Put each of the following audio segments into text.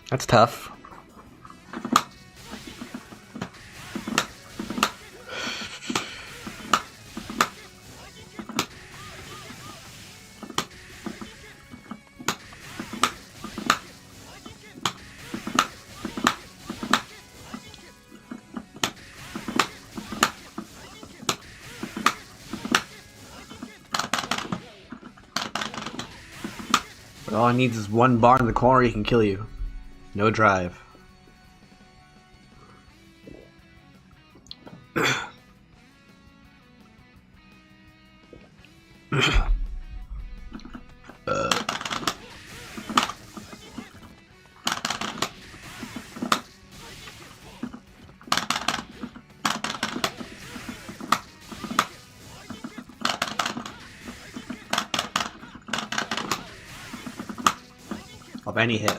That's tough. But all he needs is one bar in the corner, he can kill you. No drive. Of any hit.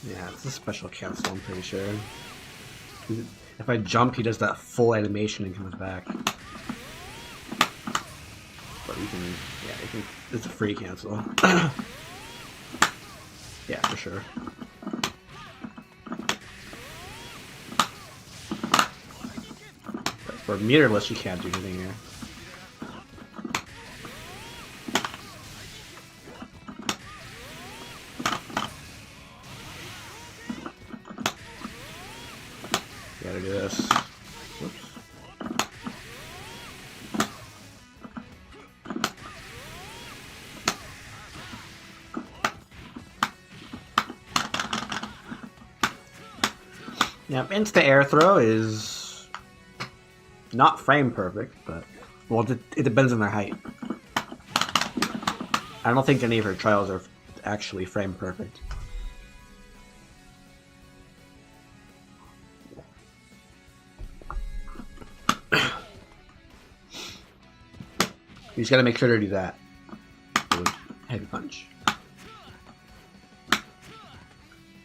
Yeah, it's a special cancel, I'm pretty sure. If I jump, he does that full animation and comes back. But you can, yeah, you can, it's a free cancel. Yeah, for sure. But for meterless, you can't do anything here. Gotta do this. Whoops. Yeah, insta air throw is not frame perfect, but well, it depends on their height. I don't think any of her trials are actually frame perfect. You just gotta make sure to do that. Heavy punch.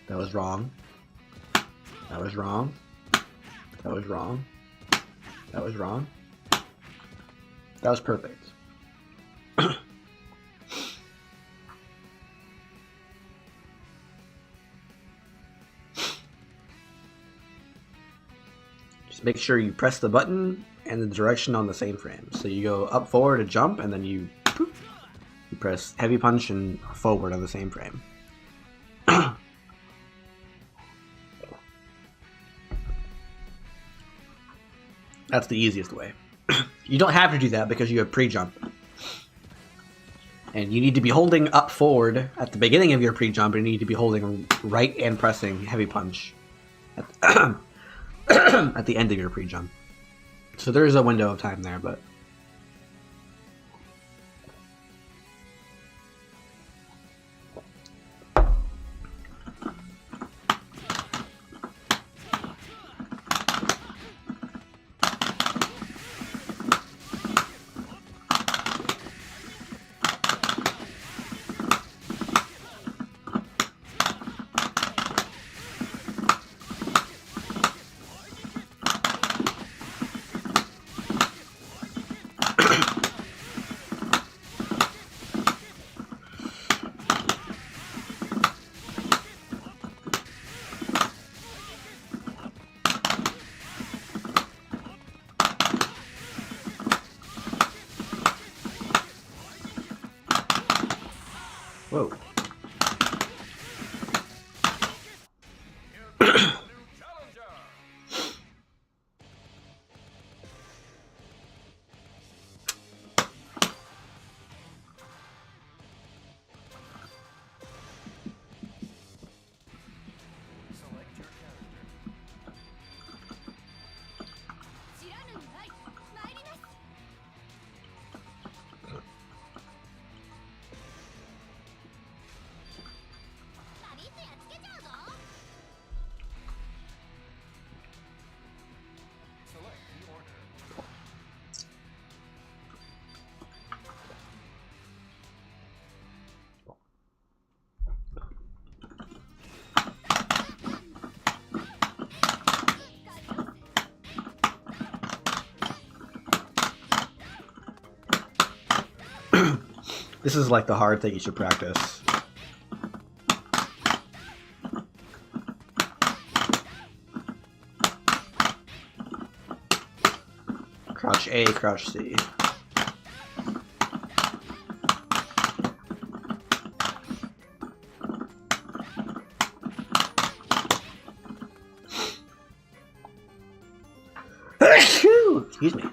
That was wrong. That was wrong. That was wrong. That was wrong. That was perfect. Just make sure you press the button and the direction on the same frame. So you go up forward to jump, and then you press heavy punch and forward on the same frame. That's the easiest way. You don't have to do that because you have pre-jump. And you need to be holding up forward at the beginning of your pre-jump, and you need to be holding right and pressing heavy punch at the end of your pre-jump. So there is a window of time there, but Whoa. This is like the hard thing you should practice. Crouch A, crouch C. Excuse me.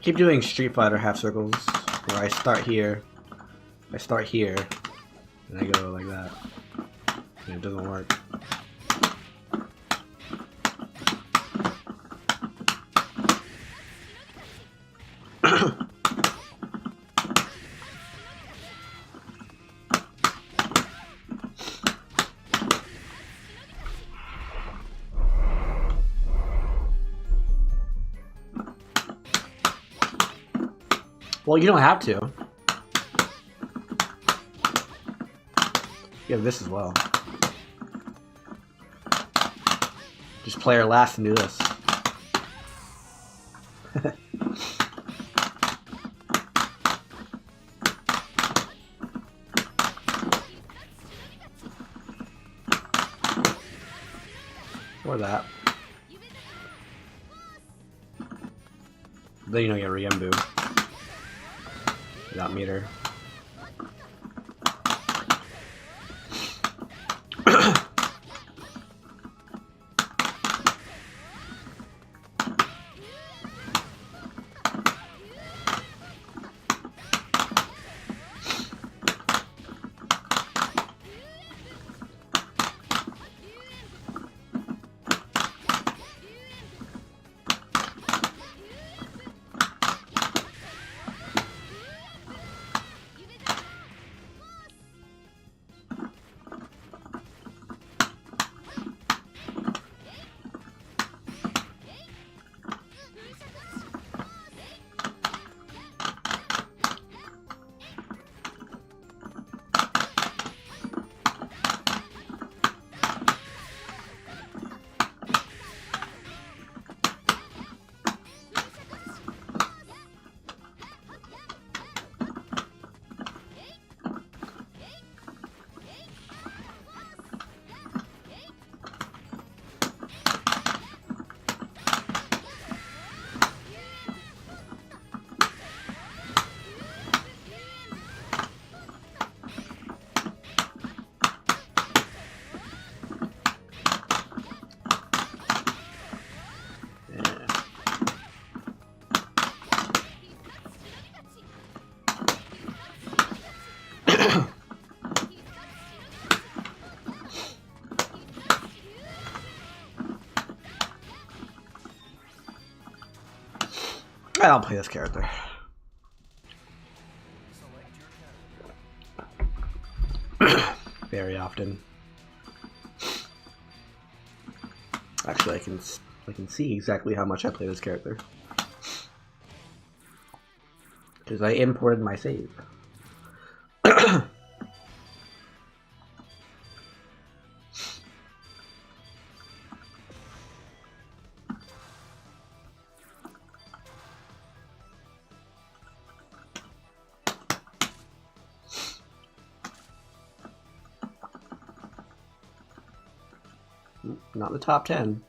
Keep doing Street Fighter half circles, where I start here, and I go like that, and it doesn't work. Well, you don't have to. You have this as well. Just play her last and do this. Or that. Then you don't get Ryembu. Without meter. I don't play this character. Very often. Actually, I can I can see exactly how much I play this character. Because I imported my save. Not in the top 10.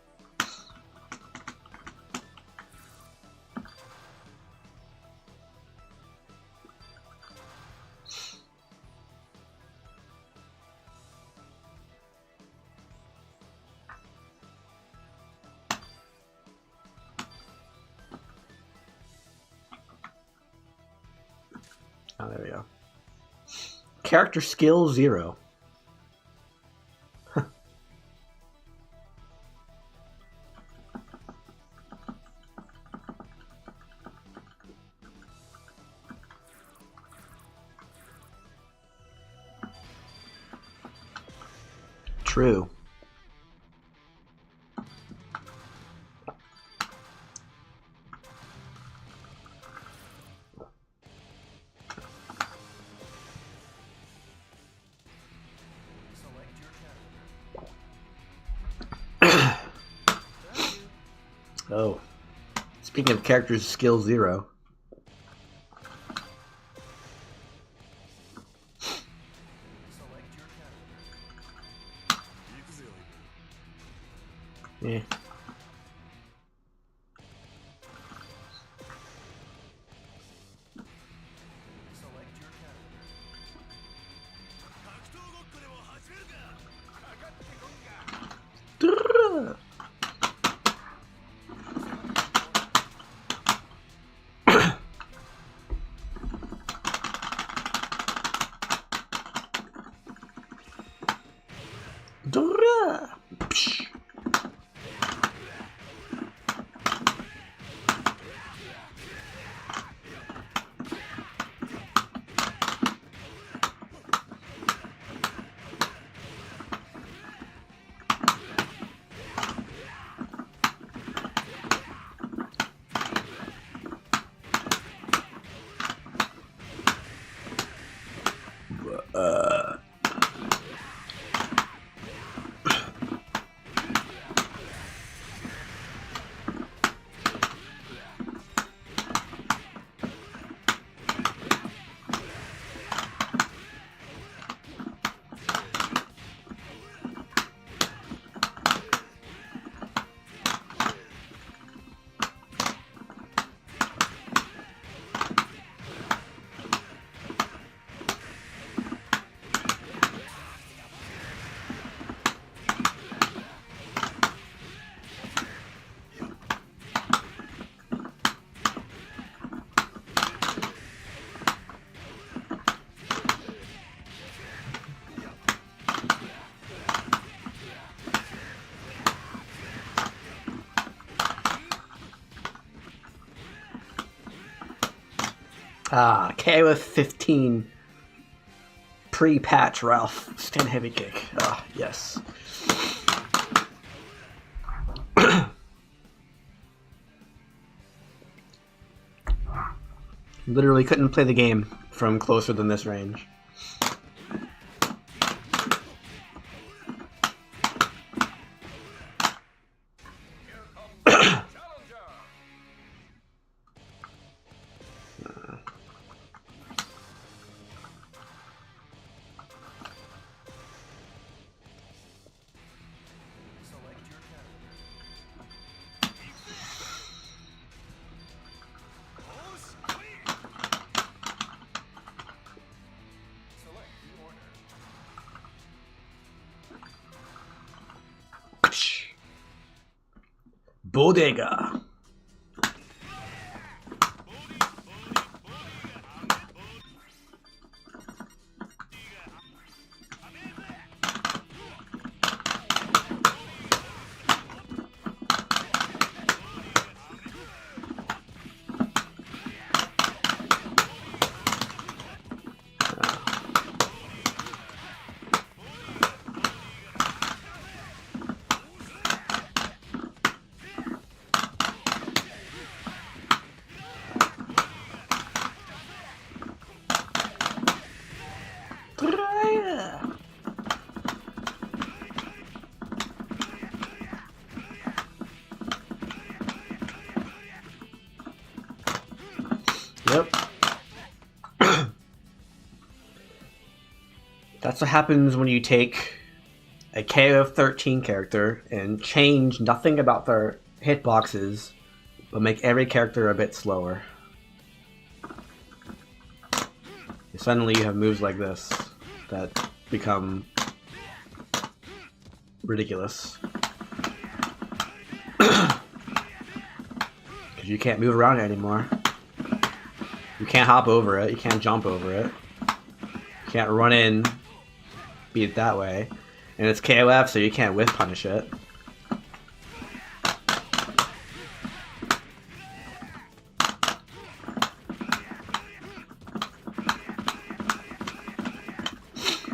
Oh, there we go. Character skill 0. True. Oh. Speaking of characters, skill 0. Yeah. Ah, KoF XIII pre-patch Ralph stand heavy kick. Ah, yes. Literally couldn't play the game from closer than this range. Bodega. That's what happens when you take a KoF XIII character and change nothing about their hitboxes, but make every character a bit slower. Suddenly you have moves like this that become ridiculous. Because you can't move around it anymore. You can't hop over it, you can't jump over it. You can't run in, beat it that way. And it's KoF, so you can't whiff punish it.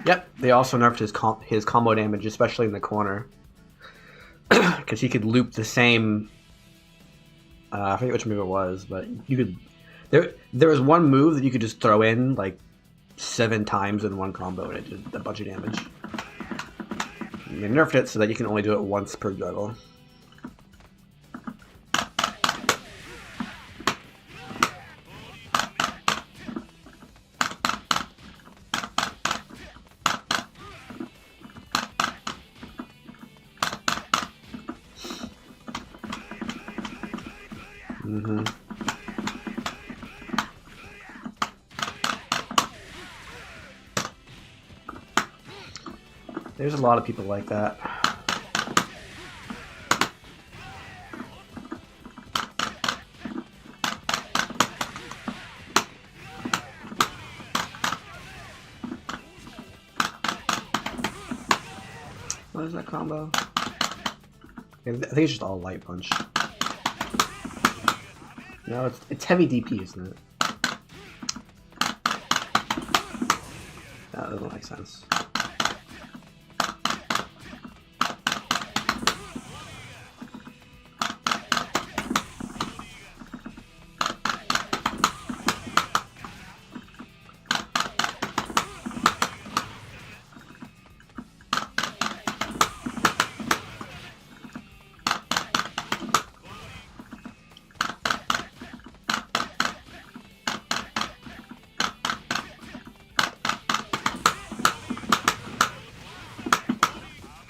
Yep, they also nerfed his combo damage, especially in the corner. Because he could loop the same... I forget which move it was, but you could... There was one move that you could just throw in, like, 7 times in one combo, and it did a bunch of damage. And they nerfed it so that you can only do it once per juggle. Mm-hmm. There's a lot of people like that. What is that combo? I think it's just all light punch. No, it's heavy DP, isn't it? That doesn't make sense.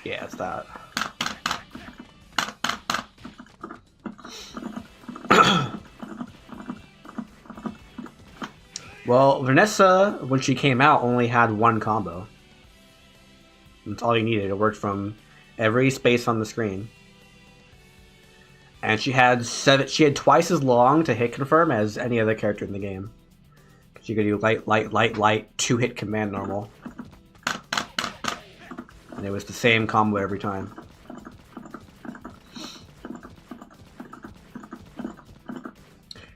Yeah, it's that. Well, Vanessa, when she came out, only had one combo. That's all you needed. It worked from every space on the screen. And she had twice as long to hit confirm as any other character in the game. She could do light, light, light, light, 2-hit command normal. And it was the same combo every time.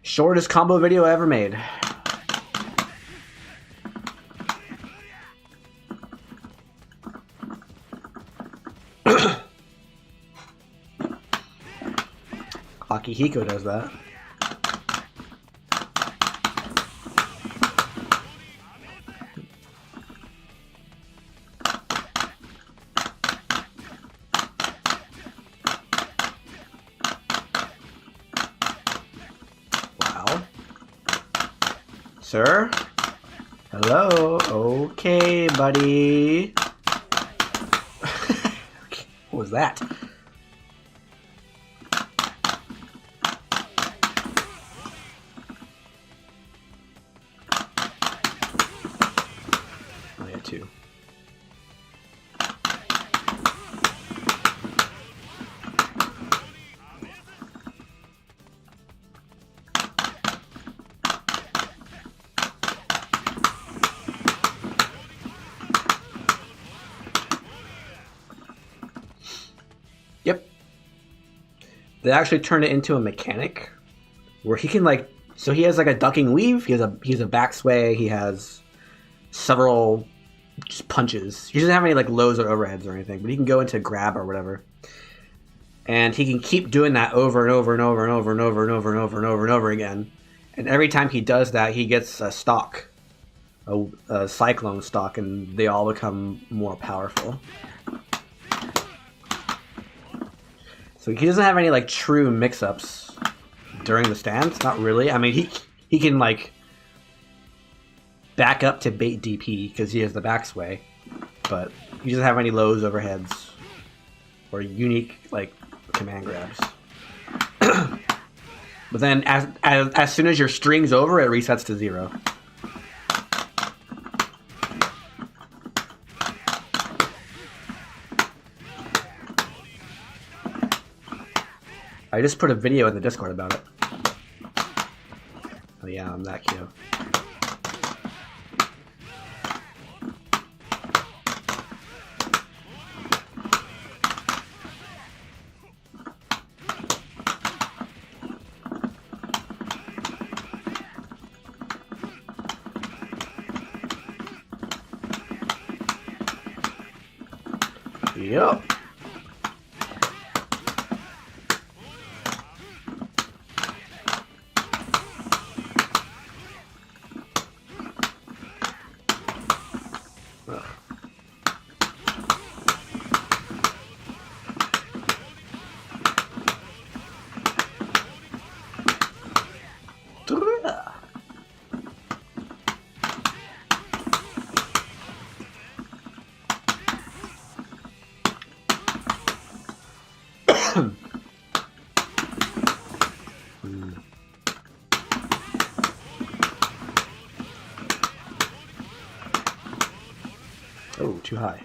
Shortest combo video ever made. Akihiko does that. Sir? Hello? Okay, buddy. What was that? Oh, yeah, 2. Yep. They actually turned it into a mechanic where he can like, so he has like a ducking weave, he has a back sway, he has several just punches. He doesn't have any like lows or overheads or anything, but he can go into grab or whatever. And he can keep doing that over and over and over and over and over and over and over and over and over again. And every time he does that, he gets a stock, a cyclone stock, and they all become more powerful. So he doesn't have any like true mix-ups during the stance, not really. I mean, he can like back up to bait DP because he has the back sway, but he doesn't have any lows, overheads, or unique like command grabs. But then as soon as your string's over, it resets to 0. I just put a video in the Discord about it. Oh yeah, I'm that cute. Yep. Oh, too high.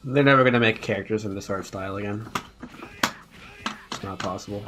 They're never going to make characters in this art style again. It's not possible.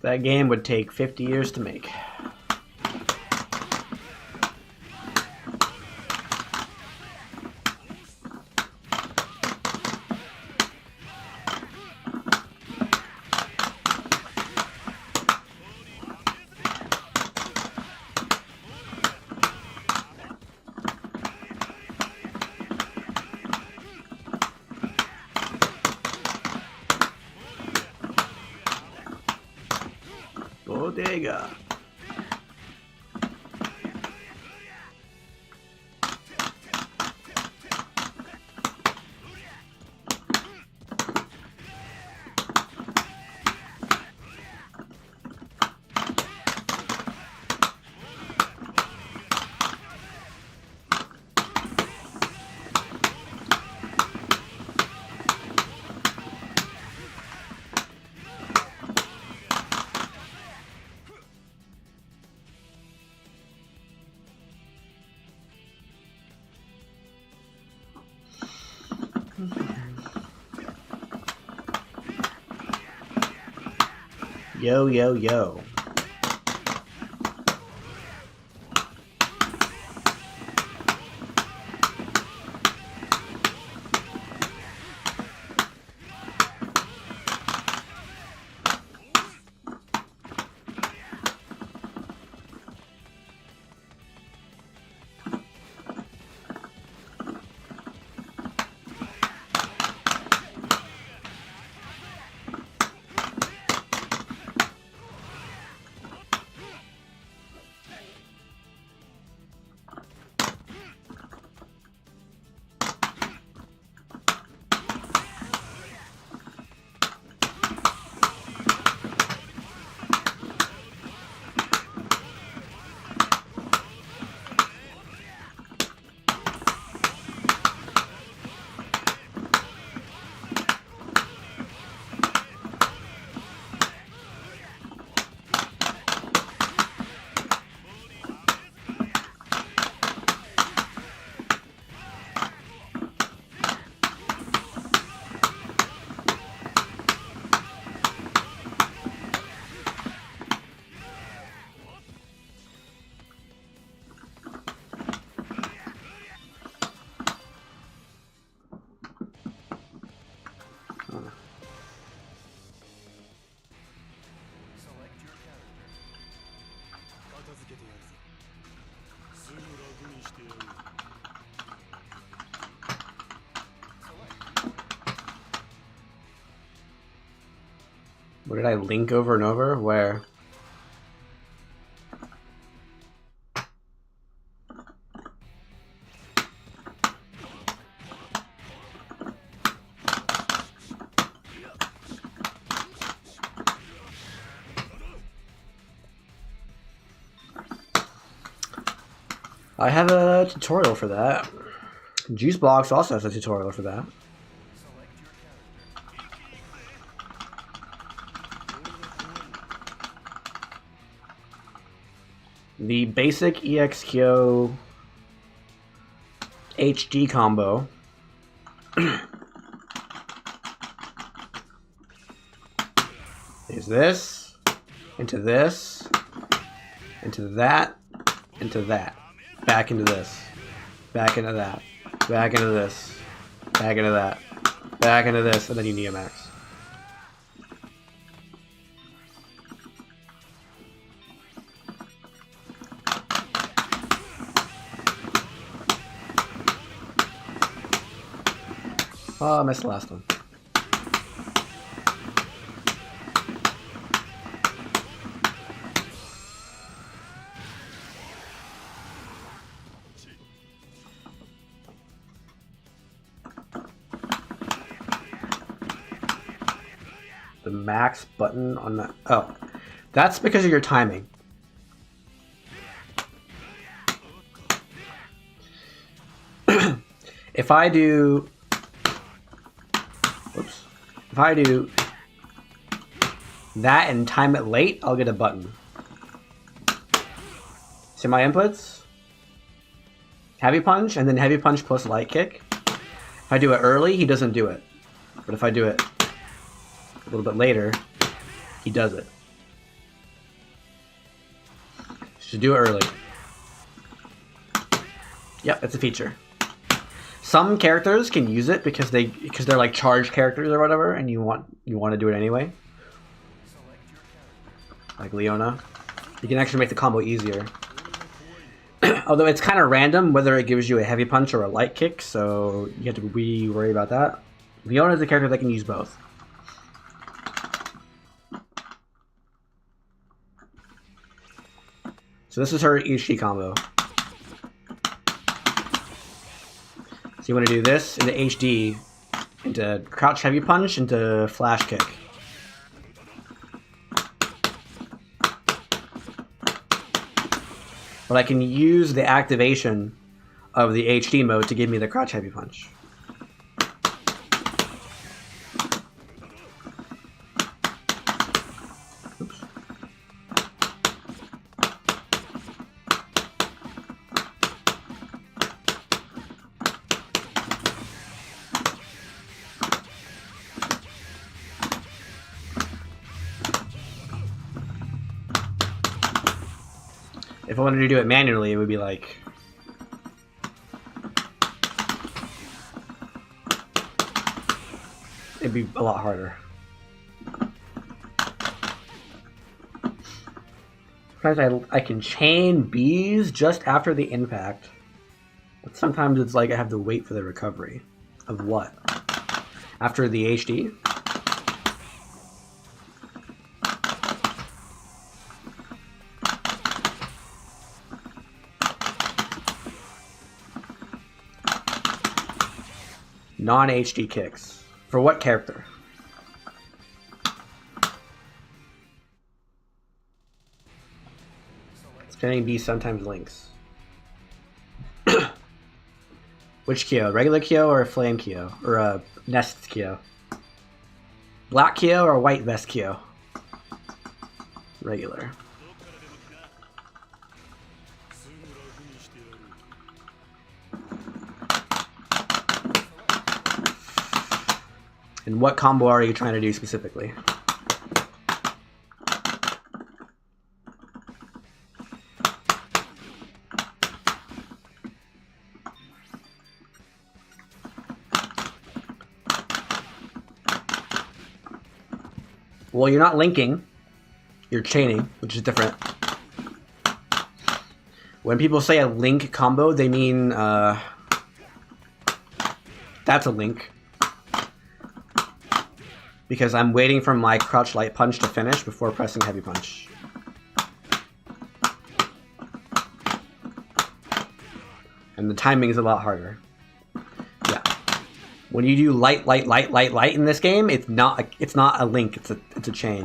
That game would take 50 years to make. Bodega. Yo, yo, yo. What did I link over and over? Where? I have a tutorial for that. Juice Blocks also has a tutorial for that. The basic EXKO HD combo is this, into that, into that, back into this, back into that, back into this, back into that, back into this, and then you Neomax. Oh, I missed the last one. The max button on the... Oh, that's because of your timing. If I do... Whoops. If I do that and time it late, I'll get a button. See my inputs? Heavy punch, and then heavy punch plus light kick. If I do it early, he doesn't do it. But if I do it a little bit later, he does it. So do it early. Yep, it's a feature. Some characters can use it because they're like charged characters or whatever, and you want to do it anyway. Like Leona, you can actually make the combo easier. Although it's kind of random whether it gives you a heavy punch or a light kick, so you have to be worried about that. Leona is a character that can use both. So this is her HD combo. So you want to do this into HD, into crouch heavy punch, into flash kick. But I can use the activation of the HD mode to give me the crouch heavy punch. Oops. If I wanted to do it manually, it would be like... It'd be a lot harder. Sometimes I can chain bees just after the impact. But sometimes it's like I have to wait for the recovery. Of what? After the HD? Non-HD kicks. For what character? Spinning B sometimes links. Which Kyo? Regular Kyo or Flame Kyo? Or a Nest Kyo? Black Kyo or White Vest Kyo? Regular. And what combo are you trying to do specifically? Well, you're not linking, you're chaining, which is different. When people say a link combo, they mean that's a link. Because I'm waiting for my crouch light punch to finish before pressing heavy punch. And the timing is a lot harder. Yeah. When you do light in this game, it's not a link, it's a chain.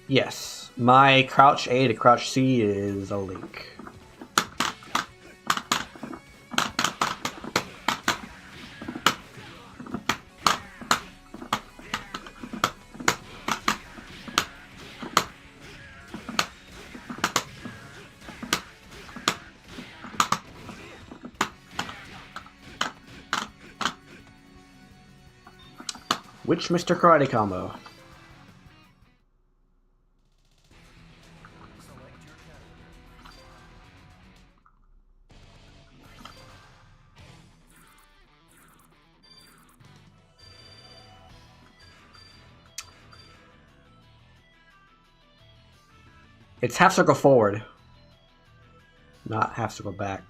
Yes, my crouch A to crouch C is a link. Which Mr. Karate combo? It's half circle forward, not half circle back.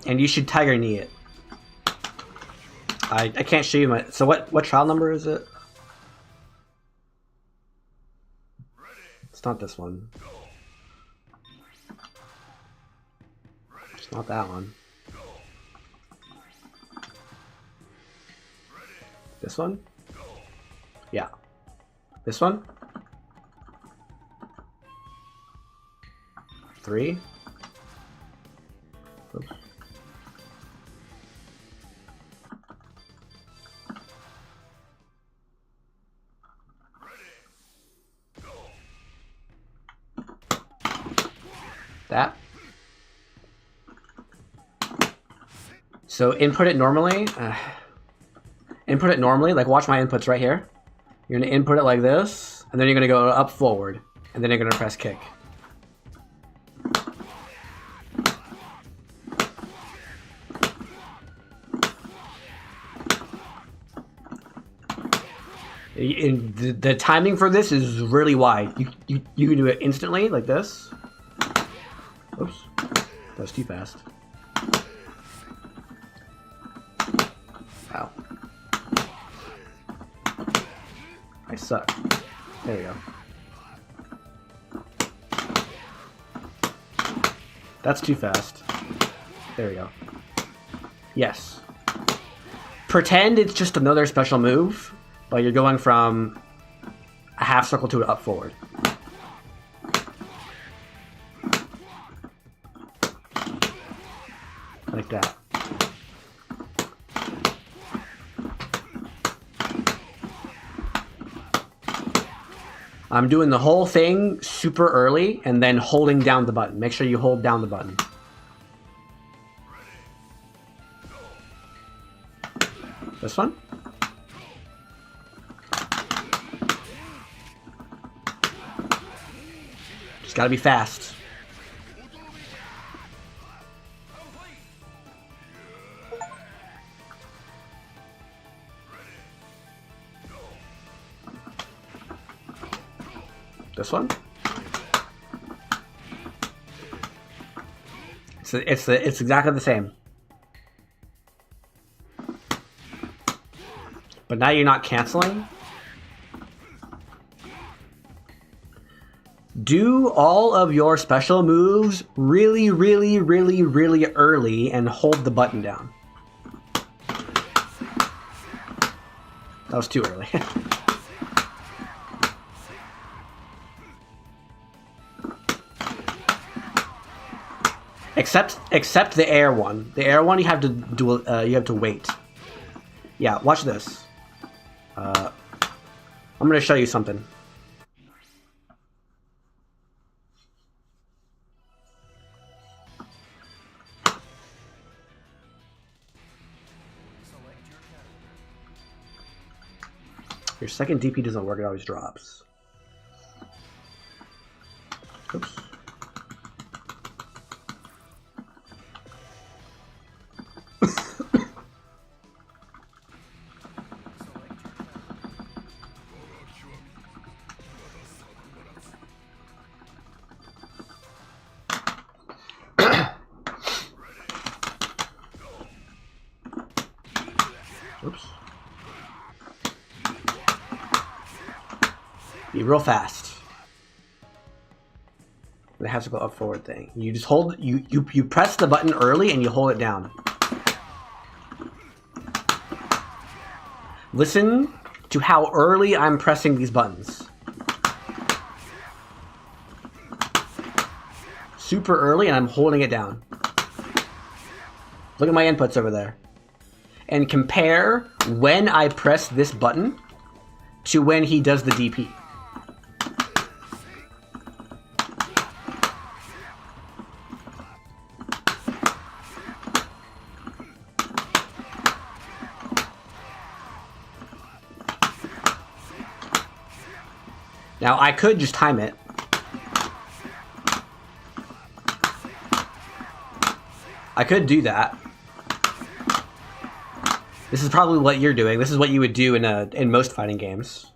And you should tiger knee it. I can't show you my... So what trial number is it? It's not this one. It's not that one. This one? Yeah. This one? 3? Oops. That. So input it normally. Input it normally, like watch my inputs right here. You're gonna input it like this, and then you're gonna go up forward, and then you're gonna press kick. The timing for this is really wide. You can do it instantly, like this. Oops, that was too fast. Ow. I suck. There we go. That's too fast. There we go. Yes. Pretend it's just another special move, but you're going from a half circle to an up forward. Like that. I'm doing the whole thing super early and then holding down the button. Make sure you hold down the button. This one? Just gotta be fast. This one? It's exactly the same. But now you're not canceling. Do all of your special moves really, really, really, really early and hold the button down. That was too early. Except the air one. The air one you have to do. You have to wait. Yeah, watch this. I'm gonna show you something. Your second DP doesn't work; it always drops. Oops. Oops. Be real fast. It has to go up forward thing. You just hold you press the button early and you hold it down. Listen to how early I'm pressing these buttons. Super early and I'm holding it down. Look at my inputs over there. And compare when I press this button to when he does the DP. Now I could just time it. I could do that. This is probably what you're doing. This is what you would do in most fighting games.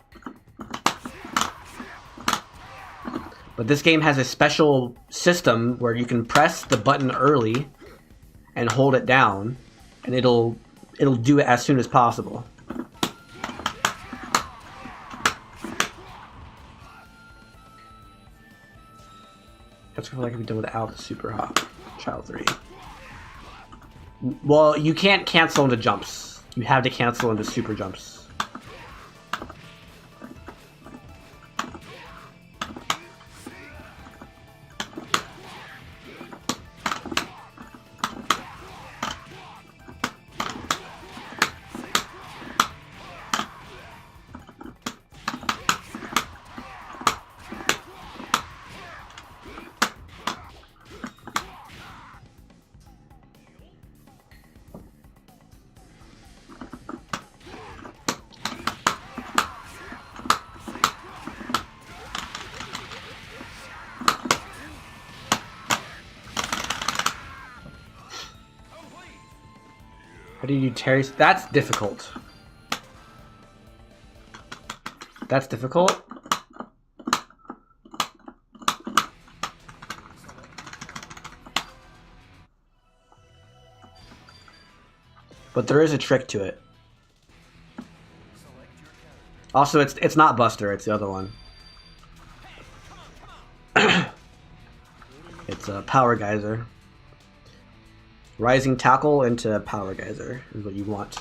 But this game has a special system where you can press the button early and hold it down, and it'll do it as soon as possible. That's what I could be done without the super hop. Child 3. Well, you can't cancel into jumps. You have to cancel into super jumps. How do you do Terry? That's difficult. That's difficult. But there is a trick to it. Also, it's not Buster, it's the other one. It's a Power Geyser. Rising Tackle into Power Geyser is what you want.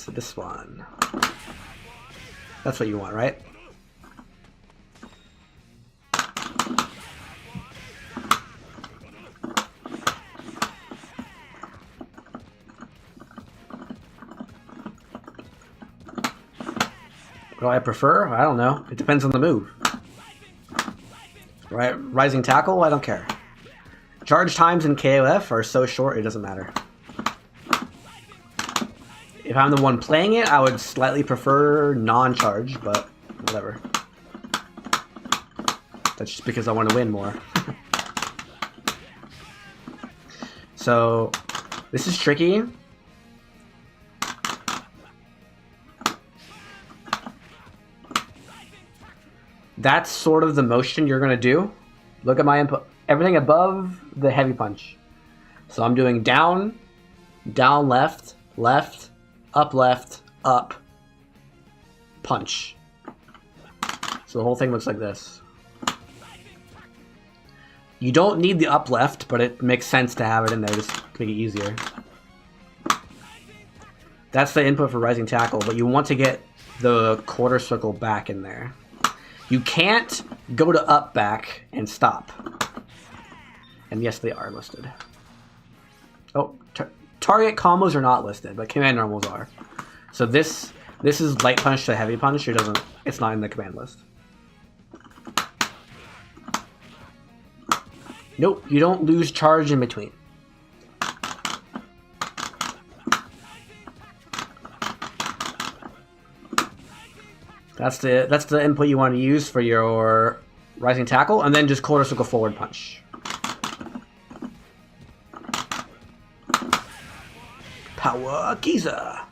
So this one. That's what you want, right? What do I prefer? I don't know. It depends on the move. Right, rising tackle? I don't care. Charge times in KoF are so short, it doesn't matter. If I'm the one playing it, I would slightly prefer non-charge, but whatever. That's just because I want to win more. So, this is tricky. That's sort of the motion you're going to do. Look at my input. Everything above the heavy punch. So I'm doing down, down left, left, up, punch. So the whole thing looks like this. You don't need the up left, but it makes sense to have it in there just to make it easier. That's the input for rising tackle, but you want to get the quarter circle back in there. You can't go to up back and stop. And yes, they are listed. Oh, target combos are not listed, but command normals are. So this is light punch to heavy punch. It's not in the command list. Nope, you don't lose charge in between. That's the input you want to use for your rising tackle, and then just quarter circle forward punch. Power Giza.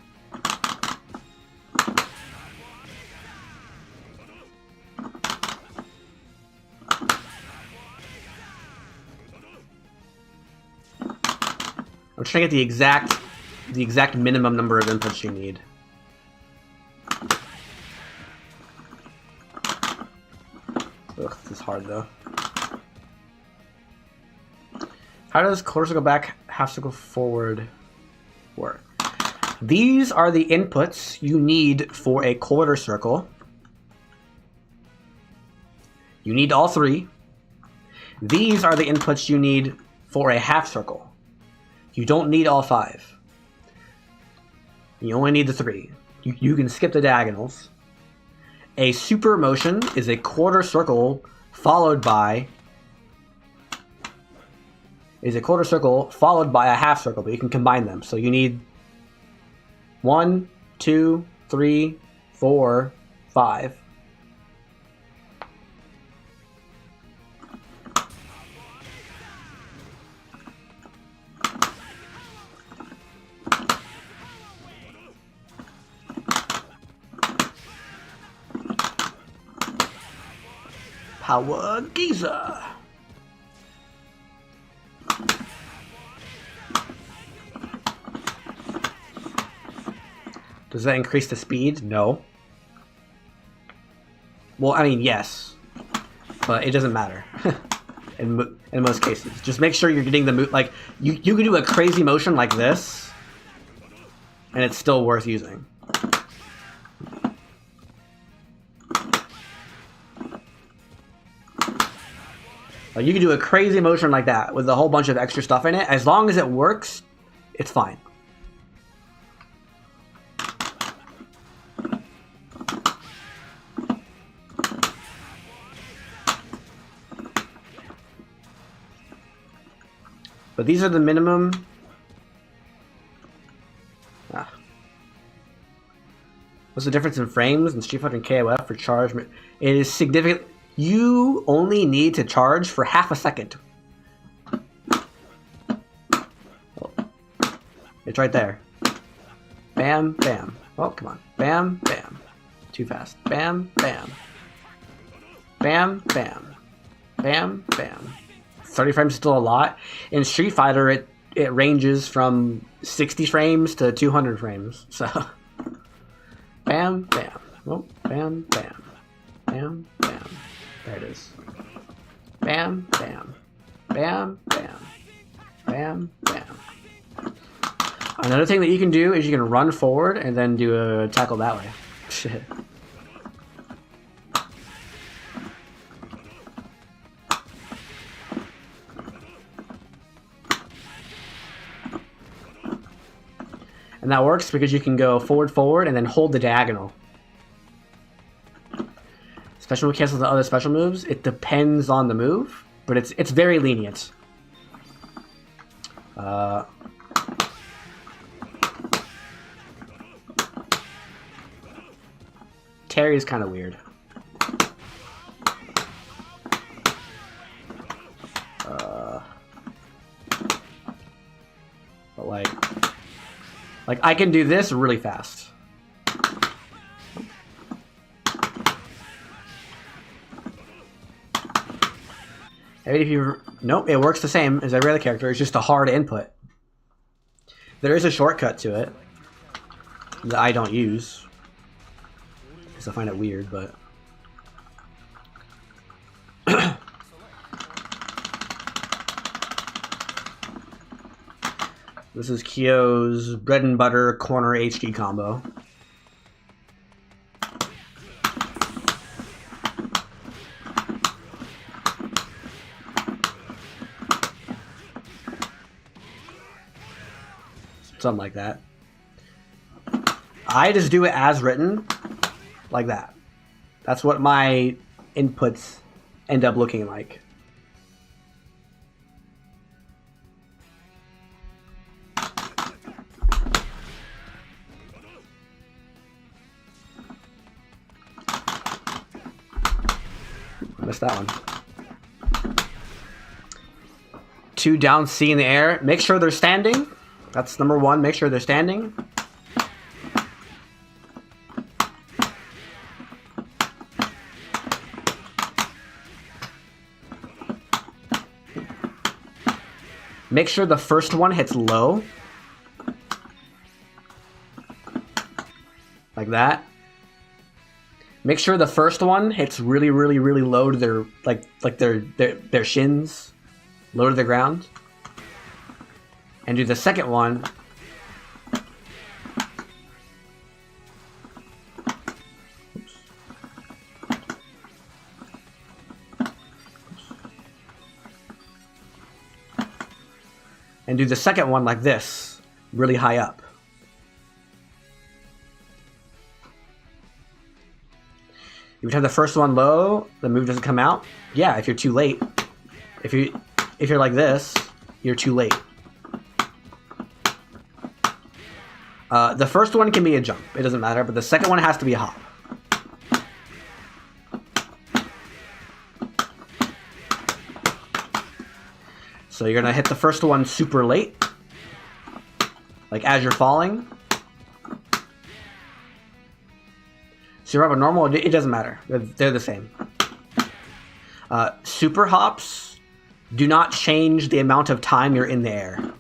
I'm trying to get the exact minimum number of inputs you need. Ugh, this is hard though. How does quarter circle back, half circle forward work? These are the inputs you need for a quarter circle. You need all three. These are the inputs you need for a half circle. You don't need all five. You only need the three. You can skip the diagonals. A super motion is a quarter circle followed by a half circle, but you can combine them. So you need 1, 2, 3, 4, 5. Power Giza. Does that increase the speed? No. Well, I mean, yes, but it doesn't matter in most cases. Just make sure you're getting the move. Like you can do a crazy motion like this, and it's still worth using. Like you can do a crazy motion like that with a whole bunch of extra stuff in it. As long as it works, it's fine. But these are the minimum. What's the difference in frames in Street Fighter and KoF for charge? It is significant. You only need to charge for half a second. Oh. It's right there. Bam, bam. Oh, come on. Bam, bam. Too fast. Bam, bam. Bam, bam. Bam, bam. 30 frames is still a lot. In Street Fighter, it ranges from 60 frames to 200 frames. So, bam, bam. Oh, bam, bam. Bam, bam. There it is. Bam, bam. Bam, bam. Bam, bam. Another thing that you can do is you can run forward and then do a tackle that way. Shit. And that works because you can go forward, and then hold the diagonal. Special move cancels the other special moves. It depends on the move, but it's very lenient. Terry is kind of weird. But like I can do this really fast. And if you nope, it works the same as every other character. It's just a hard input. There is a shortcut to it that I don't use because I find it weird, but this is Kyo's bread and butter corner HD combo. Something like that. I just do it as written, like that. That's what my inputs end up looking like. Missed that one. 2 down C in the air. Make sure they're standing. That's number 1. Make sure they're standing. Make sure the first one hits low. Like that. Make sure the first one hits really, really, really low to their like their shins, low to the ground. And do the second one and do the second one like this, really high up. You would have the first one low, the move doesn't come out. Yeah, if you're too late. If you're like this, you're too late. The first one can be a jump, it doesn't matter, but the second one has to be a hop. So you're gonna hit the first one super late, like as you're falling. So you have a normal, it doesn't matter, they're the same. Super hops do not change the amount of time you're in the air.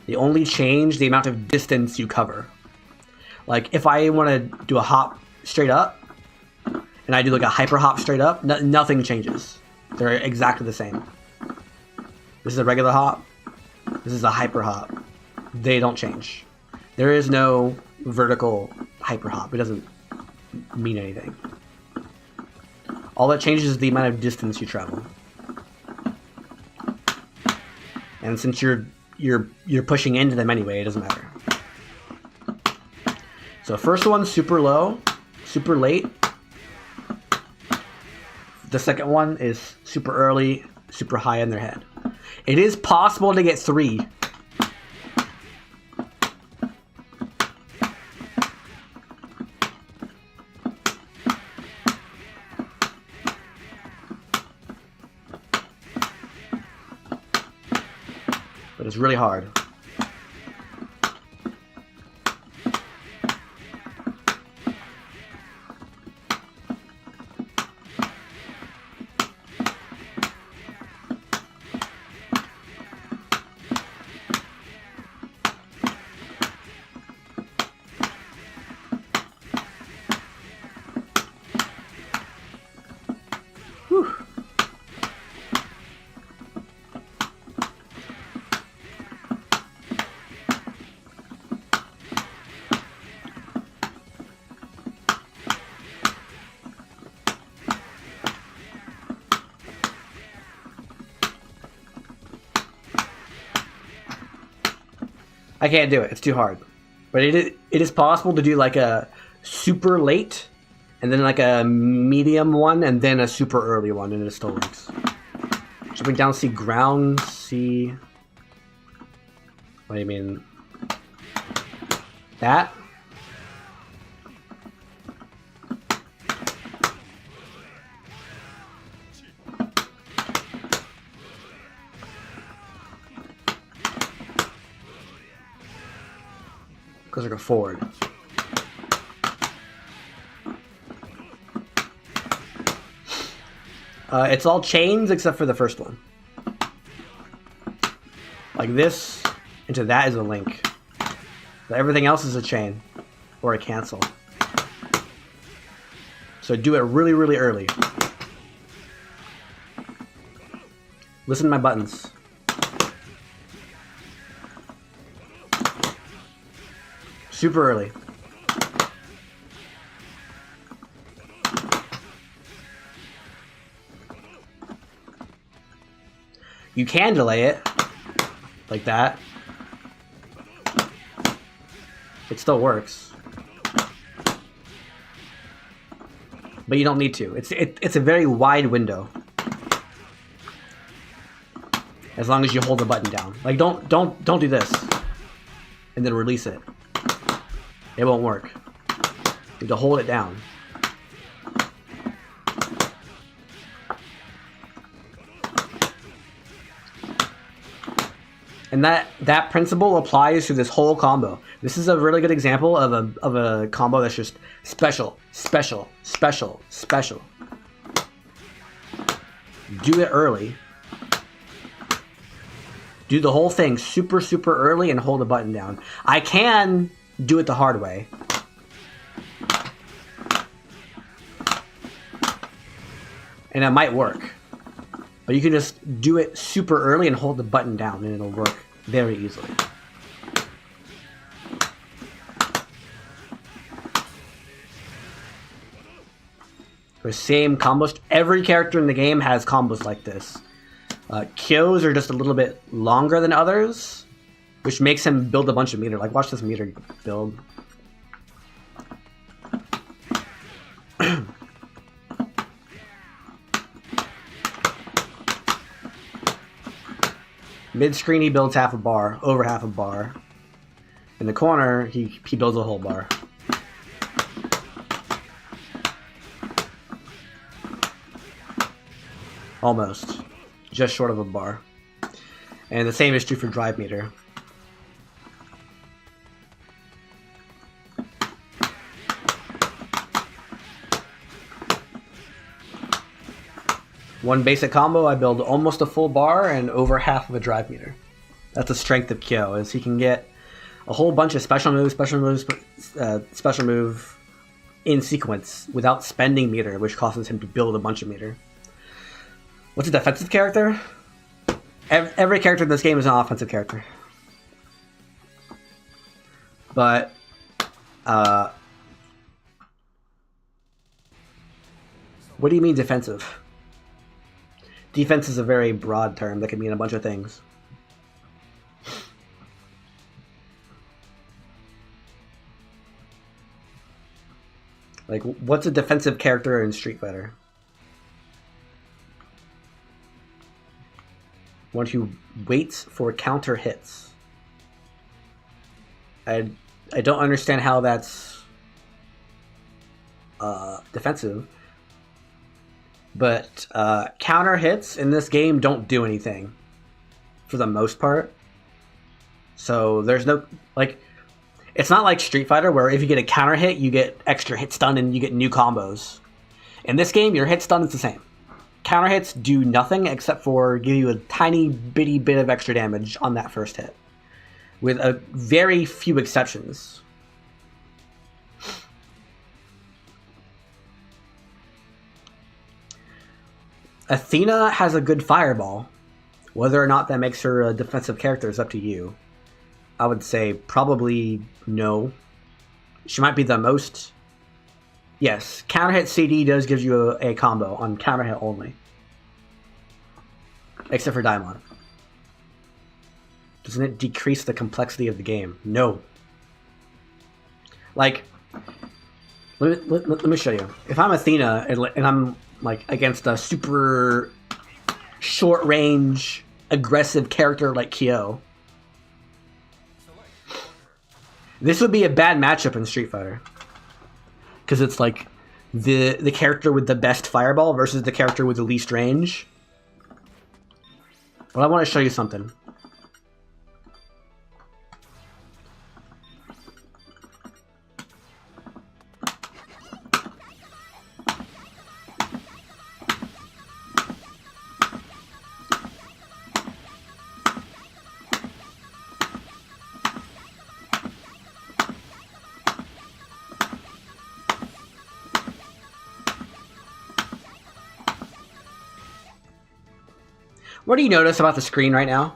They only change the amount of distance you cover. Like if I want to do a hop straight up, and I do like a hyper hop straight up, nothing changes. They're exactly the same. This is a regular hop. This is a hyper hop. They don't change. There is no vertical hyper hop. It doesn't mean anything. All that changes is the amount of distance you travel. And since you're pushing into them anyway, it doesn't matter. So first one super low, super late. The second one is super early, super high in their head. It is possible to get 3. But it's really hard. Whew. I can't do it. It's too hard. But it is possible to do like a super late, and then like a medium one, and then a super early one, and it still works. Jumping down C ground, C... What do you mean? That? Because I go forward. It's all chains except for the first one. Like this into that is a link. But everything else is a chain or a cancel. So do it really, really early. Listen to my buttons. Super early. You can delay it like that. It still works. But you don't need to. It's a very wide window. As long as you hold the button down. Like don't do this and then release it. It won't work. You have to hold it down. And that principle applies to this whole combo. This is a really good example of a combo that's just special, special, special, special. Do it early. Do the whole thing super, super early and hold the button down. I can do it the hard way. And it might work. But you can just do it super early and hold the button down and it'll work very easily. The same combos. Every character in the game has combos like this. Kyos are just a little bit longer than others, which makes him build a bunch of meter. Like, watch this meter build. Mid-screen, he builds half a bar, over half a bar. In the corner, he builds a whole bar. Almost. Just short of a bar. And the same is true for drive meter. One basic combo, I build almost a full bar and over half of a drive meter. That's the strength of Kyo, is he can get a whole bunch of special moves, special move in sequence without spending meter, which causes him to build a bunch of meter. What's a defensive character? Every character in this game is an offensive character. But, what do you mean defensive? Defense is a very broad term that can mean a bunch of things. Like, what's a defensive character in Street Fighter? One who waits for counter hits. I don't understand how that's defensive. But counter hits in this game don't do anything for the most part. So there's no, like, it's not like Street Fighter where if you get a counter hit, you get extra hit stun and you get new combos. In this game, your hit stun is the same. Counter hits do nothing except for give you a tiny bitty bit of extra damage on that first hit. With a very few exceptions. Athena has a good fireball. Whether or not that makes her a defensive character is up to you. I would say probably no. She might be the most... Yes, counter hit CD does give you a combo on counter hit only. Except for Daimon. Doesn't it decrease the complexity of the game? No. Like, let me show you. If I'm Athena and I'm like against a super short range aggressive character like Kyo, this would be a bad matchup in Street Fighter, because it's like the character with the best fireball versus the character with the least range. But I want to show you something. What do you notice about the screen right now?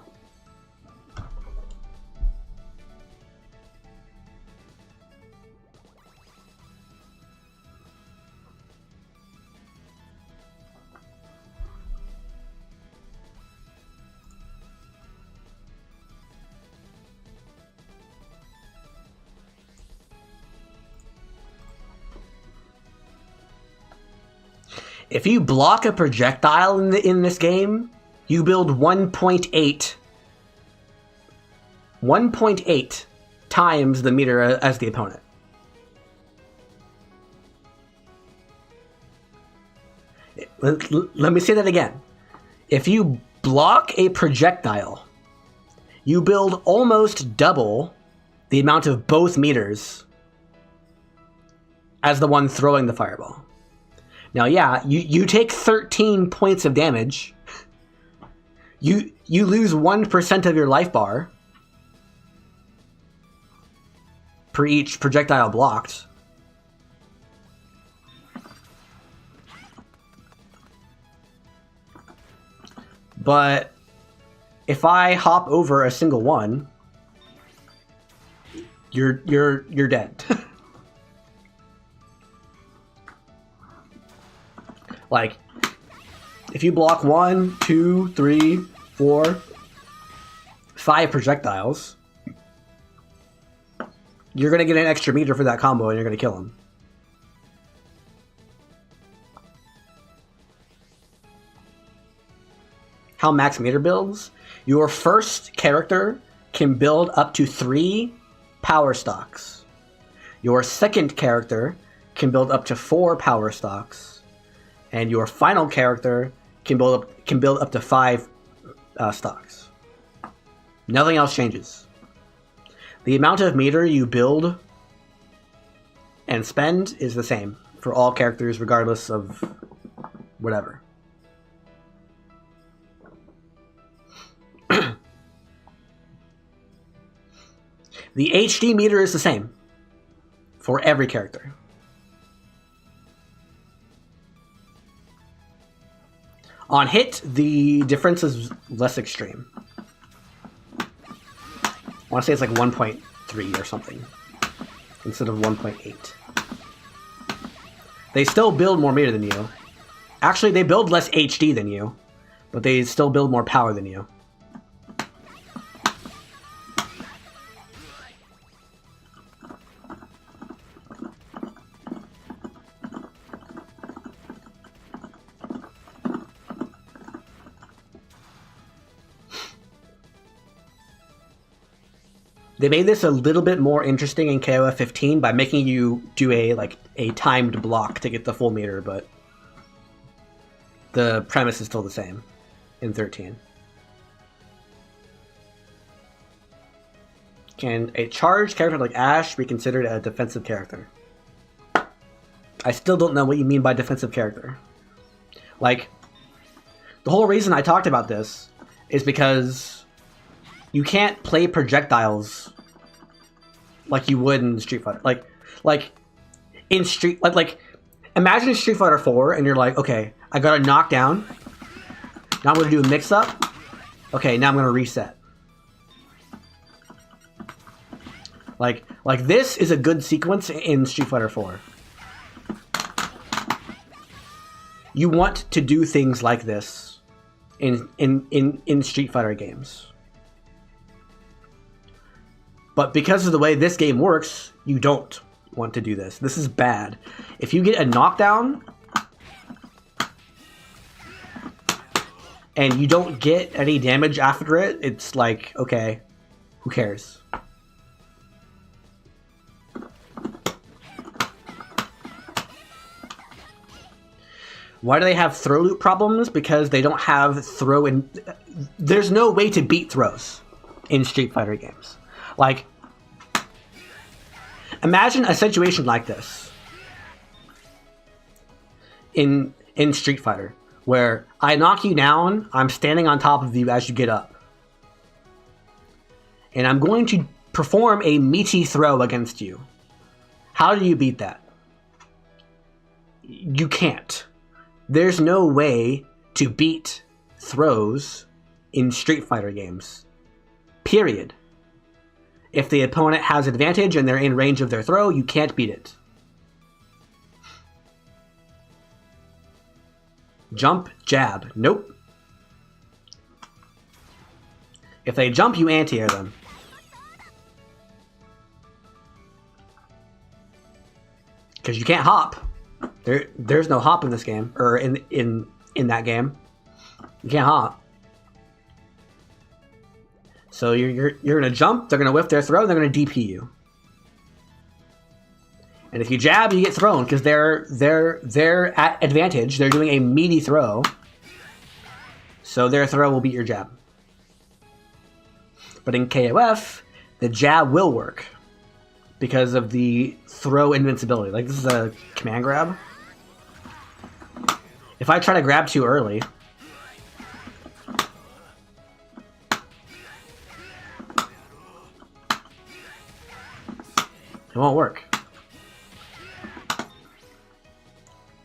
If you block a projectile in this game, you build 1.8 times the meter as the opponent. Let me say that again. If you block a projectile, you build almost double the amount of both meters as the one throwing the fireball. Now, yeah, you take 13 points of damage. You lose 1% of your life bar per each projectile blocked. But if I hop over a single one, you're dead. Like, if you block 1, 2, 3, 4, 5 projectiles, you're going to get an extra meter for that combo and you're going to kill him. How max meter builds? Your first character can build up to 3 power stocks. Your second character can build up to 4 power stocks. And your final character can build up to 5 stocks. Nothing else changes. The amount of meter you build and spend is the same for all characters, regardless of whatever. The HD meter is the same for every character. On hit, the difference is less extreme. I want to say it's like 1.3 or something instead of 1.8. They still build more meter than you. Actually, they build less HD than you, but they still build more power than you. They made this a little bit more interesting in KoF 15 by making you do a timed block to get the full meter, but the premise is still the same in 13. Can a charged character like Ash be considered a defensive character? I still don't know what you mean by defensive character. Like, the whole reason I talked about this is because you can't play projectiles like you would in Street Fighter. Like in imagine Street Fighter 4 and you're like, okay, I got a knockdown. Now I'm going to do a mix-up. Okay, now I'm going to reset. Like this is a good sequence in Street Fighter 4. You want to do things like this in Street Fighter games. But because of the way this game works, you don't want to do this. This is bad. If you get a knockdown and you don't get any damage after it, it's like, okay, who cares? Why do they have throw loop problems? Because they don't have throw in... There's no way to beat throws in Street Fighter games. Like, imagine a situation like this in Street Fighter, where I knock you down, I'm standing on top of you as you get up. And I'm going to perform a meaty throw against you. How do you beat that? You can't. There's no way to beat throws in Street Fighter games. Period. If the opponent has advantage and they're in range of their throw, you can't beat it. Jump, jab. Nope. If they jump, you anti-air them. Because you can't hop. There's no hop in this game, or in that game. You can't hop. So you're gonna jump. They're gonna whiff their throw. They're gonna DP you. And if you jab, you get thrown because they're at advantage. They're doing a meaty throw, so their throw will beat your jab. But in KoF, the jab will work because of the throw invincibility. Like, this is a command grab. If I try to grab too early, it won't work.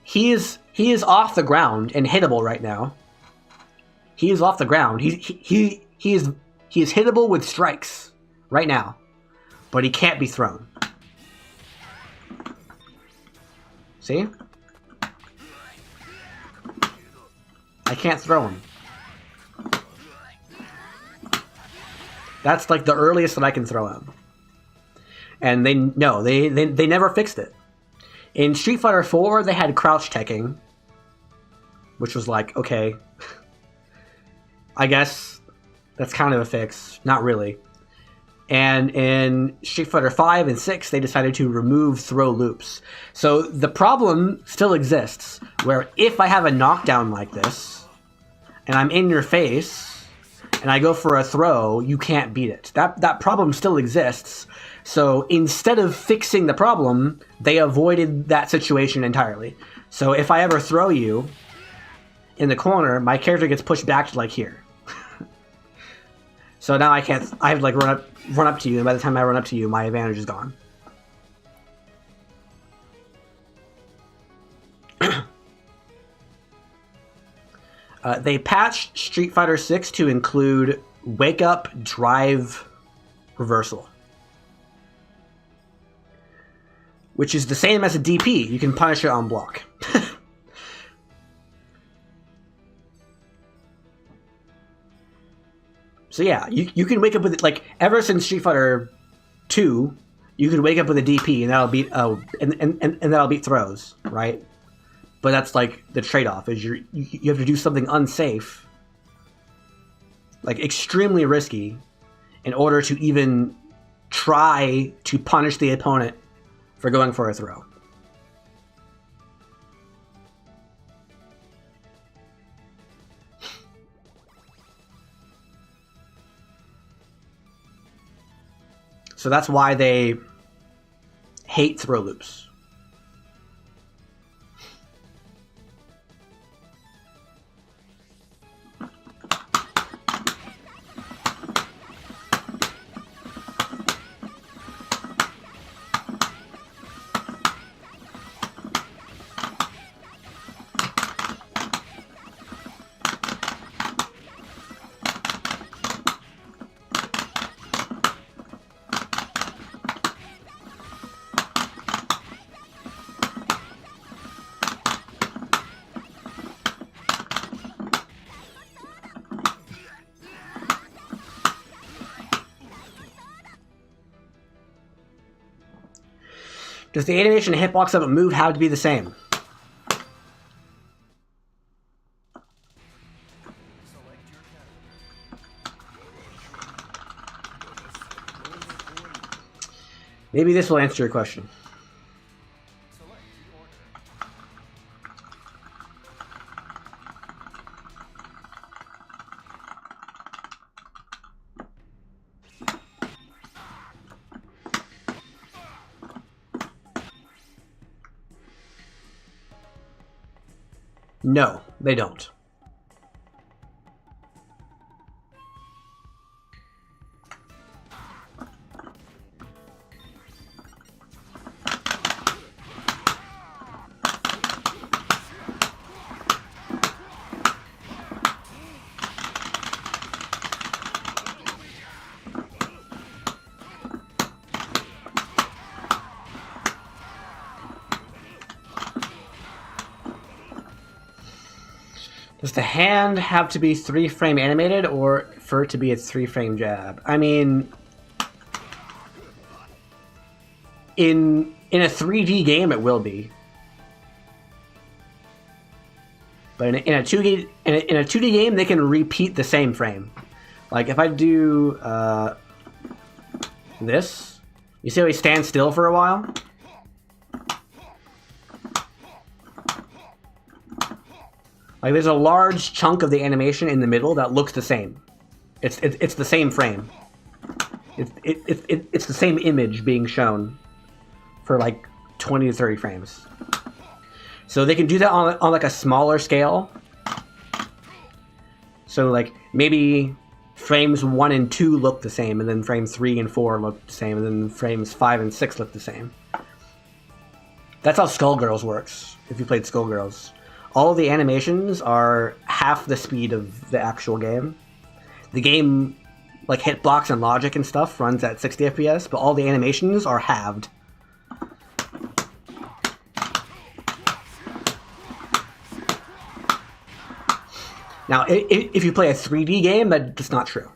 He is off the ground and hittable right now. He is off the ground. He is hittable with strikes right now, but he can't be thrown. See? I can't throw him. That's like the earliest that I can throw him. And they never fixed it. In Street Fighter IV, they had crouch teching, which was like, okay, I guess that's kind of a fix. Not really. And in Street Fighter V and VI, they decided to remove throw loops. So the problem still exists, where if I have a knockdown like this, and I'm in your face, and I go for a throw, you can't beat it. That problem still exists. So instead of fixing the problem, they avoided that situation entirely. So if I ever throw you in the corner, my character gets pushed back to like here. So now I have to like run up to you, and by the time I run up to you, my advantage is gone. They patched Street Fighter VI to include wake up, drive, reversal, which is the same as a DP. You can punish it on block. So yeah, you can wake up with it, like, ever since Street Fighter 2, you could wake up with a DP and that'll beat and that'll beat throws, right? But that's like the trade-off is you have to do something unsafe, like extremely risky, in order to even try to punish the opponent for going for a throw. So that's why they hate throw loops. Does the animation and hitbox of a move have to be the same? Maybe this will answer your question. No, they don't. Does the hand have to be 3-frame animated or for it to be a 3-frame jab? I mean, in a 3D game, it will be. But in a 2D game, they can repeat the same frame. Like if I do this, you see how he stands still for a while? Like there's a large chunk of the animation in the middle that looks the same. It's the same frame. It's the same image being shown for like 20 to 30 frames. So they can do that on like a smaller scale. So like maybe frames 1 and 2 look the same, and then frames 3 and 4 look the same, and then frames 5 and 6 look the same. That's how Skullgirls works, if you played Skullgirls. All of the animations are half the speed of the actual game. The game, like hitbox and logic and stuff, runs at 60 FPS, but all the animations are halved. Now, if you play a 3D game, that's not true.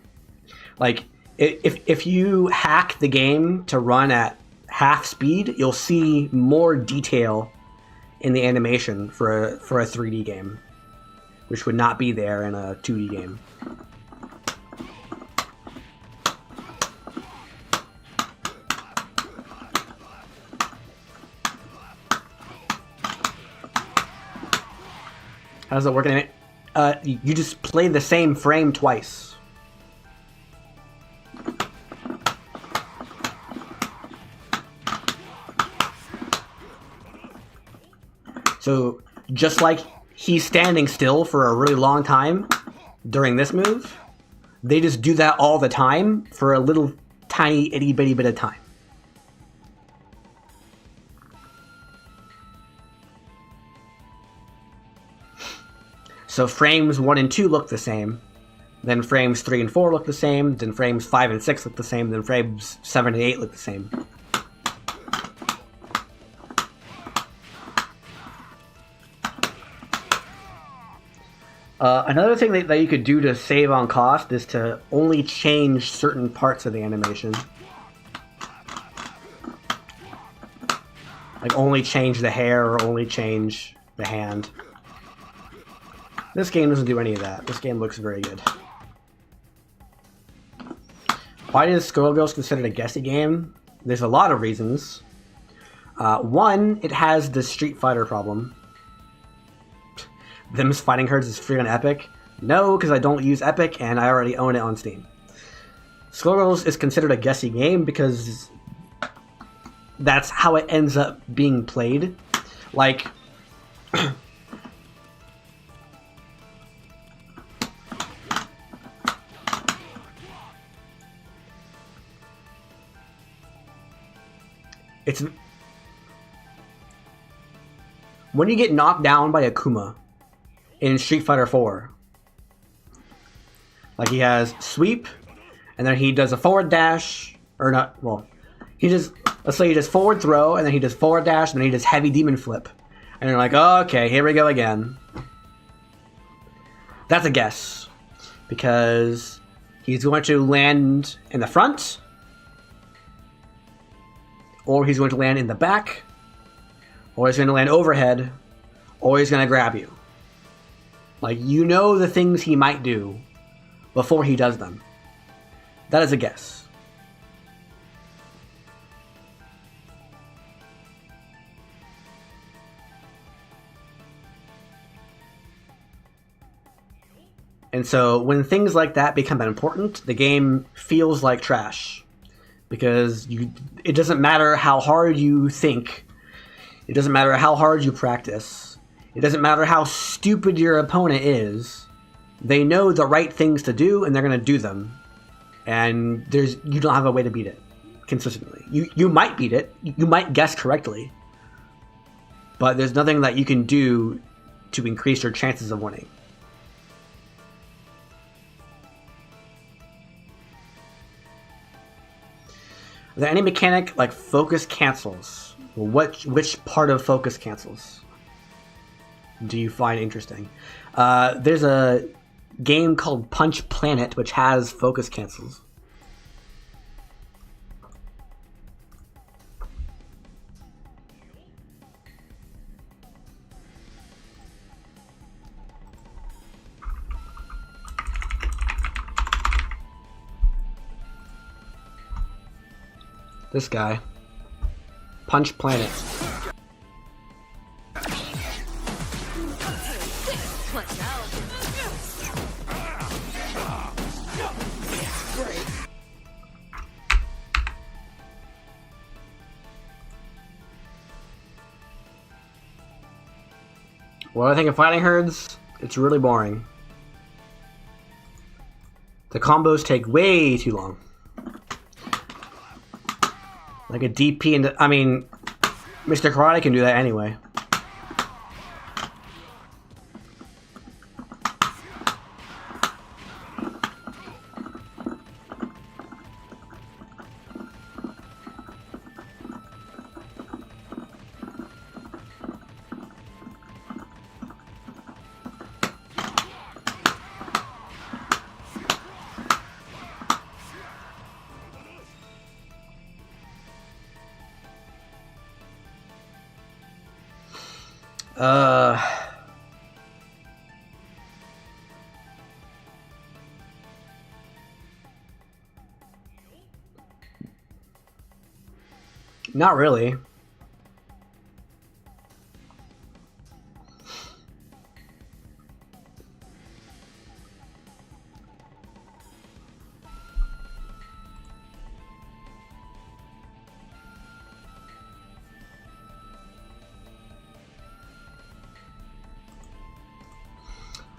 Like, if you hack the game to run at half speed, you'll see more detail in the animation for a 3D game, which would not be there in a 2D game. How does it work in it? You just play the same frame twice. So just like he's standing still for a really long time during this move, they just do that all the time for a little tiny itty bitty bit of time. So frames 1 and 2 look the same, then frames 3 and 4 look the same, then frames 5 and 6 look the same, then frames 7 and 8 look the same. Another thing that you could do to save on cost is to only change certain parts of the animation. Like only change the hair or only change the hand. This game doesn't do any of that. This game looks very good. Why is Skullgirls considered a guessy game? There's a lot of reasons. One, it has the Street Fighter problem. Them fighting herds is free on Epic? No, because I don't use Epic and I already own it on Steam. Skullgirls is considered a guessy game because that's how it ends up being played. Like, it's when you get knocked down by Akuma in Street Fighter 4. Like he has sweep, and then he does a forward dash, or not, well, he just, let's say he does forward throw, and then he does forward dash, and then he does heavy demon flip. And you're like, oh, okay, here we go again. That's a guess, because he's going to land in the front, or he's going to land in the back, or he's going to land overhead, or he's going to grab you. Like, you know the things he might do before he does them. That is a guess. And so when things like that become important, the game feels like trash. Because it doesn't matter how hard you think. It doesn't matter how hard you practice. It doesn't matter how stupid your opponent is. They know the right things to do, and they're going to do them. And you don't have a way to beat it consistently. You might beat it. You might guess correctly. But there's nothing that you can do to increase your chances of winning. Are there any mechanic like focus cancels? Which part of focus cancels do you find interesting? There's a game called Punch Planet which has focus cancels. This guy. Punch Planet. What I think of fighting herds, it's really boring. The combos take way too long. Like a DP and I mean, Mr. Karate can do that anyway. Not really.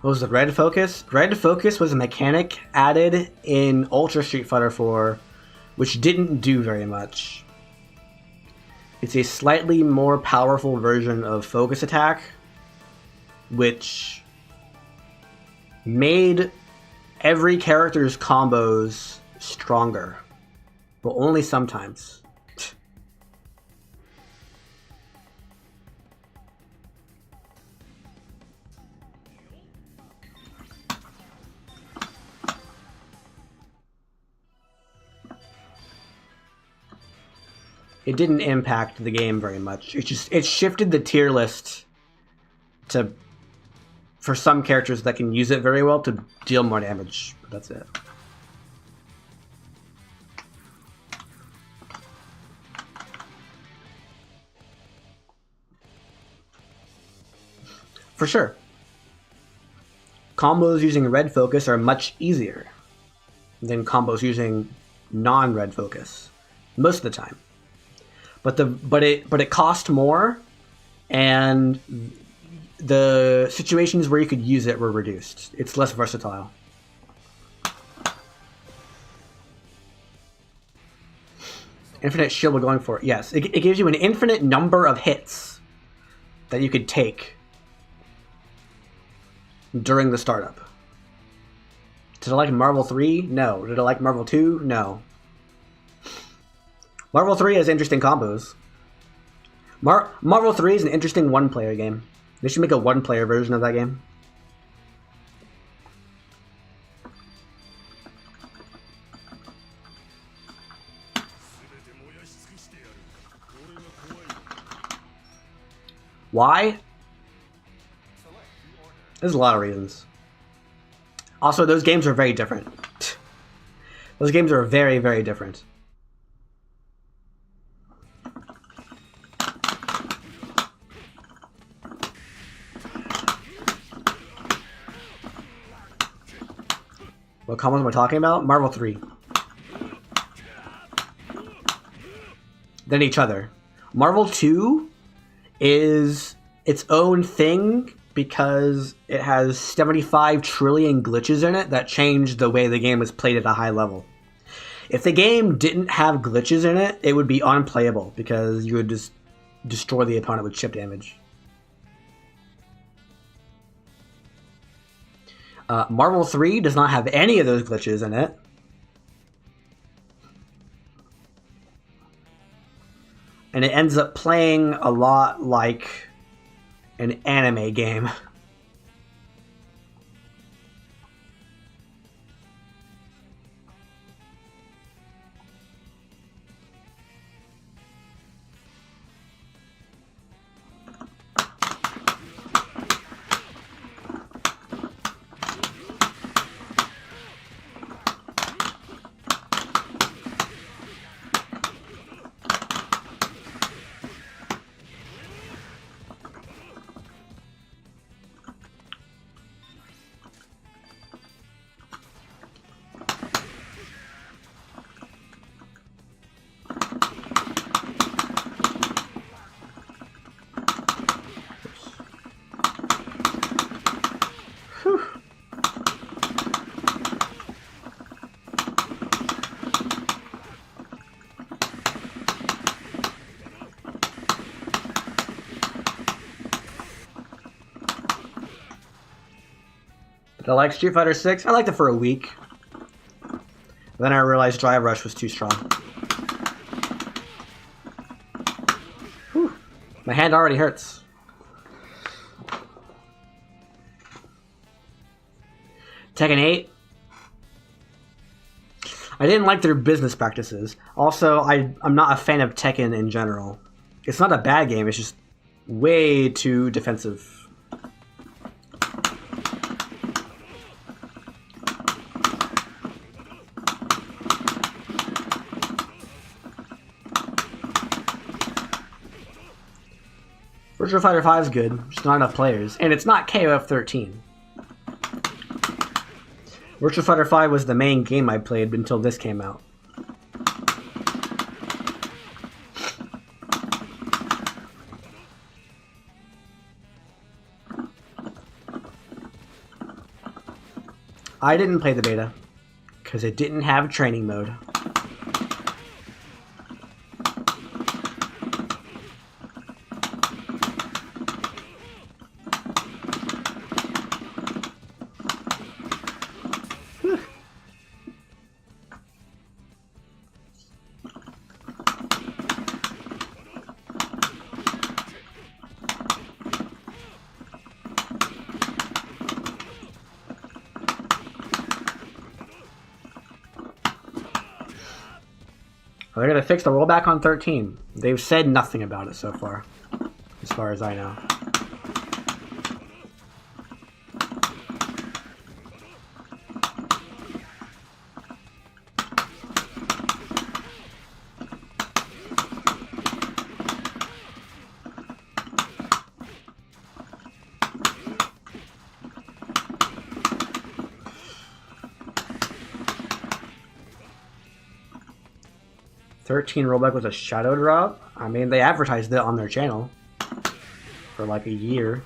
What was the red focus? Red focus was a mechanic added in Ultra Street Fighter 4, which didn't do very much. It's a slightly more powerful version of focus attack, which made every character's combos stronger, but only sometimes. It didn't impact the game very much. It shifted the tier list to for some characters that can use it very well to deal more damage. But that's it. For sure. Combos using red focus are much easier than combos using non-red focus most of the time. But it cost more, and the situations where you could use it were reduced. It's less versatile. Infinite shield we're going for. Yes, it gives you an infinite number of hits that you could take during the startup. Did I like Marvel 3? No. Did I like Marvel 2? No. Marvel 3 has interesting combos. Marvel 3 is an interesting one-player game. They should make a one-player version of that game. Why? There's a lot of reasons. Also, those games are very different. Those games are very, very different. What combos am I talking about? Marvel 3. Than each other. Marvel 2 is its own thing because it has 75 trillion glitches in it that change the way the game is played at a high level. If the game didn't have glitches in it, it would be unplayable because you would just destroy the opponent with chip damage. Marvel 3 does not have any of those glitches in it. And it ends up playing a lot like an anime game. I like Street Fighter 6. I liked it for a week. Then I realized Drive Rush was too strong. Whew. My hand already hurts. Tekken 8. I didn't like their business practices. Also, I'm not a fan of Tekken in general. It's not a bad game, it's just way too defensive. Virtua Fighter 5 is good, just not enough players. And it's not KoF XIII. Virtua Fighter 5 was the main game I played until this came out. I didn't play the beta, because it didn't have training mode. They're going to fix the rollback on 13. They've said nothing about it so far as I know. $13 rollback with a shadow drop? I mean, they advertised it on their channel for like a year.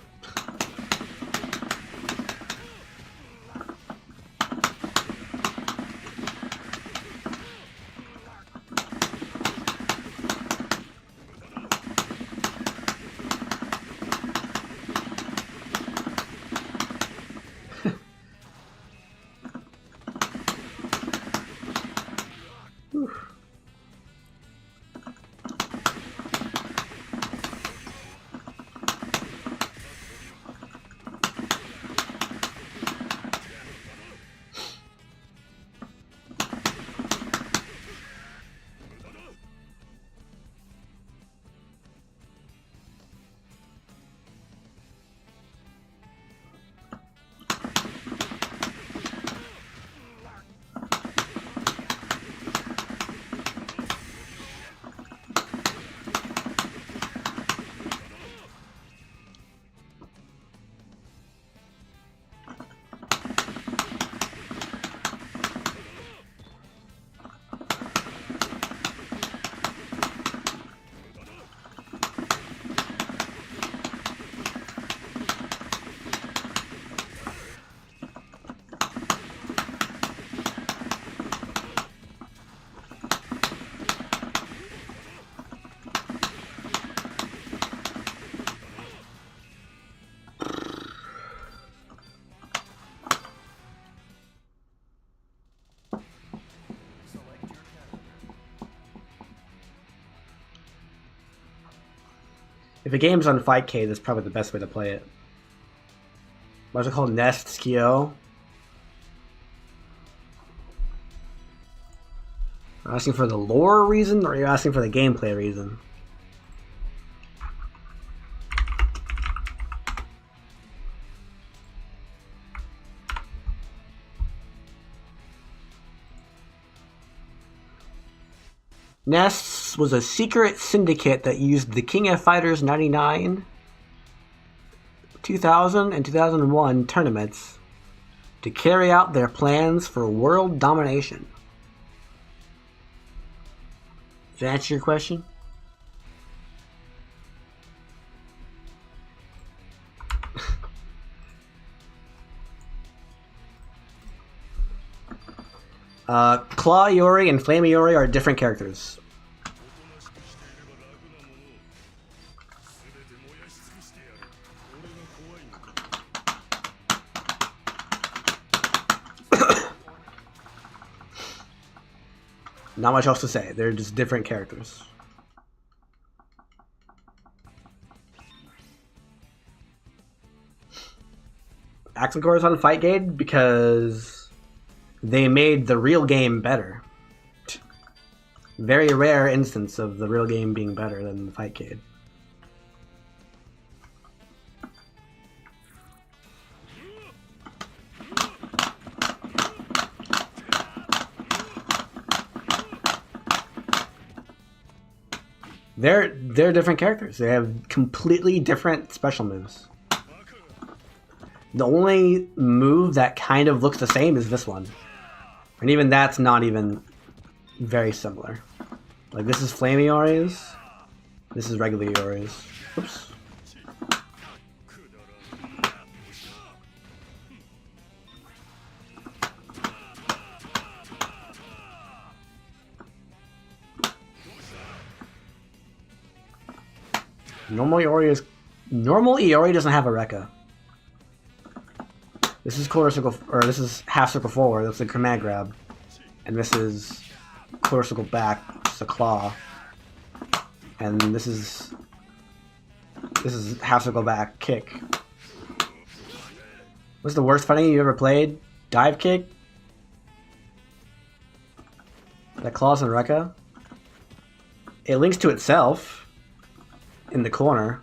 If a game's on Fightcade, that's probably the best way to play it. What's it called? Nest Skio? Are you asking for the lore reason, or are you asking for the gameplay reason? Nests was a secret syndicate that used the King of Fighters 99, 2000, and 2001 tournaments to carry out their plans for world domination. Does that answer your question? Claw Iori and Flame Iori are different characters. Not much else to say. They're just different characters. Accent Core is on Fightcade because they made the real game better. Very rare instance of the real game being better than Fightcade. They're different characters. They have completely different special moves. The only move that kind of looks the same is this one. And even that's not even very similar. Like, this is Flame Iori's. This is regular Iori's. Oops. Normal Iori doesn't have a Rekka. This is quarter circle, or this is half circle forward. That's a command grab, and this is quarter circle back. It's a claw, and this is half circle back kick. What's the worst fighting you ever played? Dive kick. That claws and Rekka. It links to itself in the corner.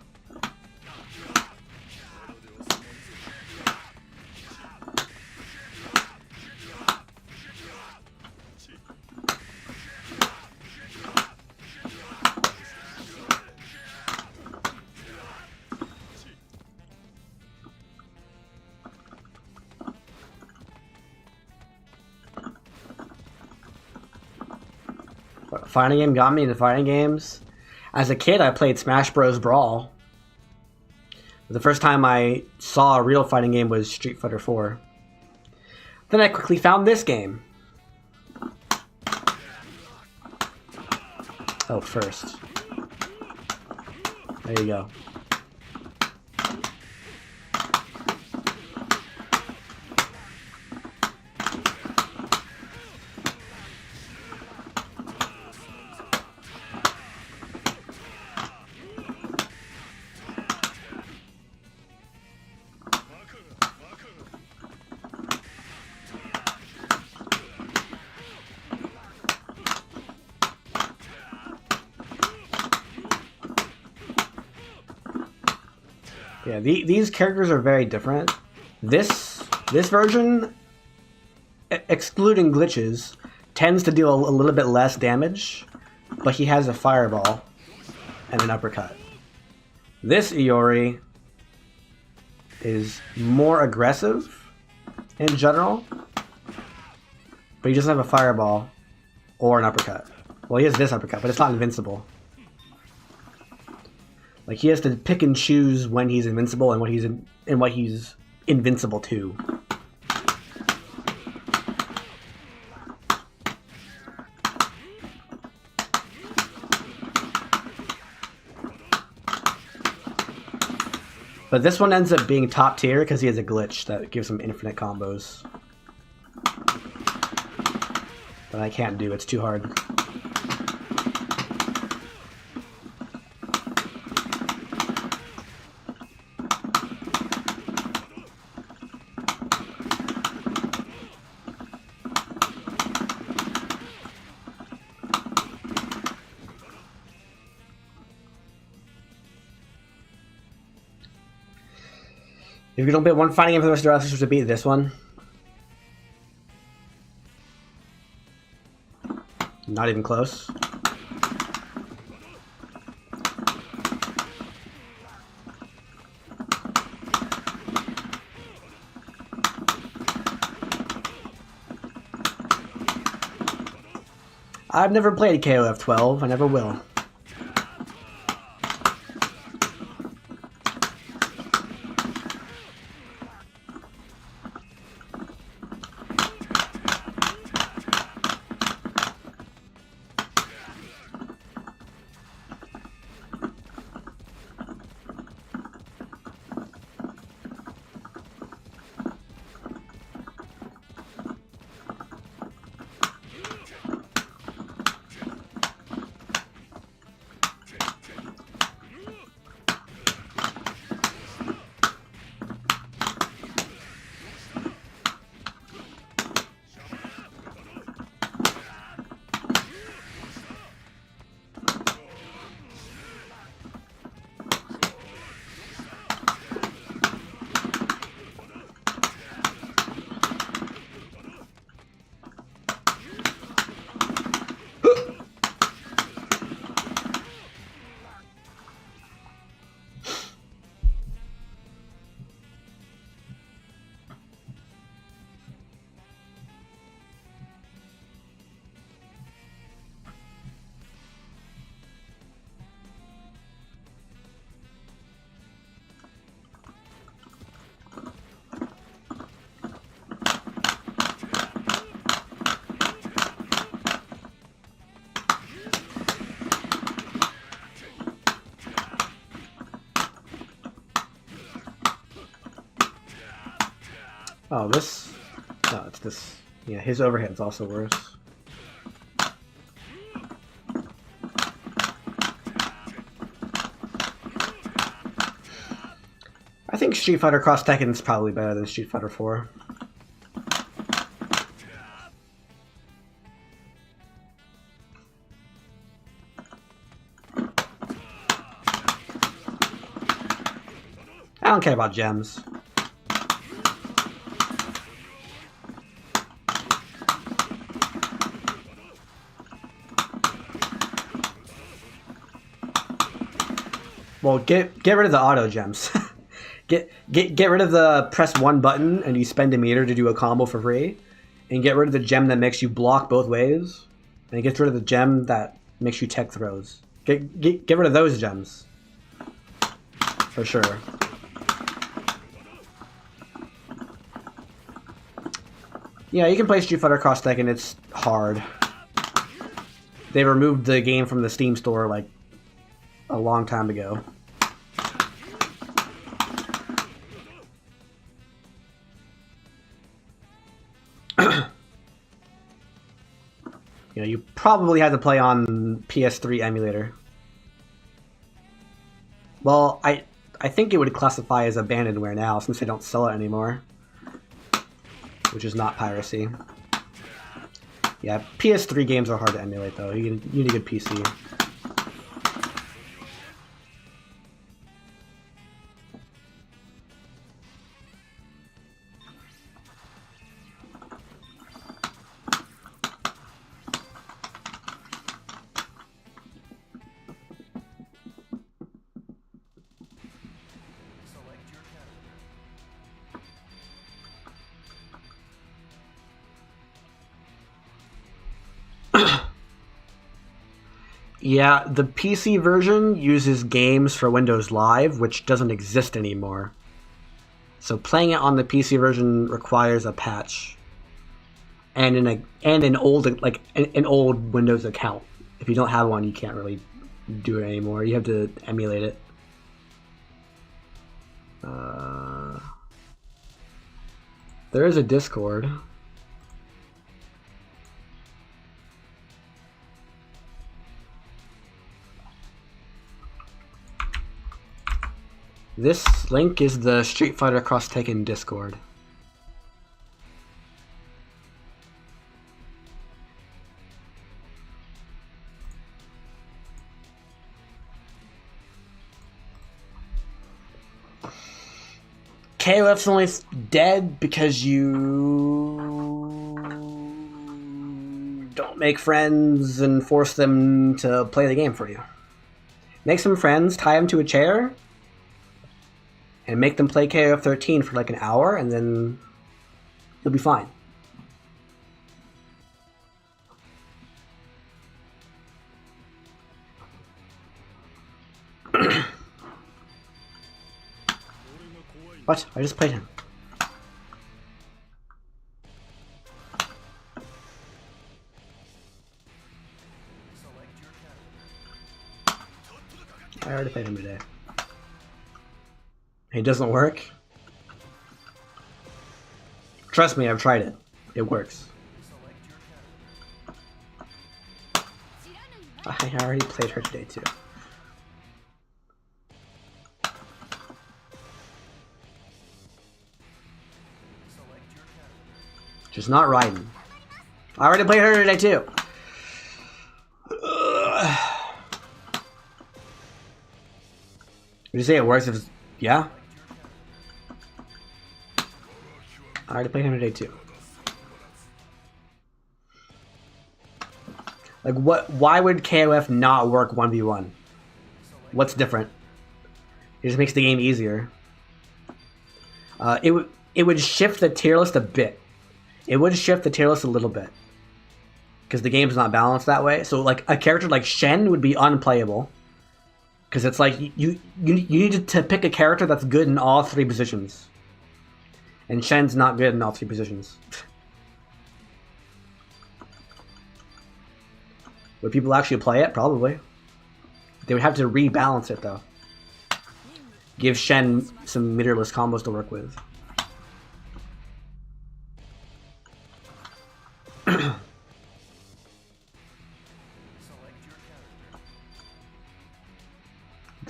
Fighting game got me into fighting games. As a kid, I played Smash Bros. Brawl. The first time I saw a real fighting game was Street Fighter IV. Then I quickly found this game. Oh, first. There you go. Yeah, these characters are very different. This version, excluding glitches, tends to deal a little bit less damage, but he has a fireball and an uppercut. This Iori is more aggressive in general, but he doesn't have a fireball or an uppercut. Well, he has this uppercut, but it's not invincible. Like, he has to pick and choose when he's invincible and what he's invincible to. But this one ends up being top tier because he has a glitch that gives him infinite combos. But I can't do, it's too hard. If you don't beat one fighting game for the rest of your life, you're supposed to beat this one. Not even close. I've never played KoF XII. I never will. Oh, this... No, it's this... Yeah, his overhead's also worse. I think Street Fighter Cross Tekken is probably better than Street Fighter 4. I don't care about gems. Well, get rid of the auto gems. get rid of the press one button and you spend a meter to do a combo for free, and get rid of the gem that makes you block both ways, and get rid of the gem that makes you tech throws. Get rid of those gems for sure. Yeah, you can play Street Fighter Cross Tekken. It's hard. They removed the game from the Steam store like a long time ago. You know, you probably had to play on PS3 emulator. Well, I think it would classify as abandonware now since they don't sell it anymore, which is not piracy. Yeah, PS3 games are hard to emulate though. You need a good PC. Yeah, the PC version uses games for Windows Live, which doesn't exist anymore. So playing it on the PC version requires a patch and an old an old Windows account. If you don't have one, you can't really do it anymore. You have to emulate it. There is a Discord. This link is the Street Fighter Cross Tekken Discord. KoF's only dead because you don't make friends and force them to play the game for you. Make some friends, tie them to a chair, and make them play KoF XIII for like an hour, and then you'll be fine. What? I just played him. I already played him today. He doesn't work? Trust me, I've tried it. It works. I already played her today too. Just not riding. I already played her today too. Would you say it works if it's... Yeah? I already played him today too. Like what? Why would KoF not work 1v1? What's different? It just makes the game easier. It would shift the tier list a bit. It would shift the tier list a little bit. Because the game's not balanced that way. So like a character like Shen would be unplayable. Because it's like you need to pick a character that's good in all three positions. And Shen's not good in all three positions. Would people actually play it? Probably. They would have to rebalance it though. Give Shen some meterless combos to work with.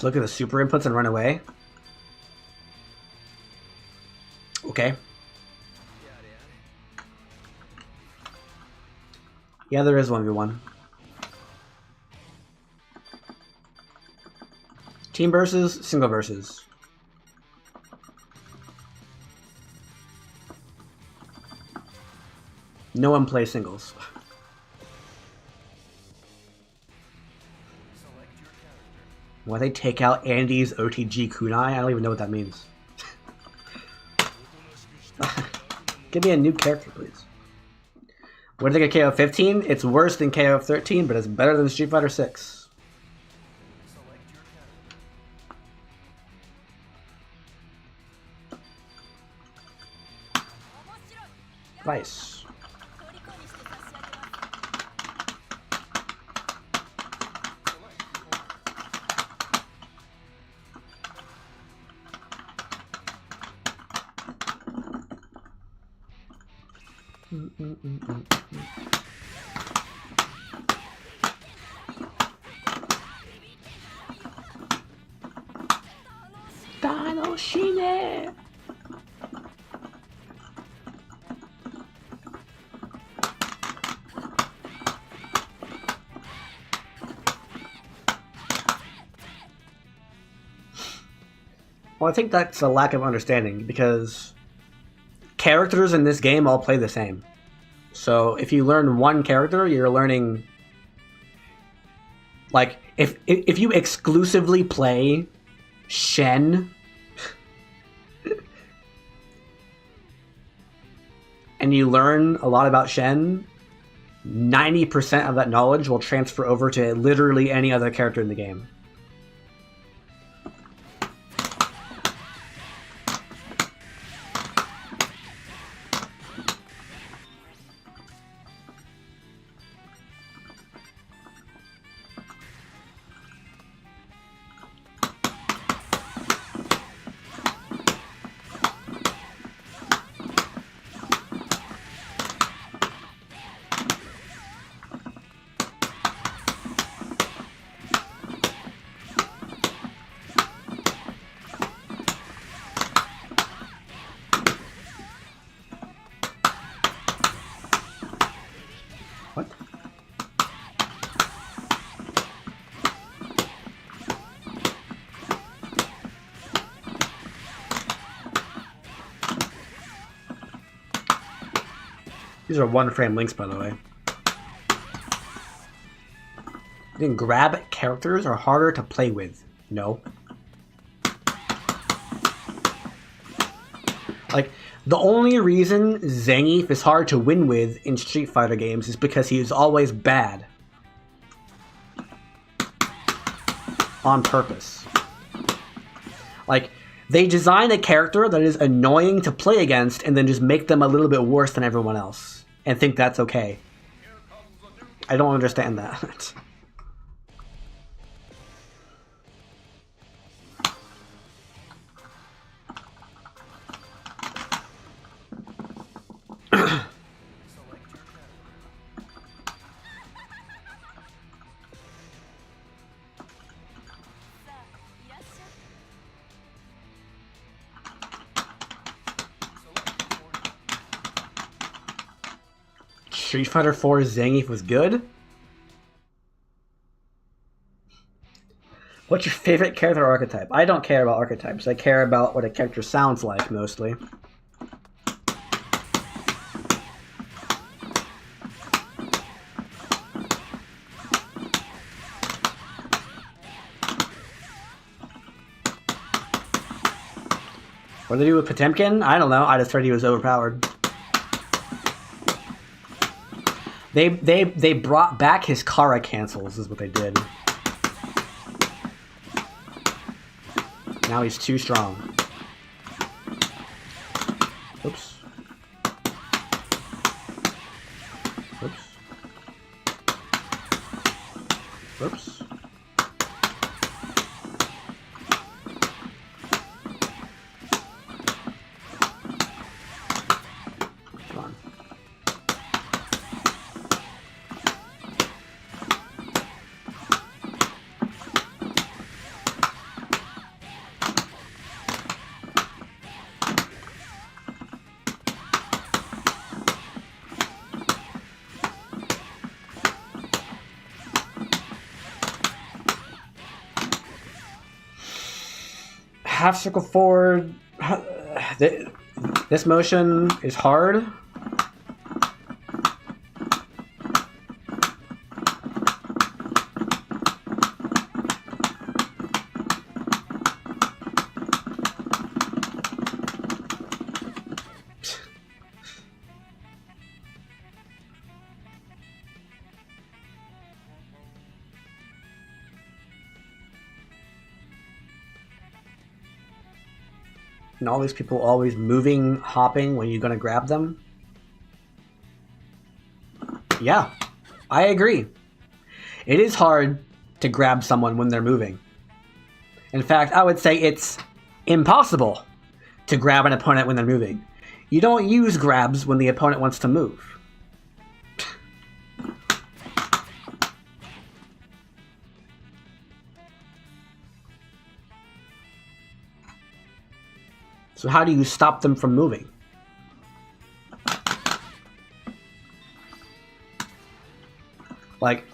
Look at the super inputs and run away. Okay. Yeah, there is 1v1. Team versus, single versus. No one plays singles. Why they take out Andy's OTG kunai? I don't even know what that means. Give me a new character, please. What do you think of KoF XV? It's worse than KoF XIII, but it's better than Street Fighter VI. Nice. Tanoshine! Well, I think that's a lack of understanding because characters in this game all play the same. So if you learn one character, you're learning... Like, if you exclusively play Shen and you learn a lot about Shen, 90% of that knowledge will transfer over to literally any other character in the game. These are one-frame links, by the way. Then grab characters are harder to play with. No. Like, the only reason Zangief is hard to win with in Street Fighter games is because he is always bad. On purpose. Like, they design a character that is annoying to play against and then just make them a little bit worse than everyone else. And think that's okay. I don't understand that. Street Fighter IV Zangief was good? What's your favorite character archetype? I don't care about archetypes. I care about what a character sounds like, mostly. What did they do with Potemkin? I don't know. I just heard he was overpowered. They brought back his Kara cancels, is what they did. Now he's too strong. Oops. Oops. Oops. Come on. Half circle forward. This motion is hard. And all these people always moving, hopping when you're going to grab them. Yeah, I agree. It is hard to grab someone when they're moving. In fact, I would say it's impossible to grab an opponent when they're moving. You don't use grabs when the opponent wants to move. So how do you stop them from moving? Like,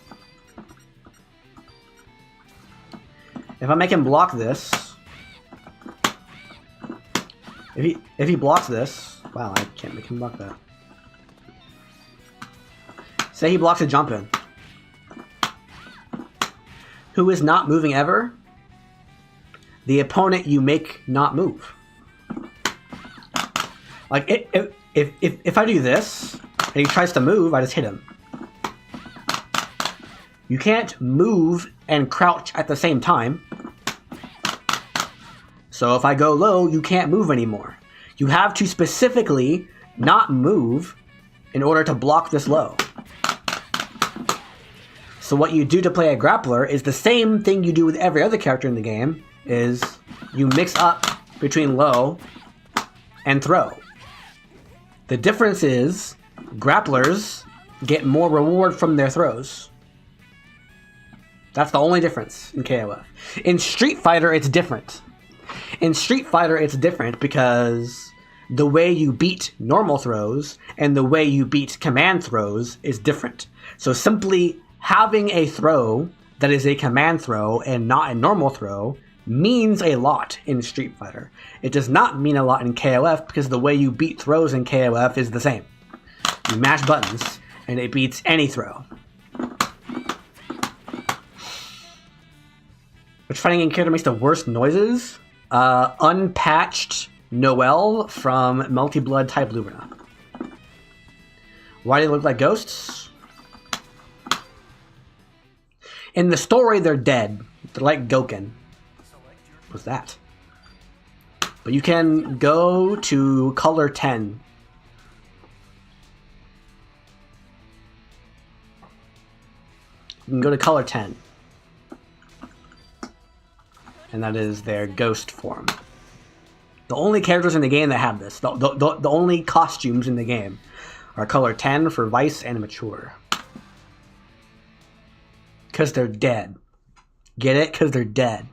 if I make him block this, if he blocks this, wow, I can't make him block that. Say he blocks a jump in. Who is not moving ever? The opponent you make not move. Like, if I do this, and he tries to move, I just hit him. You can't move and crouch at the same time. So if I go low, you can't move anymore. You have to specifically not move in order to block this low. So what you do to play a grappler is the same thing you do with every other character in the game, is you mix up between low and throw. The difference is grapplers get more reward from their throws. That's the only difference in KoF. In Street Fighter, it's different. In Street Fighter, it's different because the way you beat normal throws and the way you beat command throws is different. So simply having a throw that is a command throw and not a normal throw means a lot in Street Fighter. It does not mean a lot in KoF because the way you beat throws in KoF is the same. You mash buttons, and it beats any throw. Which fighting game character makes the worst noises? Unpatched Noelle from Multi-Blood type Lumina. Why do they look like ghosts? In the story, they're dead. They're like Goken. What's that? But you can go to color 10. You can go to color 10. And that is their ghost form. The only characters in the game that have this, the only costumes in the game, are color 10 for Vice and Mature. Because they're dead. Get it? Because they're dead.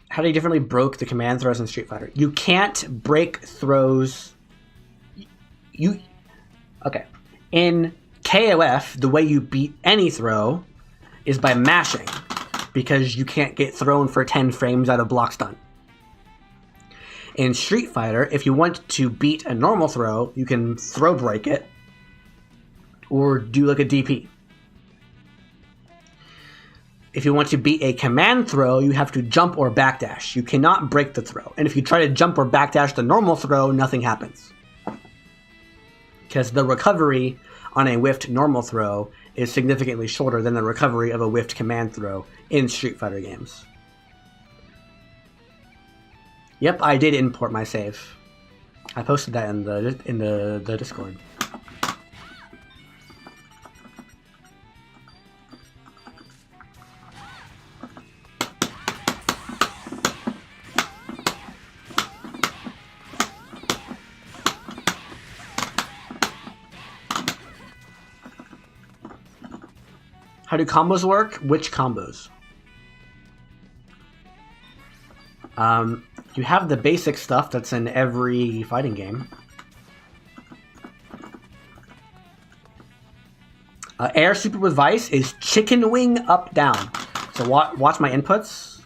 How do you differently broke the command throws in Street Fighter? You can't break throws. Okay. In KoF, the way you beat any throw is by mashing, because you can't get thrown for 10 frames out of block stun. In Street Fighter, if you want to beat a normal throw, you can throw break it, or do like a DP. If you want to beat a command throw, you have to jump or backdash. You cannot break the throw. And if you try to jump or backdash the normal throw, nothing happens. Because the recovery on a whiffed normal throw is significantly shorter than the recovery of a whiffed command throw in Street Fighter games. Yep, I did import my save. I posted that in the Discord. How do combos work? Which combos? You have the basic stuff that's in every fighting game. Air super with Vice is chicken wing up down. So watch my inputs.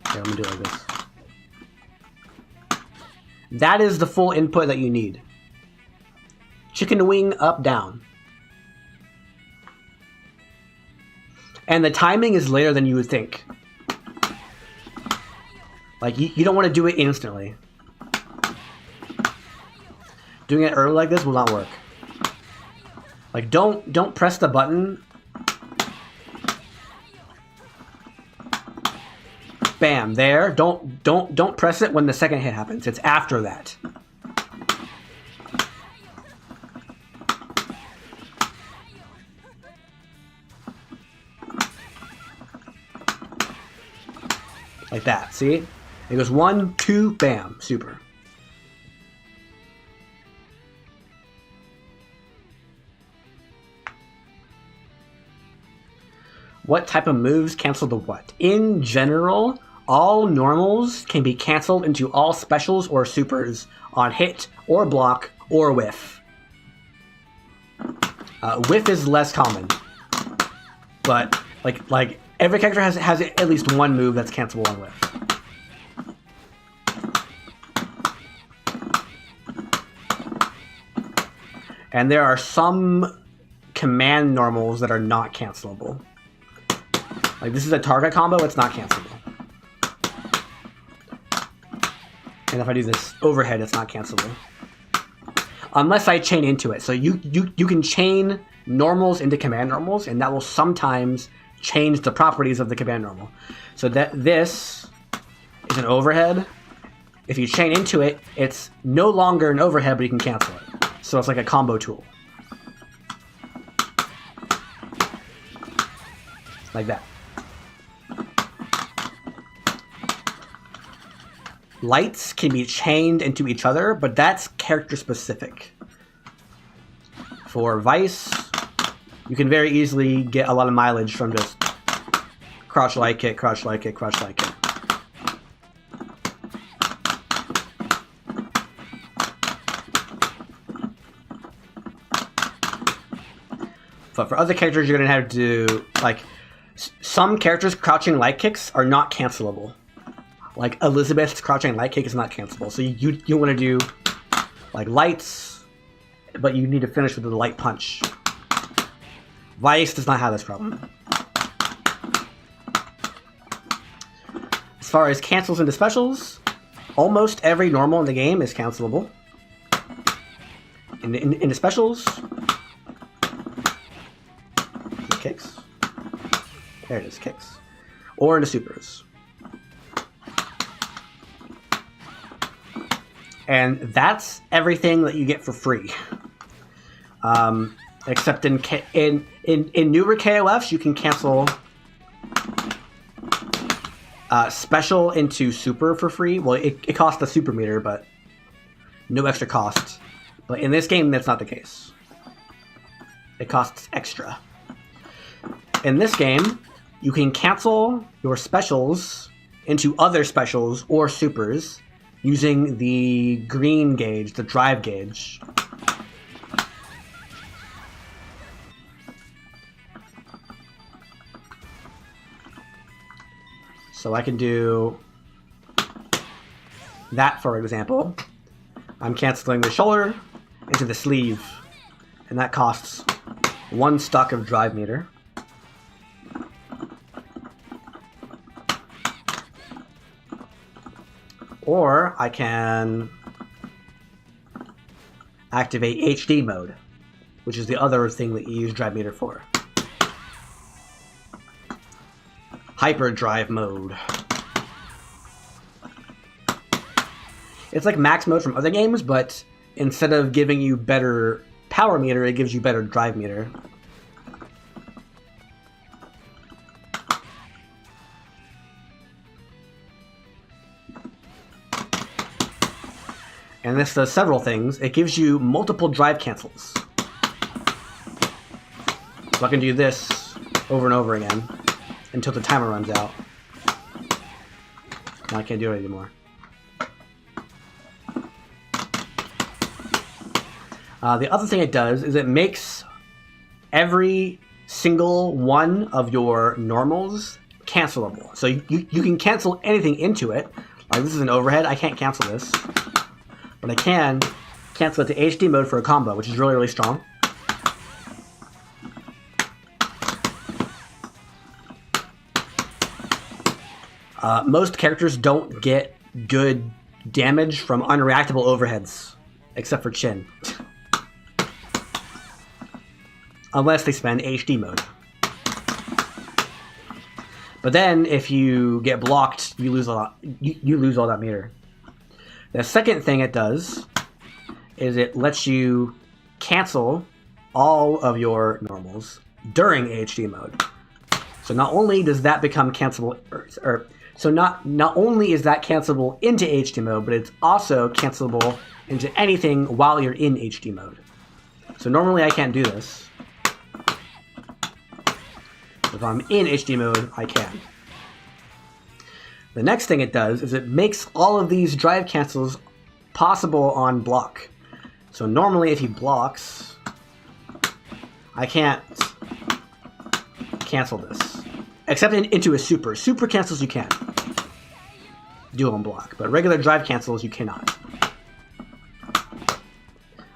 Okay, let me do it like this. That is the full input that you need. Chicken wing up down. And the timing is later than you would think. Like, you don't want to do it instantly. Doing it early like this will not work. Like, don't press the button. Bam, there. Don't press it when the second hit happens. It's after that. Like that, see? It goes 1, 2, bam, super. What type of moves cancel the what? In general, all normals can be canceled into all specials or supers on hit or block or whiff. Whiff is less common, but like every character has at least one move that's cancelable on whiff. And there are some command normals that are not cancelable. Like, this is a target combo, it's not cancelable. And if I do this overhead, it's not cancelable. Unless I chain into it. So you can chain normals into command normals, and that will sometimes change the properties of the command normal. So that this is an overhead. If you chain into it, it's no longer an overhead, but you can cancel it. So it's like a combo tool. Like that. Lights can be chained into each other, but that's character specific. For Vice, you can very easily get a lot of mileage from just crouch light kick, crouch light kick, crouch light kick. But for other characters, you're going to have to, like, some characters' crouching light kicks are not cancelable. Like Elizabeth's crouching light kick is not cancelable. So you want to do like lights, but you need to finish with the light punch. Vice does not have this problem. As far as cancels into specials, almost every normal in the game is cancelable. In the specials, kicks. There it is, kicks. Or into supers. And that's everything that you get for free. Except in newer KOFs, you can cancel special into super for free. Well, it costs the super meter, but no extra cost. But in this game, that's not the case. It costs extra. In this game, you can cancel your specials into other specials or supers using the green gauge, the drive gauge. So I can do that, for example. I'm canceling the shoulder into the sleeve, and that costs 1 stock of drive meter. Or I can activate HD mode, which is the other thing that you use drive meter for. Hyperdrive mode. It's like max mode from other games, but instead of giving you better power meter, it gives you better drive meter. And this does several things. It gives you multiple drive cancels. So I can do this over and over again until the timer runs out. Now I can't do it anymore. The other thing it does is it makes every single one of your normals cancelable. So you can cancel anything into it. Like this is an overhead. I can't cancel this. But I can cancel it to HD mode for a combo, which is really, really strong. Most characters don't get good damage from unreactable overheads, except for Chin. Unless they spend HD mode. But then, if you get blocked, you lose a lot. You lose all that meter. The second thing it does is it lets you cancel all of your normals during HD mode. So not only does that become cancelable, so not only is that cancelable into HD mode, but it's also cancelable into anything while you're in HD mode. So normally I can't do this. If I'm in HD mode, I can. The next thing it does is it makes all of these drive cancels possible on block. So normally if he blocks, I can't cancel this. Except into a super. Super cancels you can do on block, but regular drive cancels you cannot.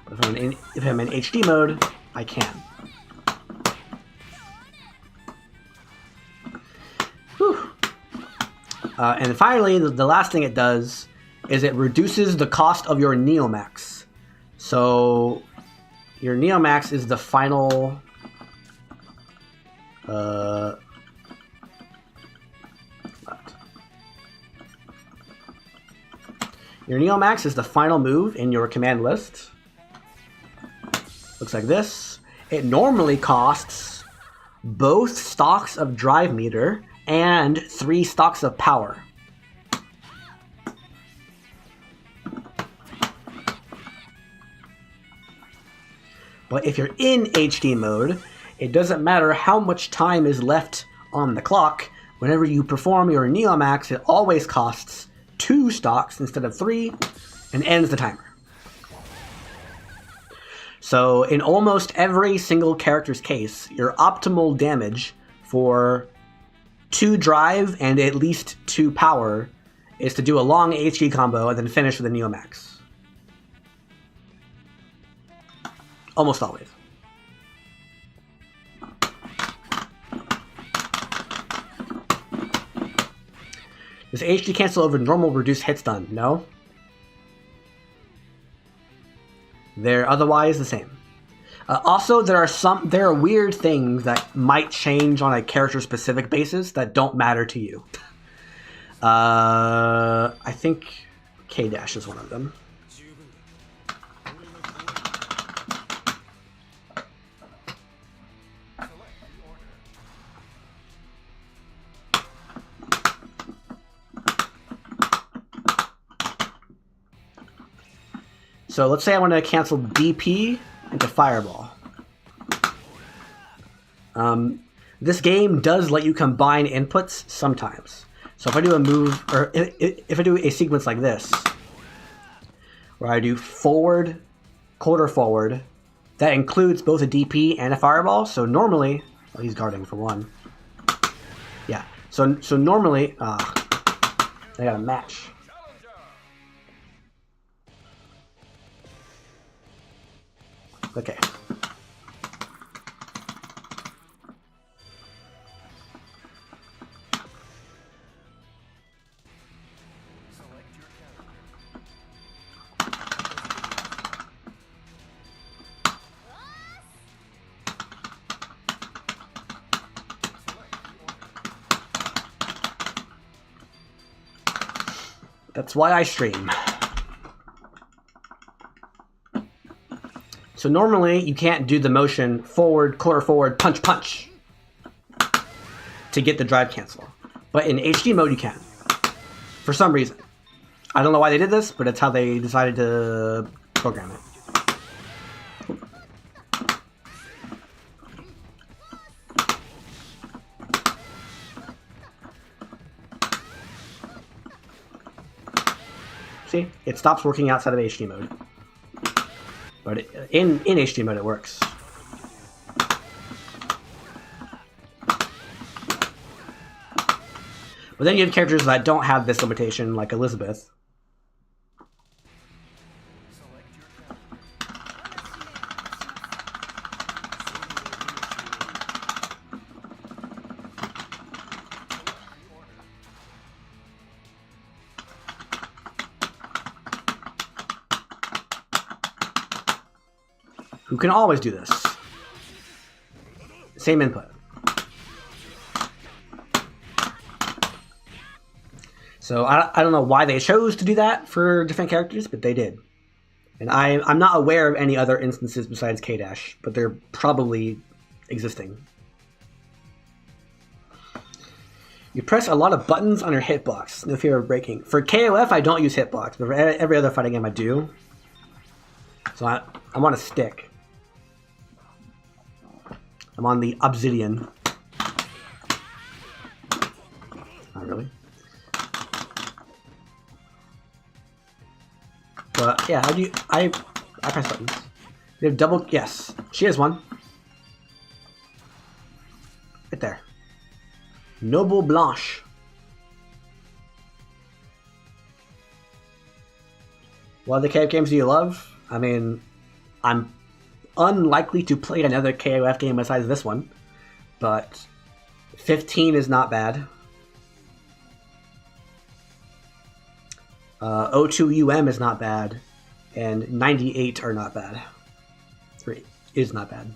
If I'm in HD mode, I can. Whew. And finally, the last thing it does is it reduces the cost of your Neomax. So your Neomax is the final your Neomax is the final move in your command list. Looks like this. It normally costs both stocks of drive meter and 3 stocks of power. But if you're in HD mode, it doesn't matter how much time is left on the clock. Whenever you perform your Neomax, it always costs 2 stocks instead of 3 and ends the timer. So in almost every single character's case, your optimal damage for 2 drive and at least 2 power is to do a long HG combo and then finish with a Neomax. Almost always. Does HG cancel over normal reduced hit stun? No. They're otherwise the same. Also, there are weird things that might change on a character-specific basis that don't matter to you. I think K- is one of them. So let's say I want to cancel DP into Fireball. This game does let you combine inputs sometimes. So if I do a move, or if I do a sequence like this, where I do forward, quarter forward, that includes both a DP and a Fireball. So normally, well, he's guarding for one. Yeah. So normally, I got a match. Okay. That's why I stream. So normally you can't do the motion forward, quarter forward, punch, punch to get the drive cancel. But in HD mode you can. For some reason. I don't know why they did this, but it's how they decided to program it. See? It stops working outside of HD mode. But in HD mode it works. But then you have characters that don't have this limitation, like Elizabeth. Who can always do this. Same input. So I don't know why they chose to do that for different characters, but they did. And I'm not aware of any other instances besides K-, but they're probably existing. You press a lot of buttons on your hitbox. No fear of breaking. For KoF, I don't use hitbox, but for every other fighting game I do. So I'm on a stick. I'm on the Obsidian. Not really. But yeah, I press buttons. They have double. Yes, she has one. Right there. Noble Blanche. What other KoF games do you love? I mean, I'm unlikely to play another KoF game besides this one, but 15 is not bad. 02UM is not bad, and 98 are not bad. 3 is not bad.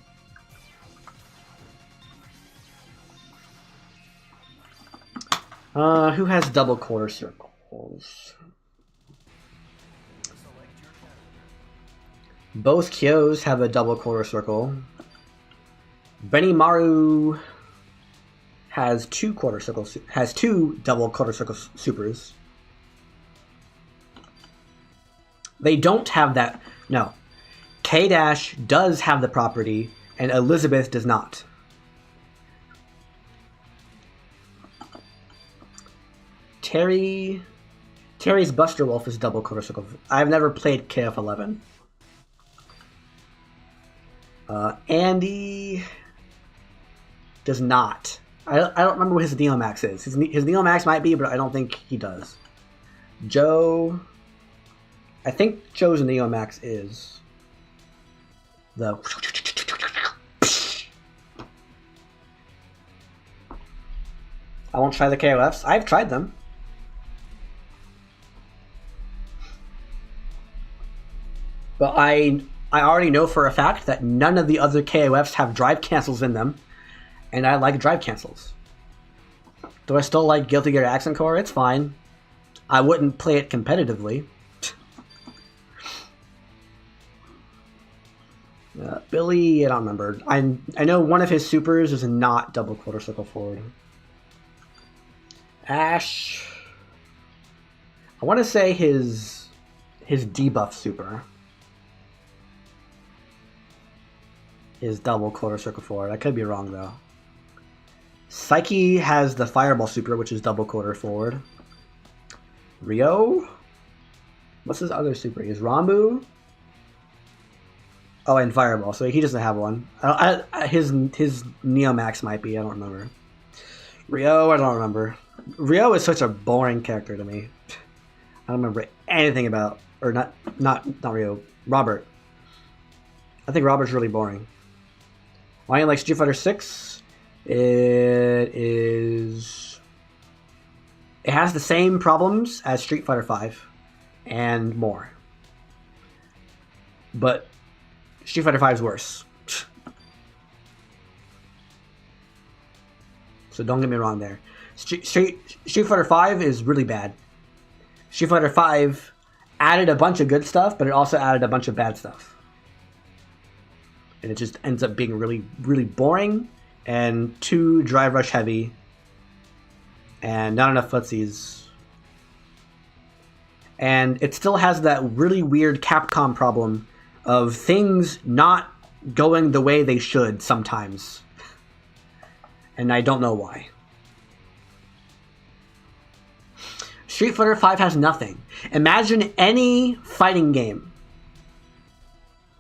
Who has double quarter circles? Both Kyos have a double quarter circle. Benimaru has two double quarter circle supers. They don't have that. No. K- does have the property, and Elizabeth does not. Terry's Buster Wolf is double quarter circle. I've never played KoF XII. Andy does not. I don't remember what his Neomax is. His Neomax might be, but I don't think he does. Joe... I think Joe's Neomax is the... I won't try the KoFs. I've tried them. But I already know for a fact that none of the other KoFs have drive cancels in them, and I like drive cancels. Do I still like Guilty Gear Accent Core? It's fine. I wouldn't play it competitively. Billy, I don't remember. I know one of his supers is not double quarter circle forward. Ash, I want to say his debuff super is double quarter circle forward. I could be wrong though. Psyche has the fireball super, which is double quarter forward. Rio, what's his other super? Is Rambu? Oh, and fireball. So he doesn't have one. His Neomax might be. I don't remember. Rio, I don't remember. Rio is such a boring character to me. I don't remember anything about, or not Rio. Robert. I think Robert's really boring. Why do you like Street Fighter VI? It has the same problems as Street Fighter V, and more. But Street Fighter V is worse. So don't get me wrong there. Street Fighter V is really bad. Street Fighter V added a bunch of good stuff, but it also added a bunch of bad stuff. And it just ends up being really, really boring and too drive rush heavy and not enough footsies. And it still has that really weird Capcom problem of things not going the way they should sometimes. And I don't know why. Street Fighter V has nothing. Imagine any fighting game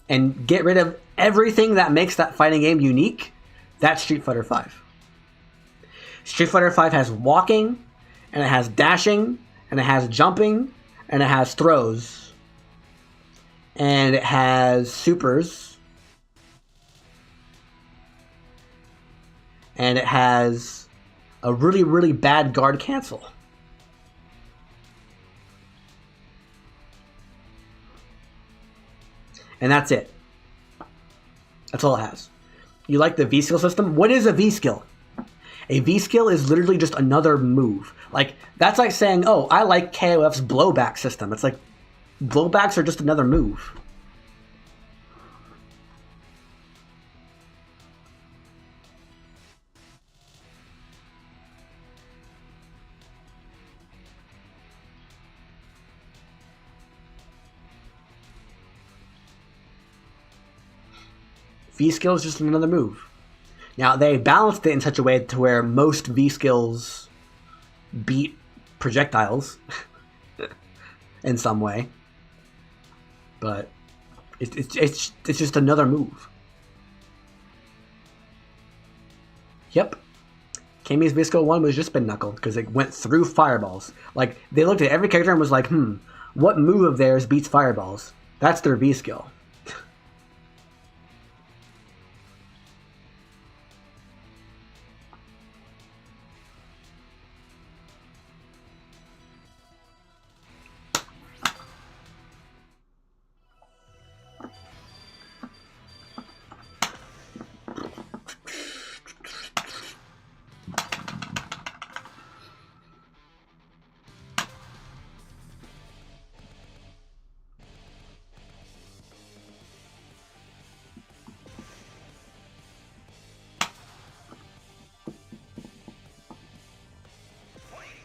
and get rid of everything that makes that fighting game unique. That's Street Fighter V. Street Fighter V has walking, and it has dashing, and it has jumping, and it has throws, and it has supers, and it has a really, really bad guard cancel. And that's it. That's all it has. You like the V-skill system? What is a V-skill? A V-skill is literally just another move. Like, that's like saying, oh, I like KoF's blowback system. It's like, blowbacks are just another move. V-skill is just another move. Now, they balanced it in such a way to where most V-skills beat projectiles in some way. But it's just another move. Yep. Kami's V-skill 1 was just spin knuckle because it went through fireballs. Like, they looked at every character and was like, what move of theirs beats fireballs? That's their V-skill.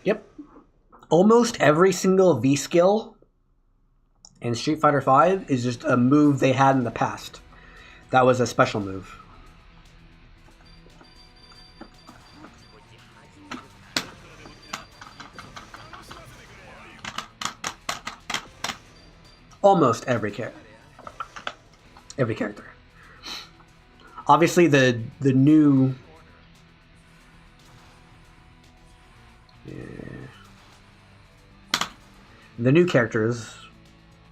Yep. Almost every single V-skill in Street Fighter V is just a move they had in the past. That was a special move. Almost every character. Every character. Obviously, the new... The new characters,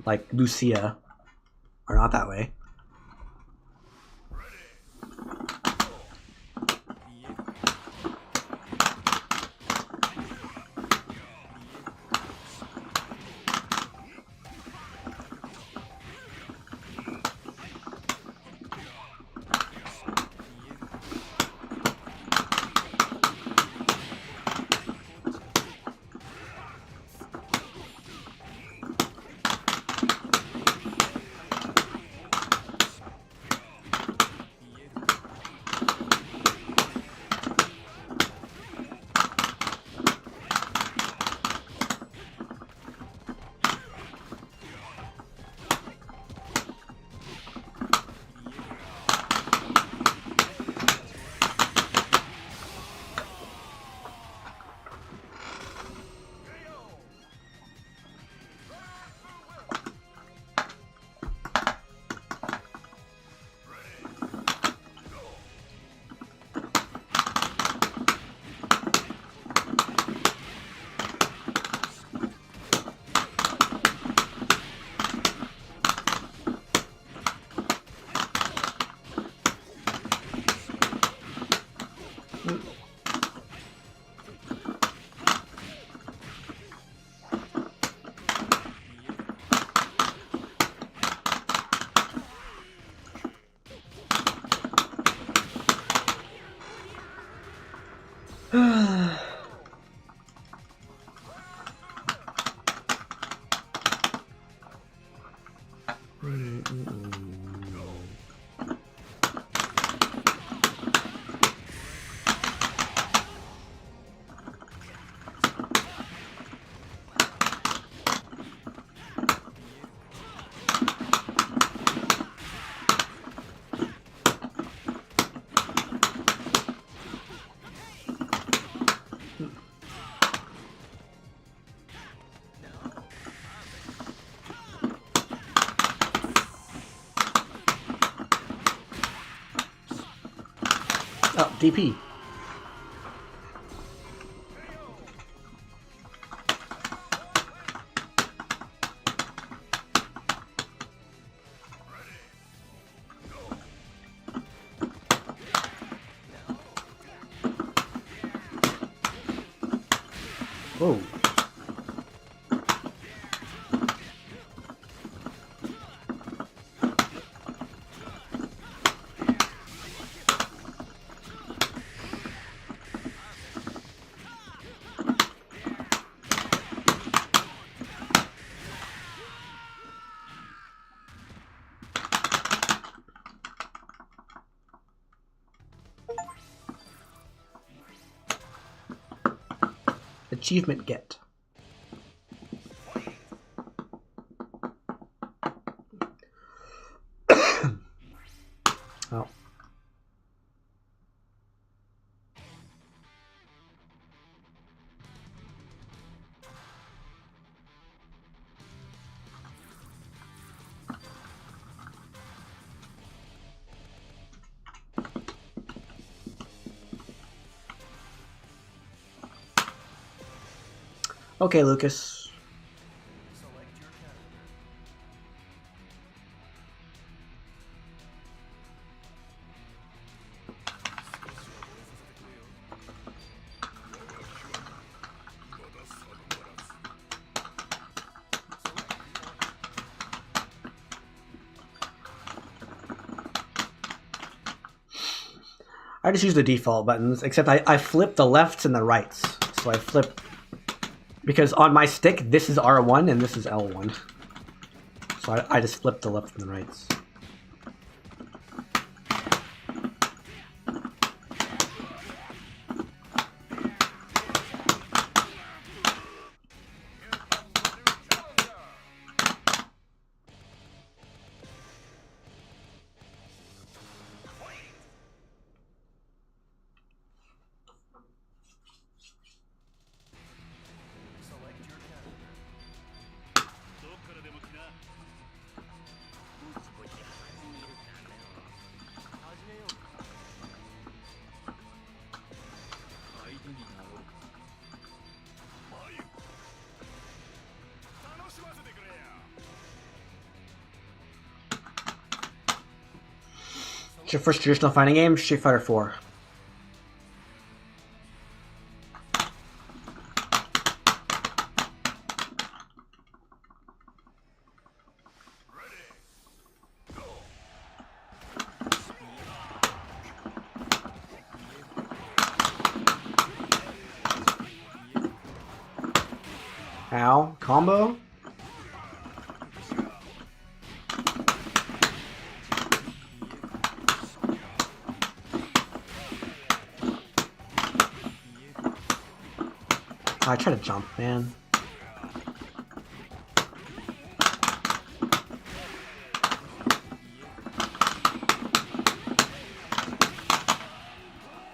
like Lucia, are not that way. Oh, DP. Whoa. Achievement get. Oh. Okay, Lucas. I just use the default buttons, except I flip the lefts and the rights. So I flip, because on my stick, this is R1 and this is L1. So I just flip the left and the rights. It's your first traditional fighting game, Street Fighter IV. Ow. Combo? I try to jump, man.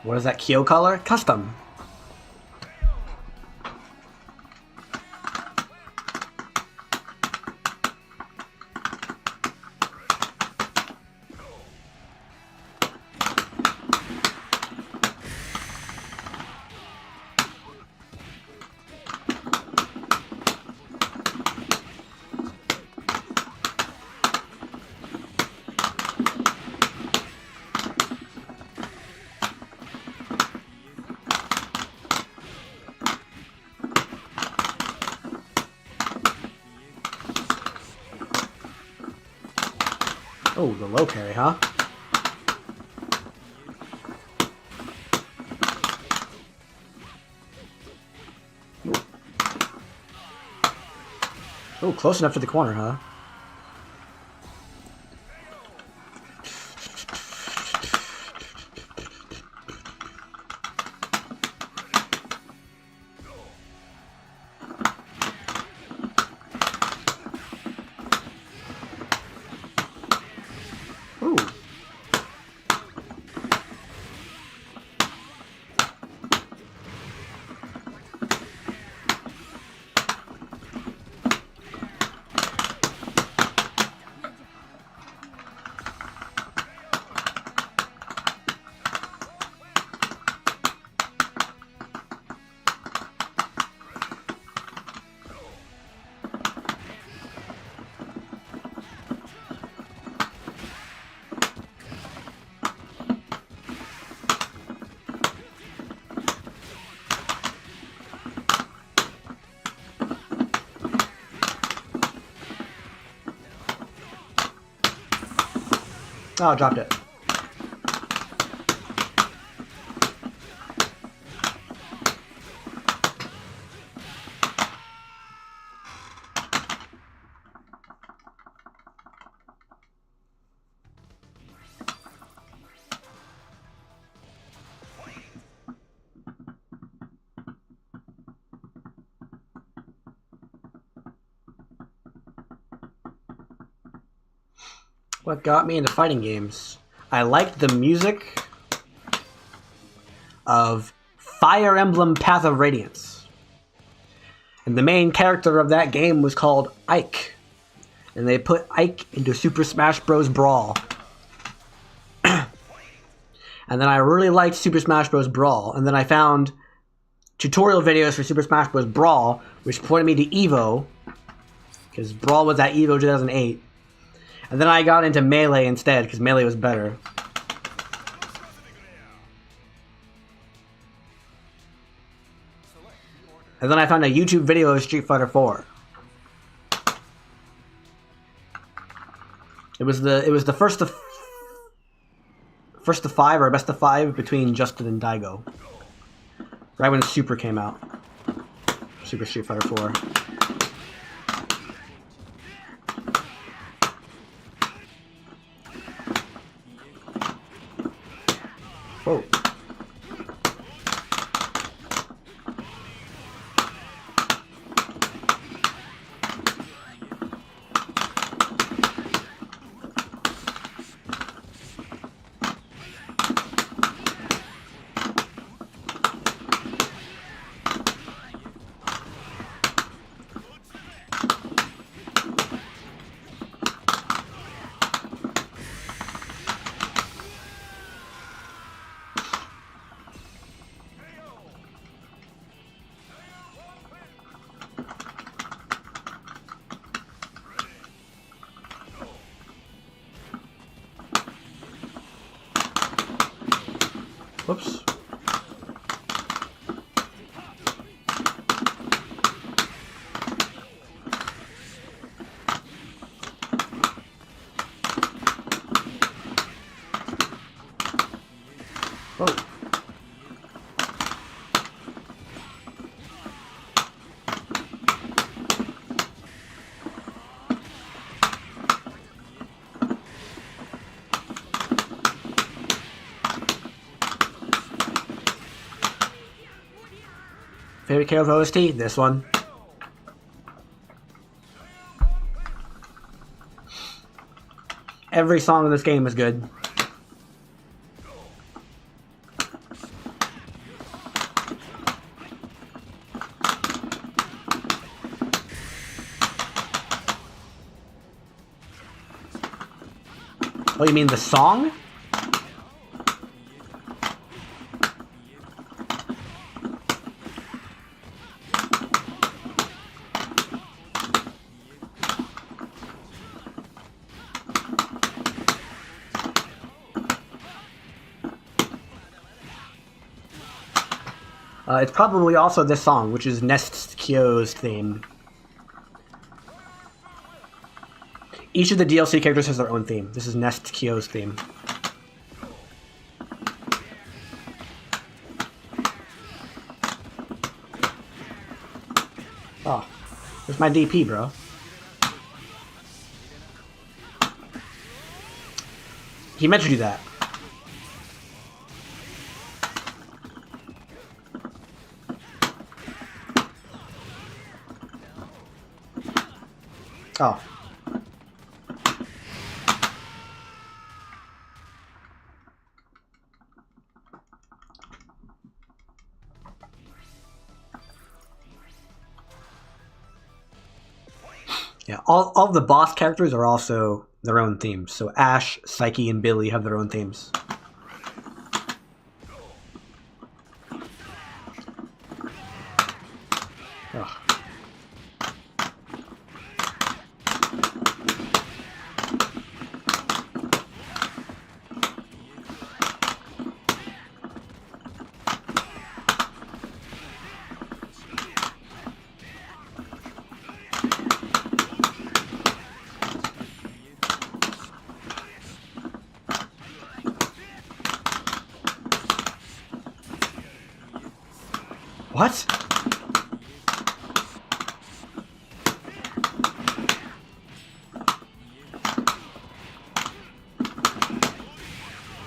What is that Kyo color? Custom. Oh, the low parry, huh? Oh, close enough to the corner, huh? Ooh. Oh, I dropped it. What got me into fighting games? I liked the music of Fire Emblem Path of Radiance. And the main character of that game was called Ike. And they put Ike into Super Smash Bros. Brawl. And then I really liked Super Smash Bros. Brawl. And then I found tutorial videos for Super Smash Bros. Brawl, which pointed me to EVO. Because Brawl was at EVO 2008. And then I got into Melee instead, because Melee was better. And then I found a YouTube video of Street Fighter IV. It was the first of 5 or best of 5 between Justin and Daigo. Right when Super came out. Super Street Fighter IV. Whoa. Whoops. Whoa. Favorite KoF OST? This one. Every song in this game is good. Oh, you mean the song? It's probably also this song, which is Luchesco's theme. Each of the DLC characters has their own theme. This is Luchesco's theme. Oh, there's my DP, bro. He meant to do that. Oh. Yeah, all of the boss characters are also their own themes. So Ash, Psyche, and Billy have their own themes. Ugh. What?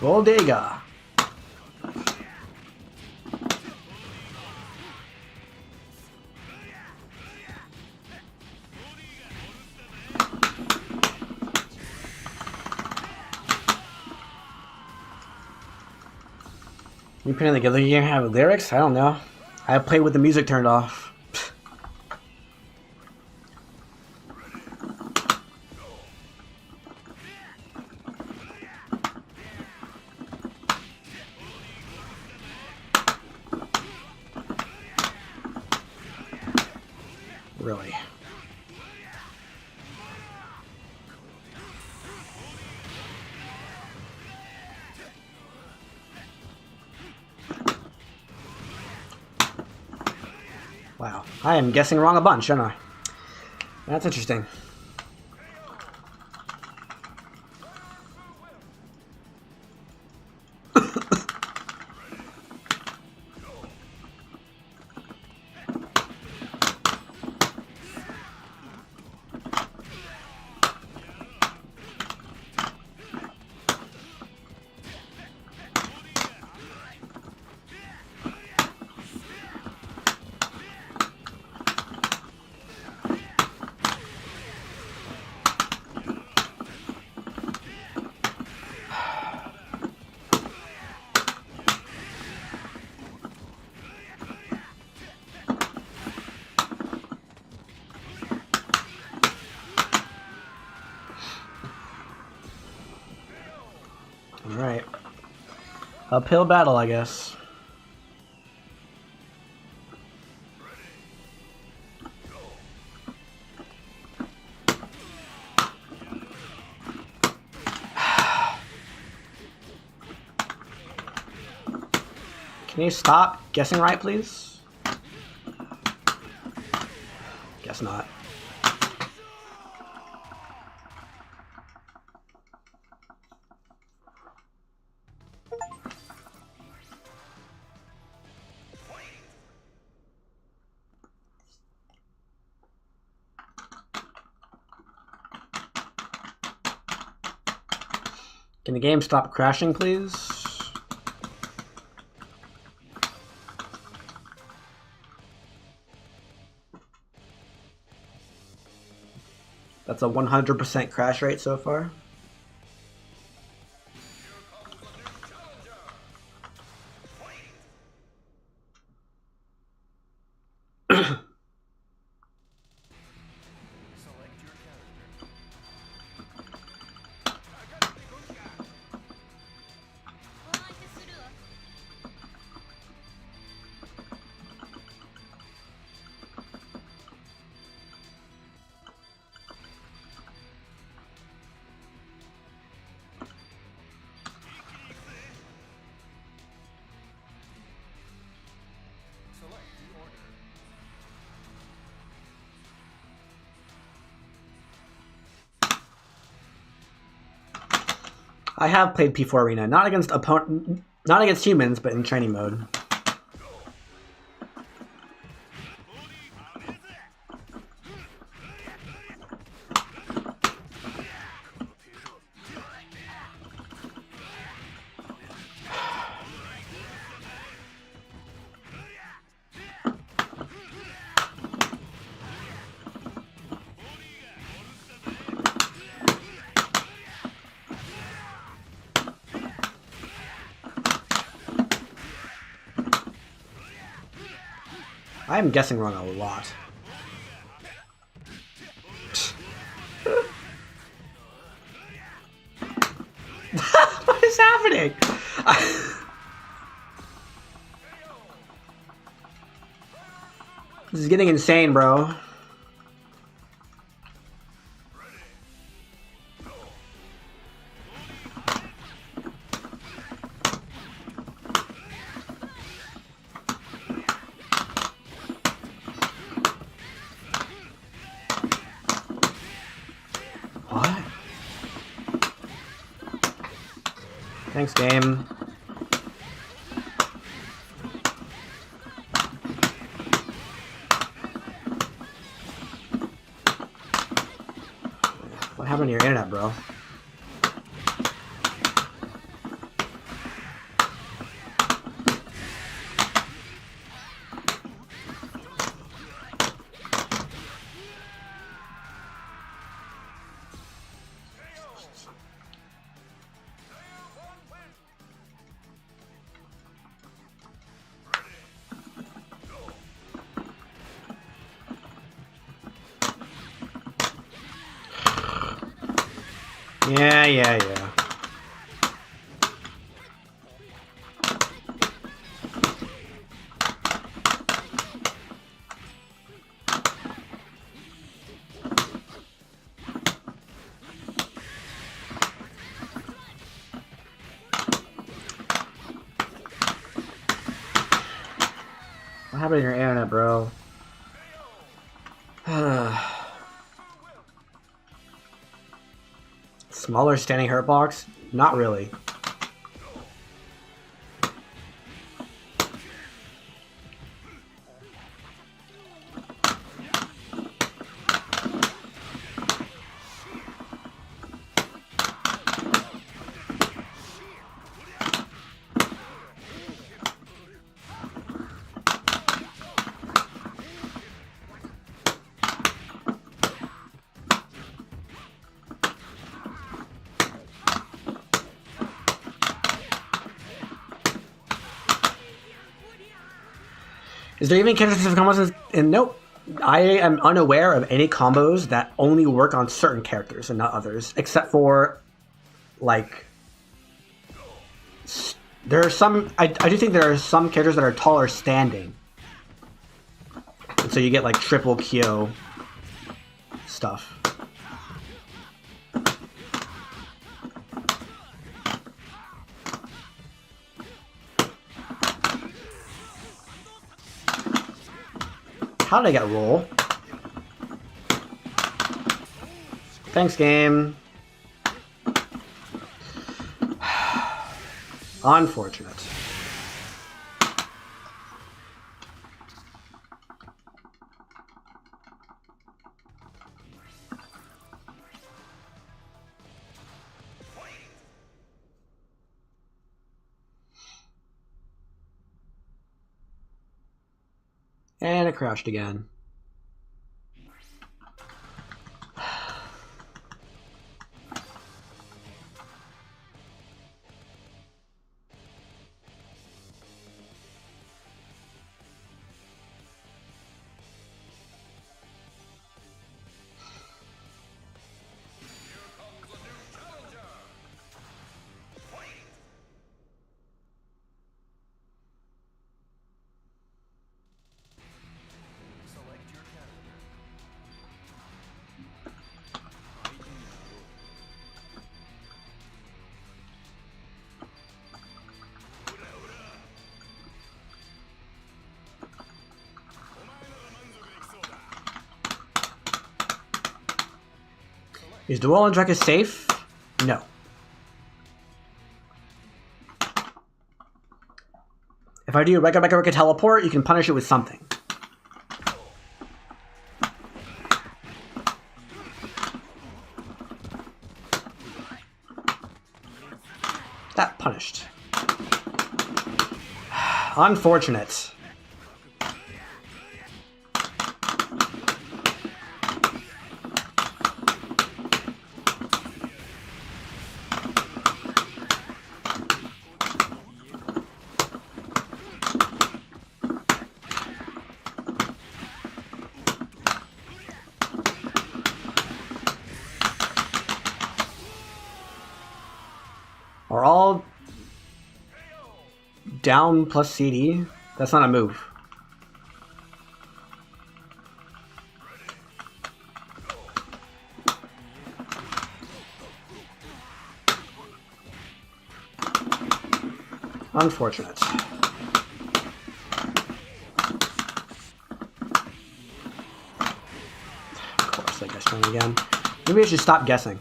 Bodega. You putting together you have lyrics? I don't know. I play with the music turned off. Really. Wow, I am guessing wrong a bunch, aren't I? That's interesting. Alright. Uphill battle, I guess. Can you stop guessing right, please? Guess not. Can the game stop crashing, please? That's a 100% crash rate so far. I have played P4 Arena, not against humans, but in training mode. I'm guessing wrong a lot. What is happening? This is getting insane, bro. Thanks, game. What happened to your internet, bro? Yeah. What happened to your internet, bro? Smaller standing hurt box? Not really. Is there even counter-specific combos? And nope. I am unaware of any combos that only work on certain characters and not others, except for, like, there are some. I do think there are some characters that are taller standing, and so you get like triple Kyo stuff. How did I get roll? Thanks, game. Unfortunate. And it crashed again. Is Dwell and Drek safe? No. If I do Reka teleport, you can punish it with something. That punished. Unfortunate. Are all down plus CD? That's not a move. Unfortunate. Of course, I guess again. Maybe I should stop guessing.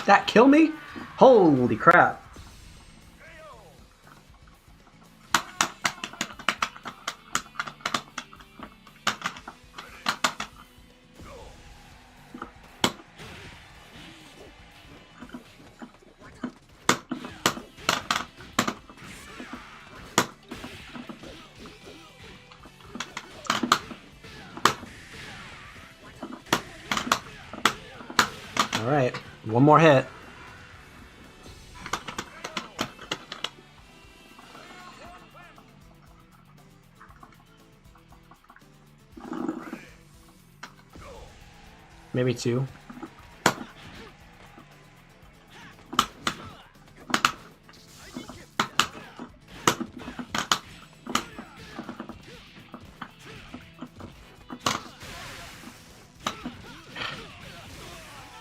That kill me? Holy crap. All right, one more hit. Maybe two.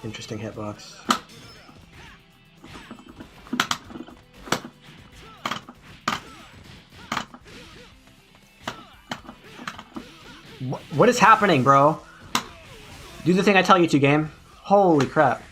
Interesting hitbox. What is happening, bro? Do the thing I tell you to, game. Holy crap.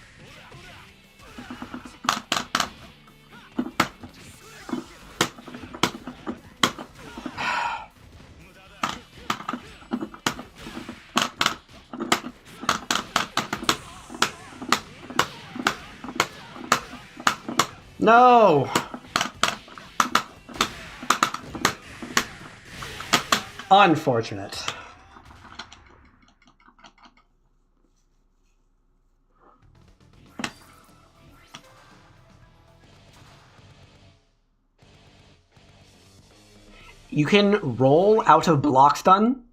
No! Unfortunate. You can roll out of block stun.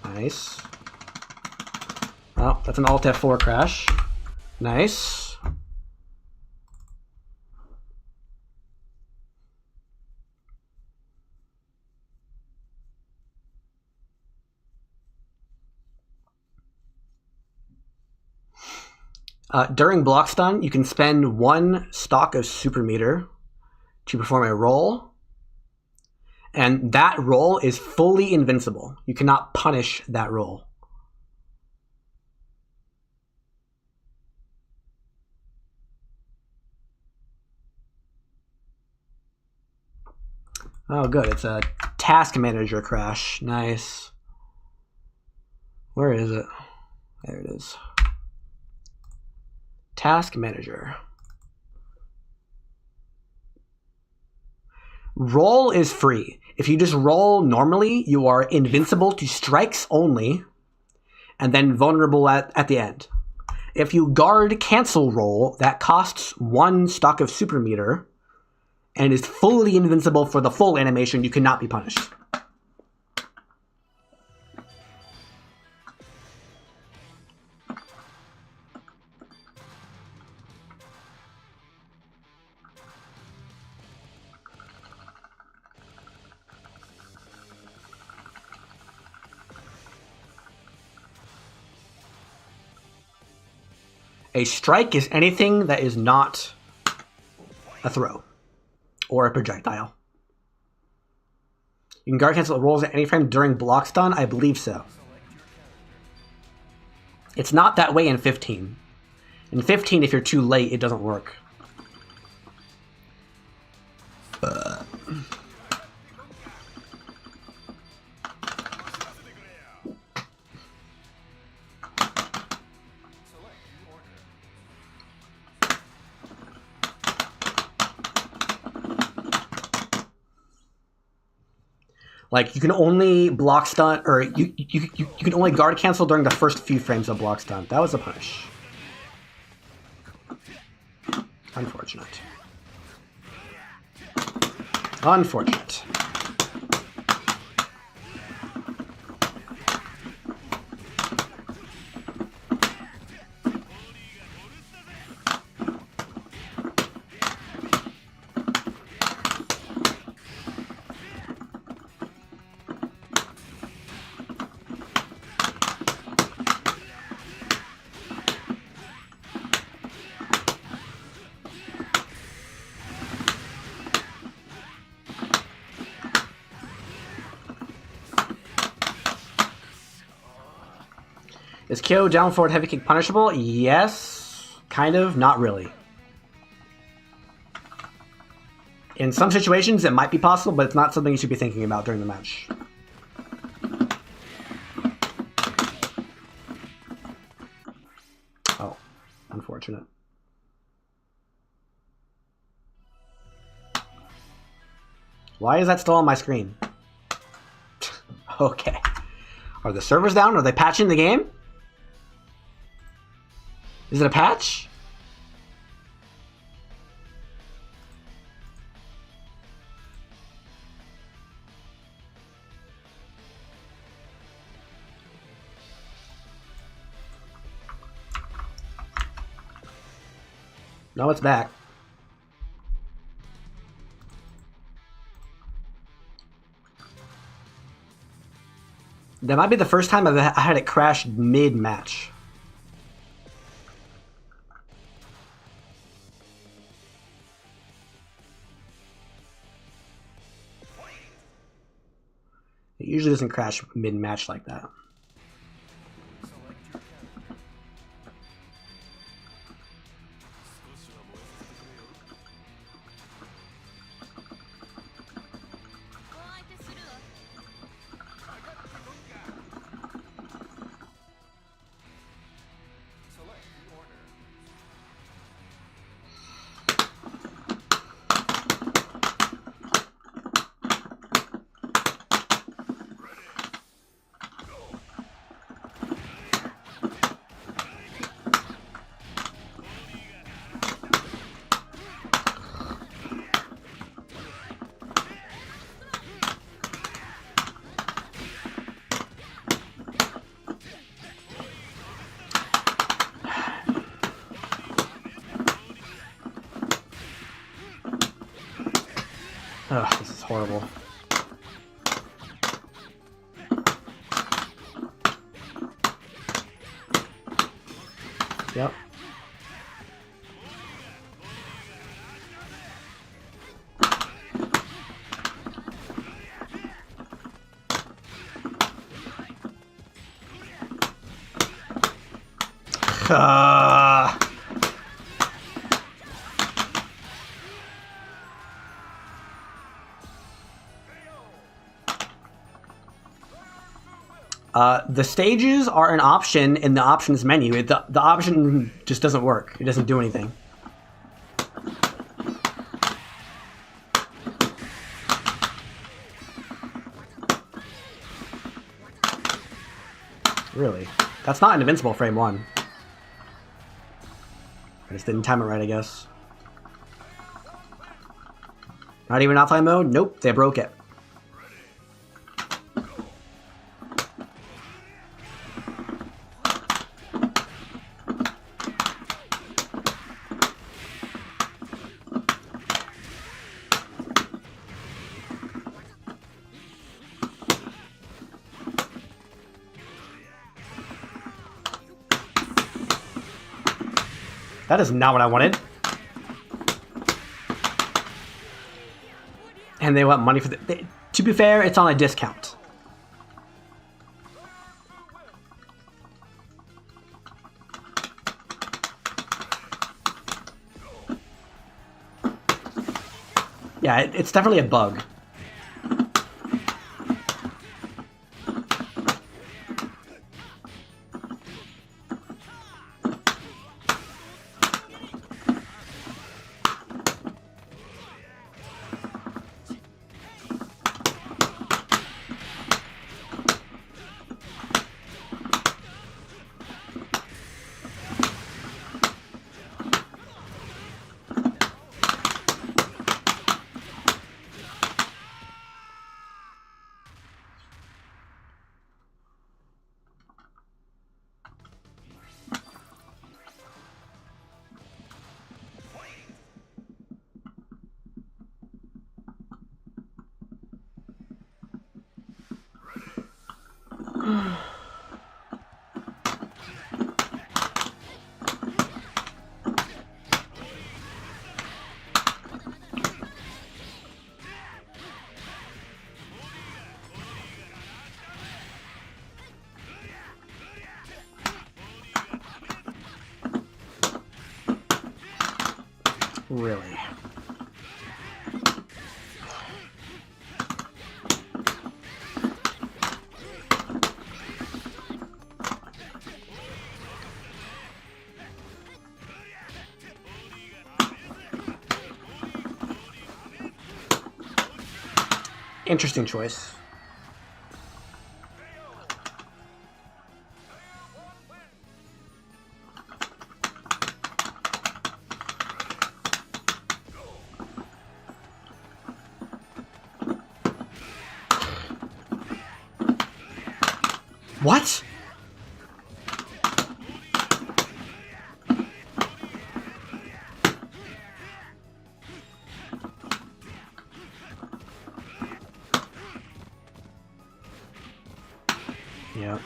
Nice. Oh, that's an Alt F4 crash. Nice. During block stun, you can spend 1 stock of super meter to perform a roll. And that roll is fully invincible. You cannot punish that roll. Oh, good. It's a task manager crash. Nice. Where is it? There it is. Task manager. Roll is free. If you just roll normally, you are invincible to strikes only, and then vulnerable at the end. If you guard cancel roll, that costs 1 stock of super meter, and is fully invincible for the full animation, you cannot be punished. A strike is anything that is not a throw or a projectile. You can guard cancel rolls at any frame during block stun? I believe so. It's not that way in 15. In 15, if you're too late, it doesn't work. Like, you can only block stun, or you can only guard cancel during the first few frames of block stun. That was a punish. Unfortunate. Unfortunate. Is KO down forward heavy kick punishable? Yes. Kind of. Not really. In some situations, it might be possible, but it's not something you should be thinking about during the match. Oh. Unfortunate. Why is that still on my screen? Okay. Are the servers down? Are they patching the game? Is it a patch? No, it's back. That might be the first time I had it crash mid-match. It usually doesn't crash mid-match like that. horrible. Yep. The stages are an option in the options menu. The option just doesn't work. It doesn't do anything. Really? That's not an invincible frame 1. I just didn't time it right, I guess. Not even offline mode? Nope, they broke it. That is not what I wanted. And they want money for the... to be fair, it's on a discount. Yeah, it's definitely a bug. Really? Interesting choice. What? Yeah.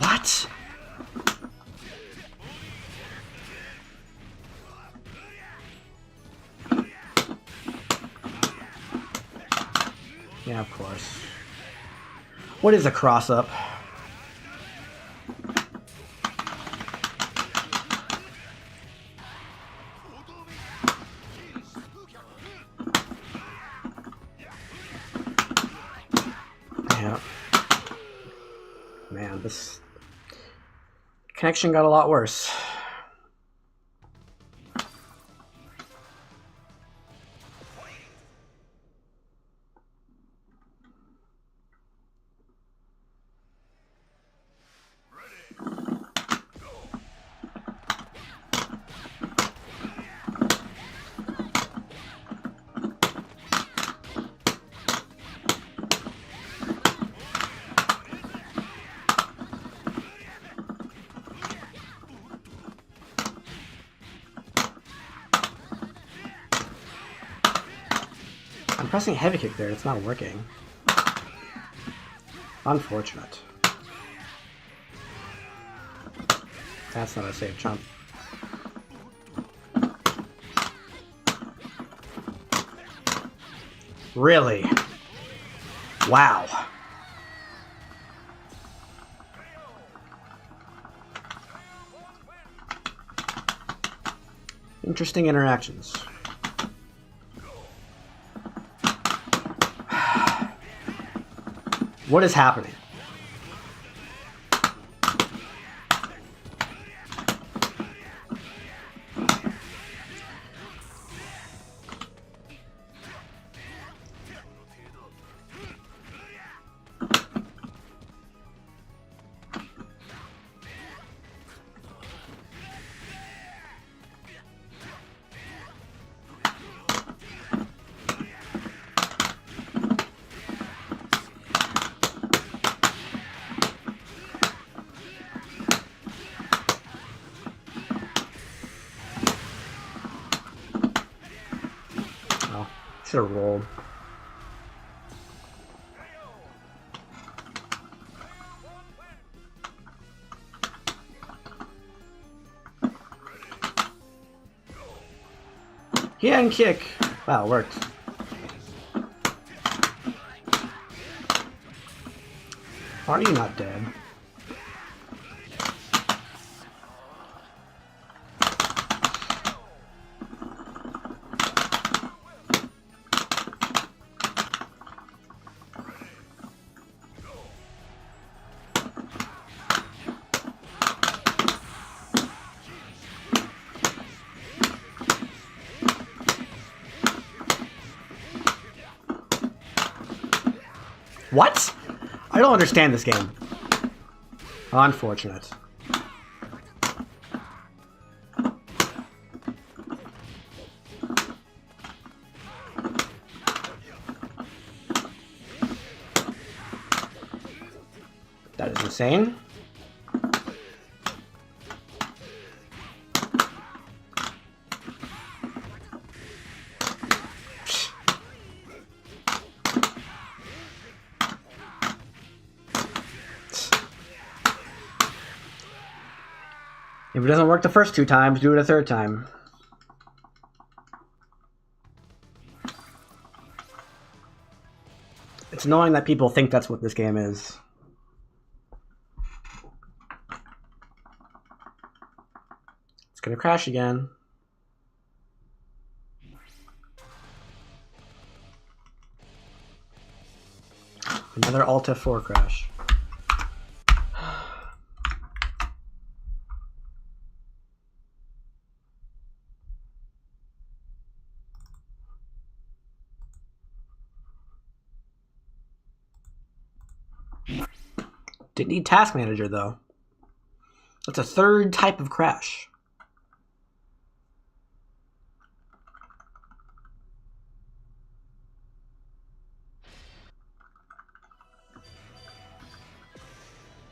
What? Yeah, of course. What is a cross-up? Connection got a lot worse. I'm pressing heavy kick there, it's not working. Unfortunate. That's not a safe jump. Really? Wow. Interesting interactions. What is happening? Should have rolled. Hand kick. Wow, it worked. Are you not dead? What? I don't understand this game. Unfortunate. That is insane. If it doesn't work the first 2 times, do it a 3rd time. It's annoying that people think that's what this game is. It's gonna crash again. Another Alt F4 crash. Didn't need Task Manager, though. That's a 3rd type of crash.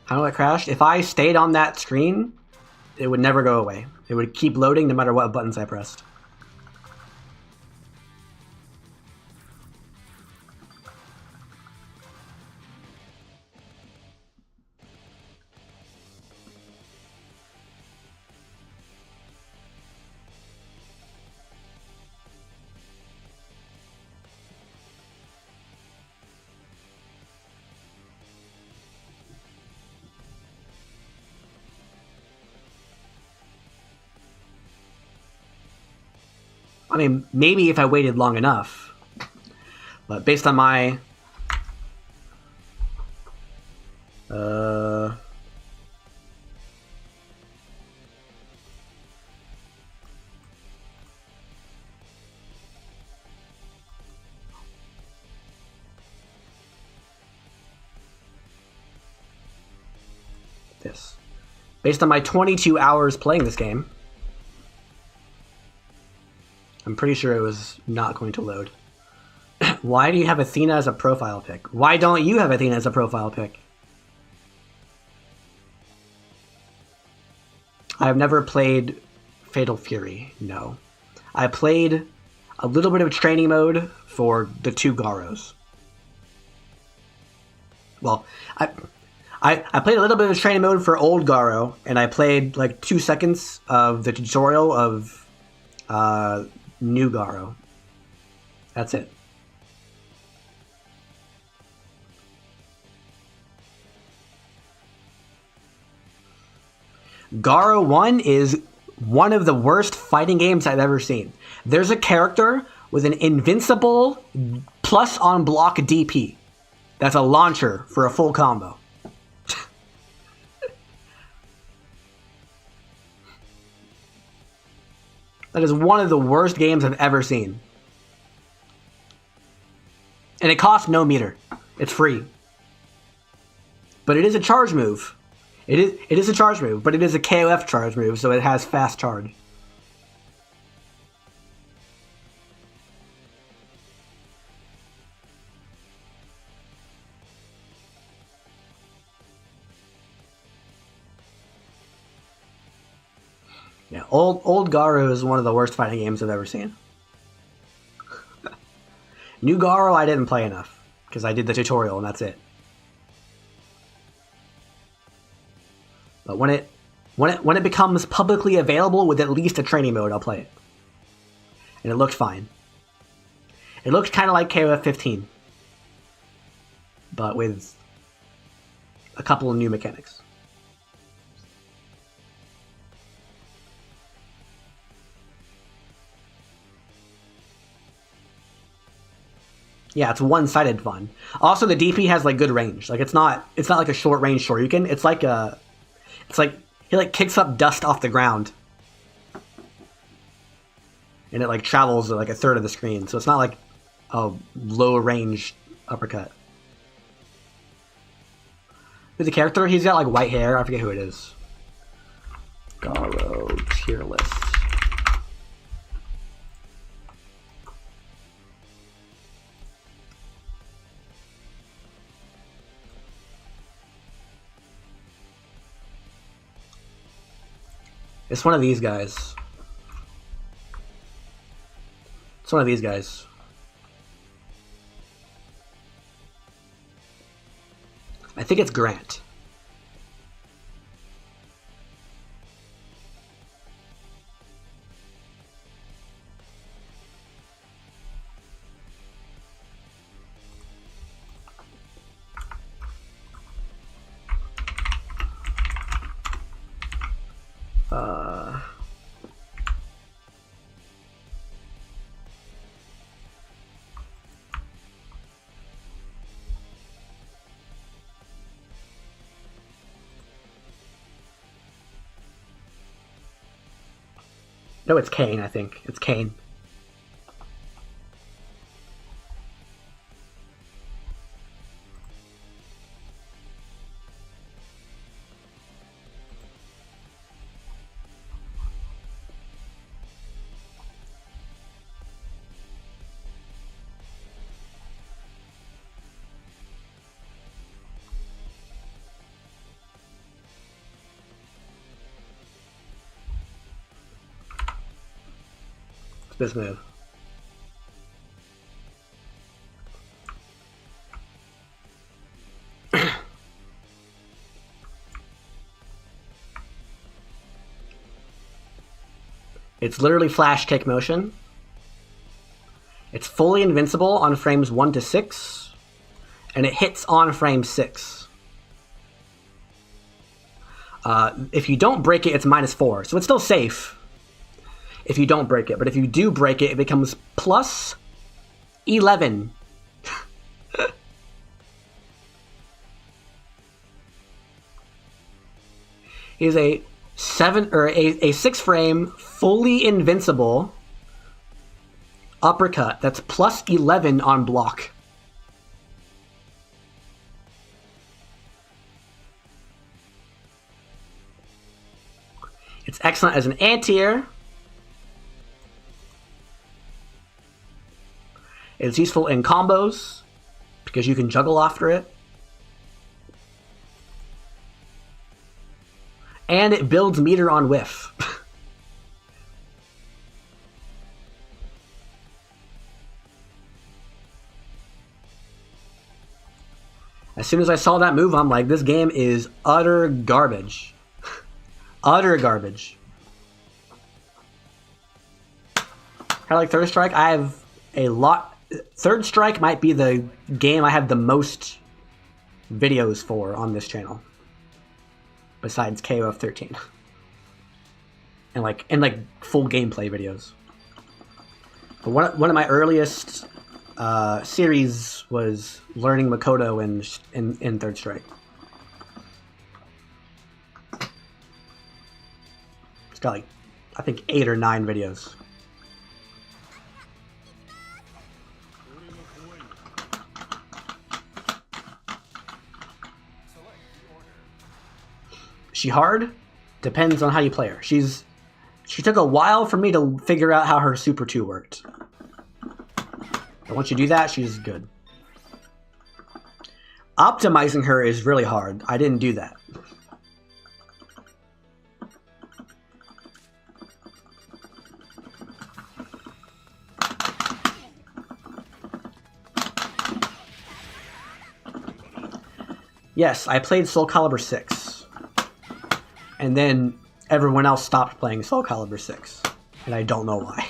How it crashed? If I stayed on that screen, it would never go away. It would keep loading no matter what buttons I pressed. I mean, maybe if I waited long enough, but based on my this. Based on my 22 hours playing this game, I'm pretty sure it was not going to load. Why do you have Athena as a profile pick? Why don't you have Athena as a profile pick? I've never played Fatal Fury, no. I played a little bit of training mode for the 2 Garos. Well, I played a little bit of training mode for old Garo, and I played like 2 seconds of the tutorial of new Garo. That's it. Garo 1 is one of the worst fighting games I've ever seen. There's a character with an invincible plus on block DP. That's a launcher for a full combo. That is one of the worst games I've ever seen. And it costs no meter. It's free. But it is a charge move. It is a charge move, but it is a KoF charge move, so it has fast charge. Yeah, old Garo is one of the worst fighting games I've ever seen. New Garo I didn't play enough, because I did the tutorial and that's it. But when it becomes publicly available with at least a training mode, I'll play it. And it looked fine. It looked kind of like KoF XV, but with a couple of new mechanics. Yeah, it's one-sided fun. Also, the DP has like good range. Like it's not like a short range Shoryuken. It's like he like kicks up dust off the ground, and it like travels like a third of the screen. So it's not like a low range uppercut. Who's the character? He's got like white hair. I forget who it is. Garo tier list. It's one of these guys. It's one of these guys. I think it's Grant. No, it's Kane, I think. It's Kane. This move. It's literally flash kick motion. It's fully invincible on frames 1 to 6, and it hits on frame 6. If you don't break it, it's -4, so it's still safe if you don't break it. But if you do break it, it becomes plus 11. Is a 6 frame fully invincible uppercut that's plus 11 on block. It's excellent as an anti-air. It's useful in combos because you can juggle after it. And it builds meter on whiff. As soon as I saw that move, I'm like, this game is utter garbage. Utter garbage. I like Third Strike. I have a lot. Third Strike might be the game I have the most videos for on this channel, besides KoF XIII, and like full gameplay videos. But one of my earliest series was learning Makoto in Third Strike. It's got like, I think 8 or 9 videos. She hard? Depends on how you play her. She took a while for me to figure out how her Super 2 worked. But once you do that, she's good. Optimizing her is really hard. I didn't do that. Yes, I played Soul Calibur 6. And then everyone else stopped playing Soul Calibur 6. And I don't know why.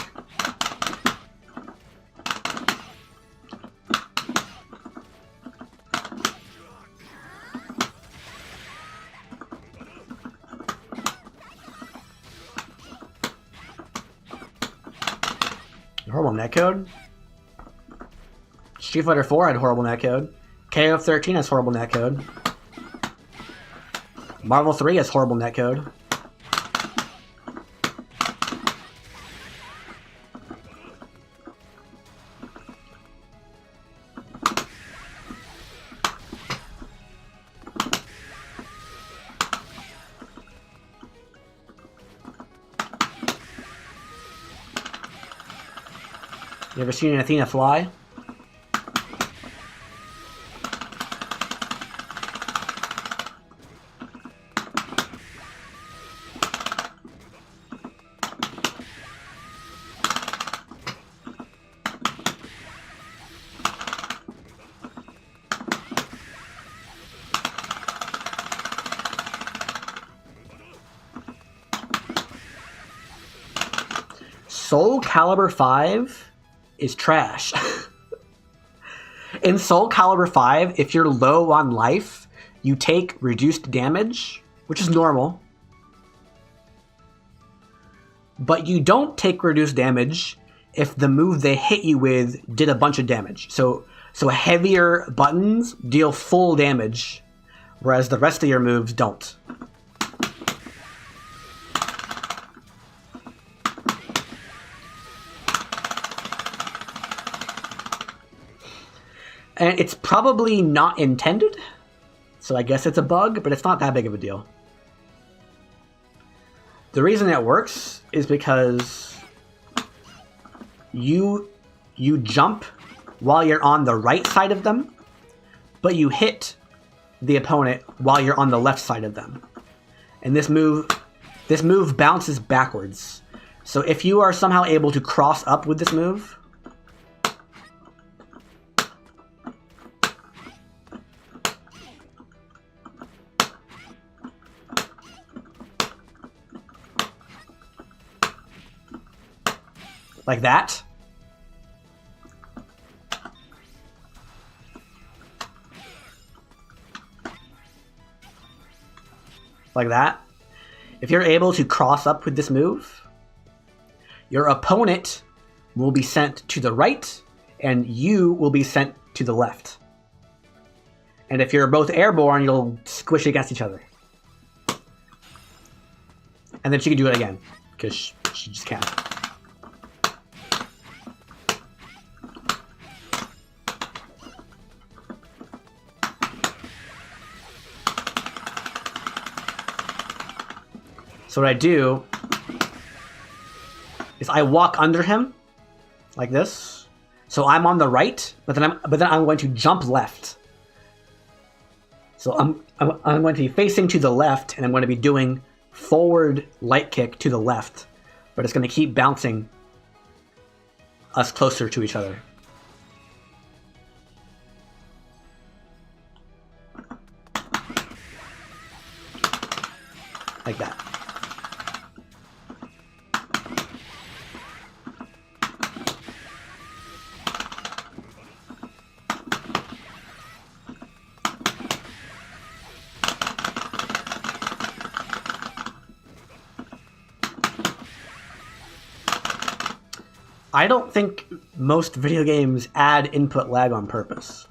Horrible netcode. Street Fighter 4 had horrible netcode. KoF XIII has horrible netcode. Marvel 3 has horrible netcode. You ever seen an Athena fly? Soul Calibur 5 is trash. In Soul Calibur 5, if you're low on life, you take reduced damage, which is normal. But you don't take reduced damage if the move they hit you with did a bunch of damage. So heavier buttons deal full damage, whereas the rest of your moves don't. And it's probably not intended, so I guess it's a bug, but it's not that big of a deal. The reason it works is because you jump while you're on the right side of them, but you hit the opponent while you're on the left side of them. And this move bounces backwards. So if you are somehow able to cross up with this move, like that. Like that. If you're able to cross up with this move, your opponent will be sent to the right and you will be sent to the left. And if you're both airborne, you'll squish against each other. And then she can do it again, because she just can't. So what I do is I walk under him like this. So I'm on the right, but then I'm going to jump left. So I'm going to be facing to the left, and I'm going to be doing forward light kick to the left, but it's going to keep bouncing us closer to each other. Like that. I don't think most video games add input lag on purpose.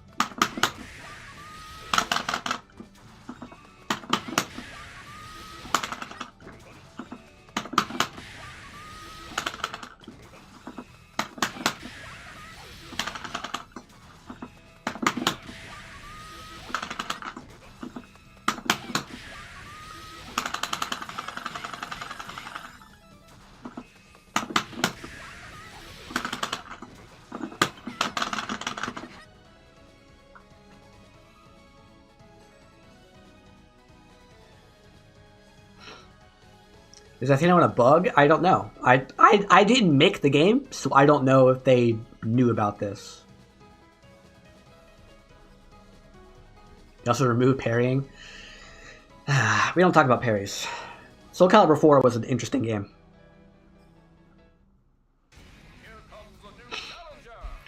Is Athena on a bug? I don't know. I didn't make the game, so I don't know if they knew about this. You also remove parrying. We don't talk about parries. Soul Calibur 4 was an interesting game.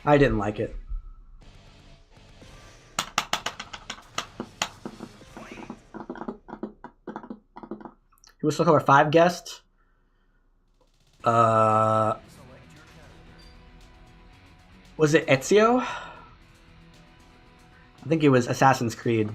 I didn't like it. Who was Soul Calibur 5 guest? Was it Ezio? I think it was Assassin's Creed.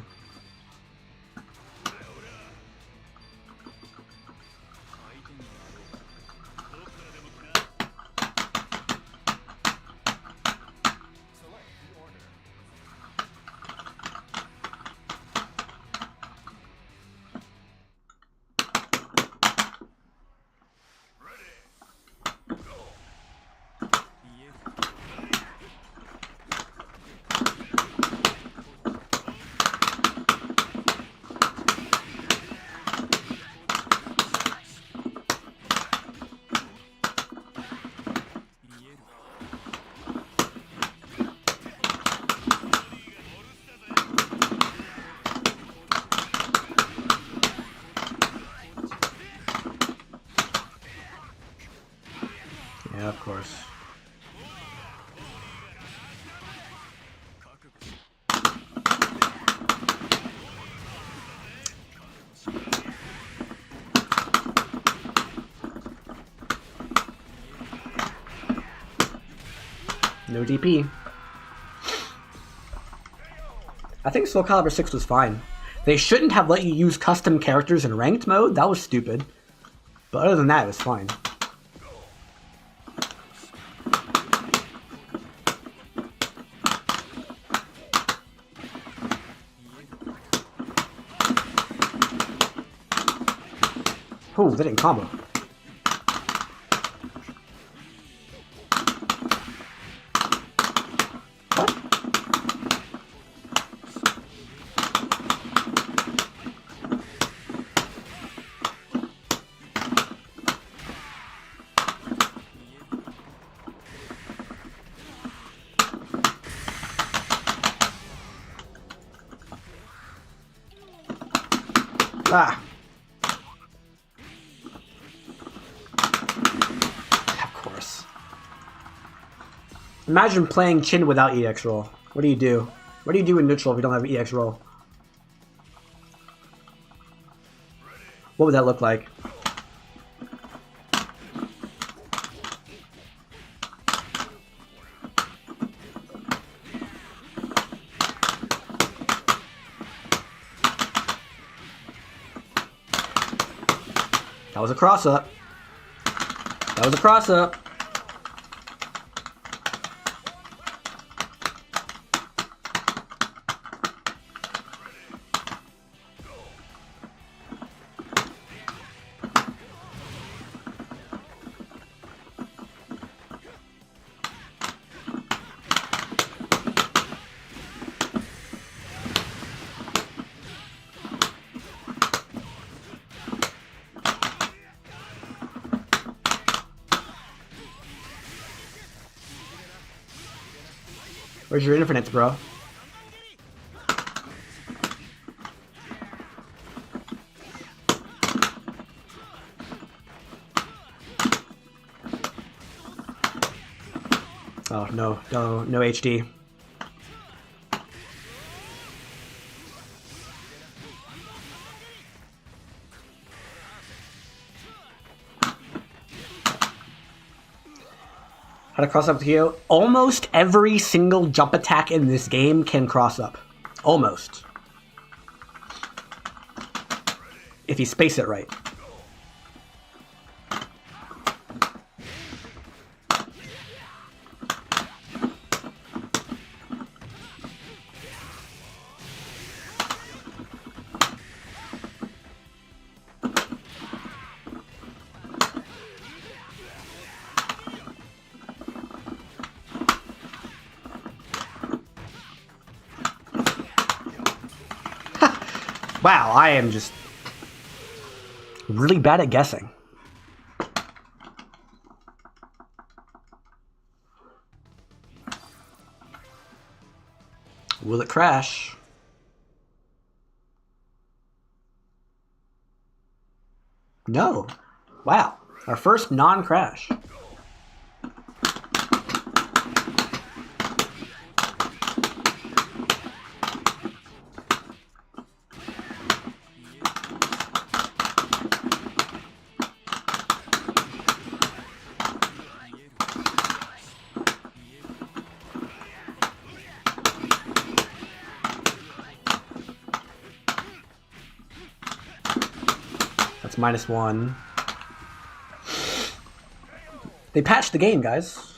Yeah, of course. No DP. I think Soul Calibur 6 was fine. They shouldn't have let you use custom characters in ranked mode. That was stupid. But other than that, it was fine. Oh, that didn't combo. What? Ah. Imagine playing Chin without EX roll. What do you do? What do you do in neutral if you don't have EX roll? What would that look like? That was a cross up. That was a cross up. Where's your infinite, bro? Oh, no HD. How to cross up to you? Almost every single jump attack in this game can cross up. Almost. If you space it right. Wow, I am just really bad at guessing. Will it crash? No. Wow. Our first non-crash. That's -1. They patched the game, guys.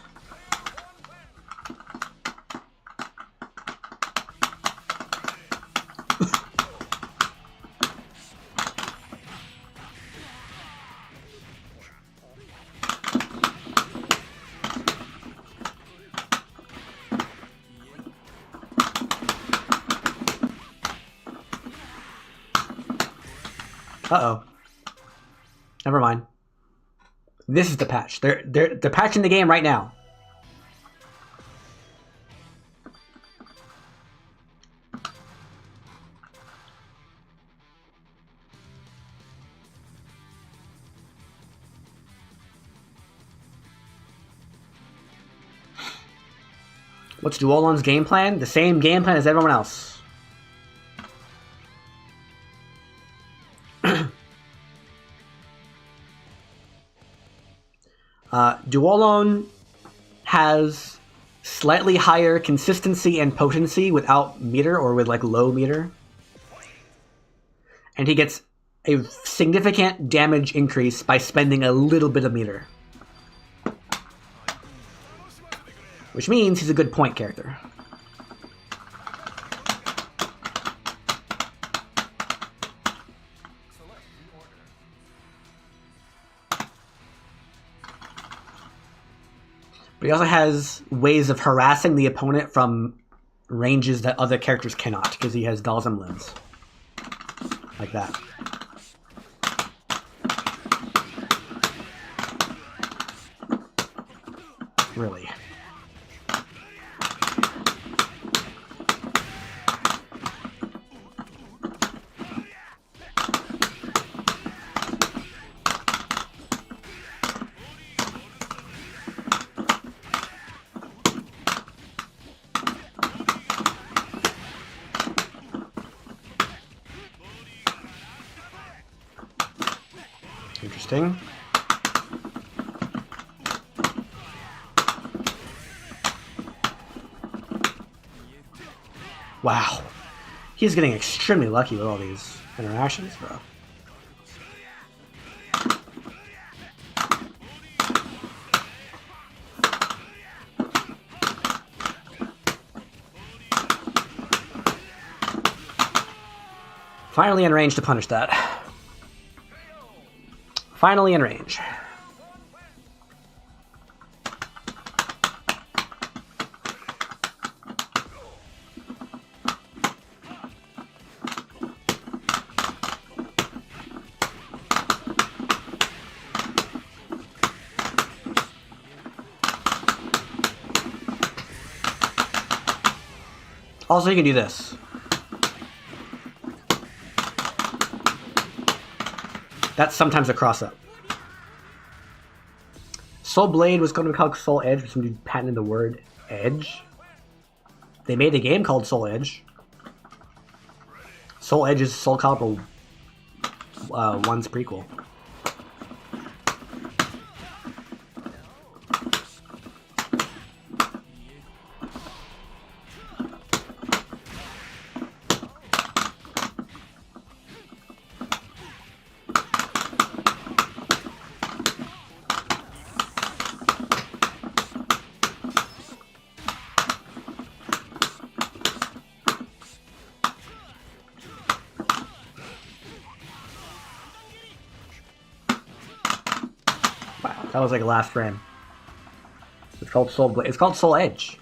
Uh-oh. Never mind. This is the patch. They're patching the game right now. What's Duolon's game plan? The same game plan as everyone else. Duolon has slightly higher consistency and potency without meter, or with like low meter. And he gets a significant damage increase by spending a little bit of meter. Which means he's a good point character. But he also has ways of harassing the opponent from ranges that other characters cannot, because he has dolls and limbs. Like that. Really. Interesting. Wow. He's getting extremely lucky with all these interactions, bro. Finally in range to punish that. Finally in range. Also, you can do this. That's sometimes a cross-up. Soul Blade was going to be called Soul Edge, but somebody patented the word edge. They made a game called Soul Edge. Soul Edge is Soul Calibur 1's prequel. That was like a last frame. It's called Soul Blade. It's called Soul Edge.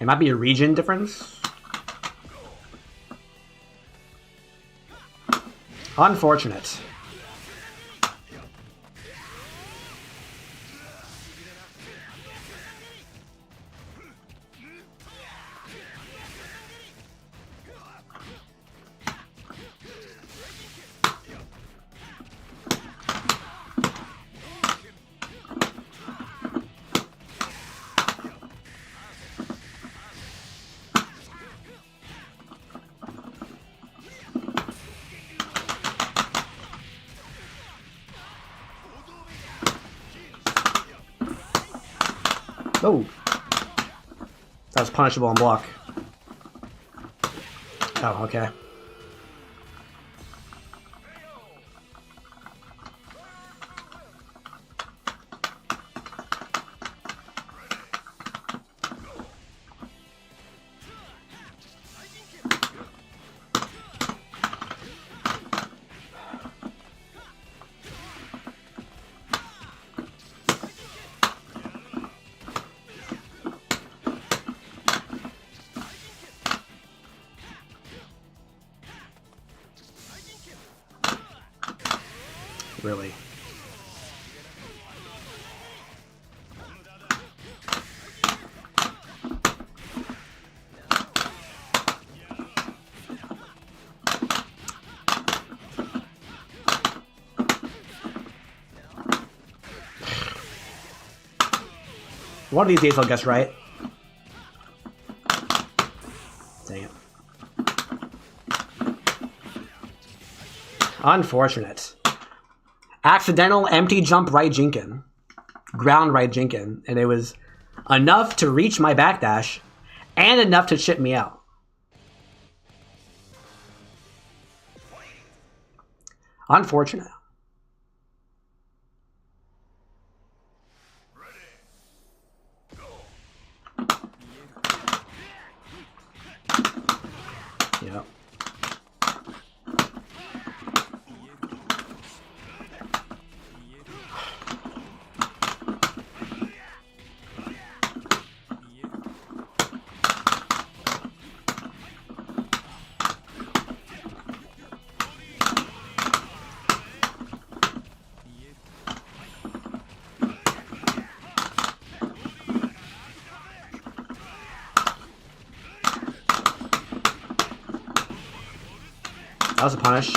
It might be a region difference. Unfortunate. Oh, that was punishable on block. Oh, okay. Really. One of these days I'll guess right. Dang it. Unfortunate. Accidental empty jump right Jinkin. Ground right Jinkin. And it was enough to reach my backdash and enough to chip me out. Unfortunate. Yep. That was a punish.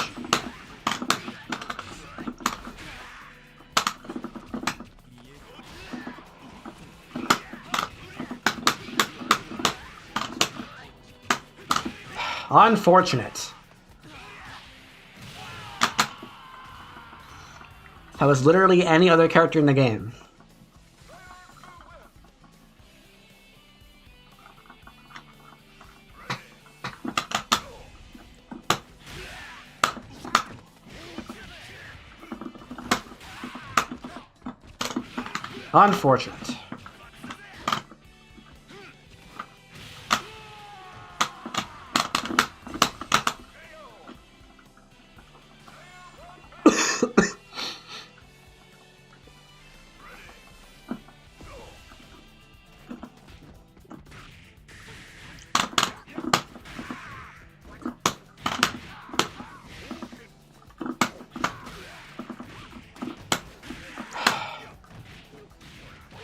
Unfortunate. That was literally any other character in the game. Unfortunate.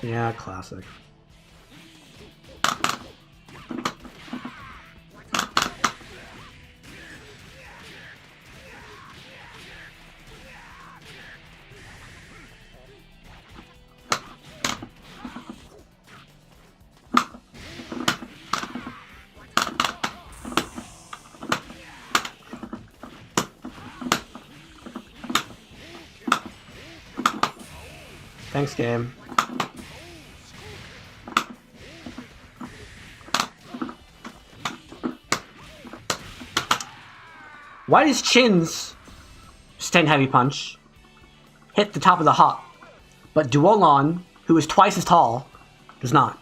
Yeah, classic. Thanks, game. Why does Chin's stand heavy punch hit the top of the hop, but Duolon, who is twice as tall, does not?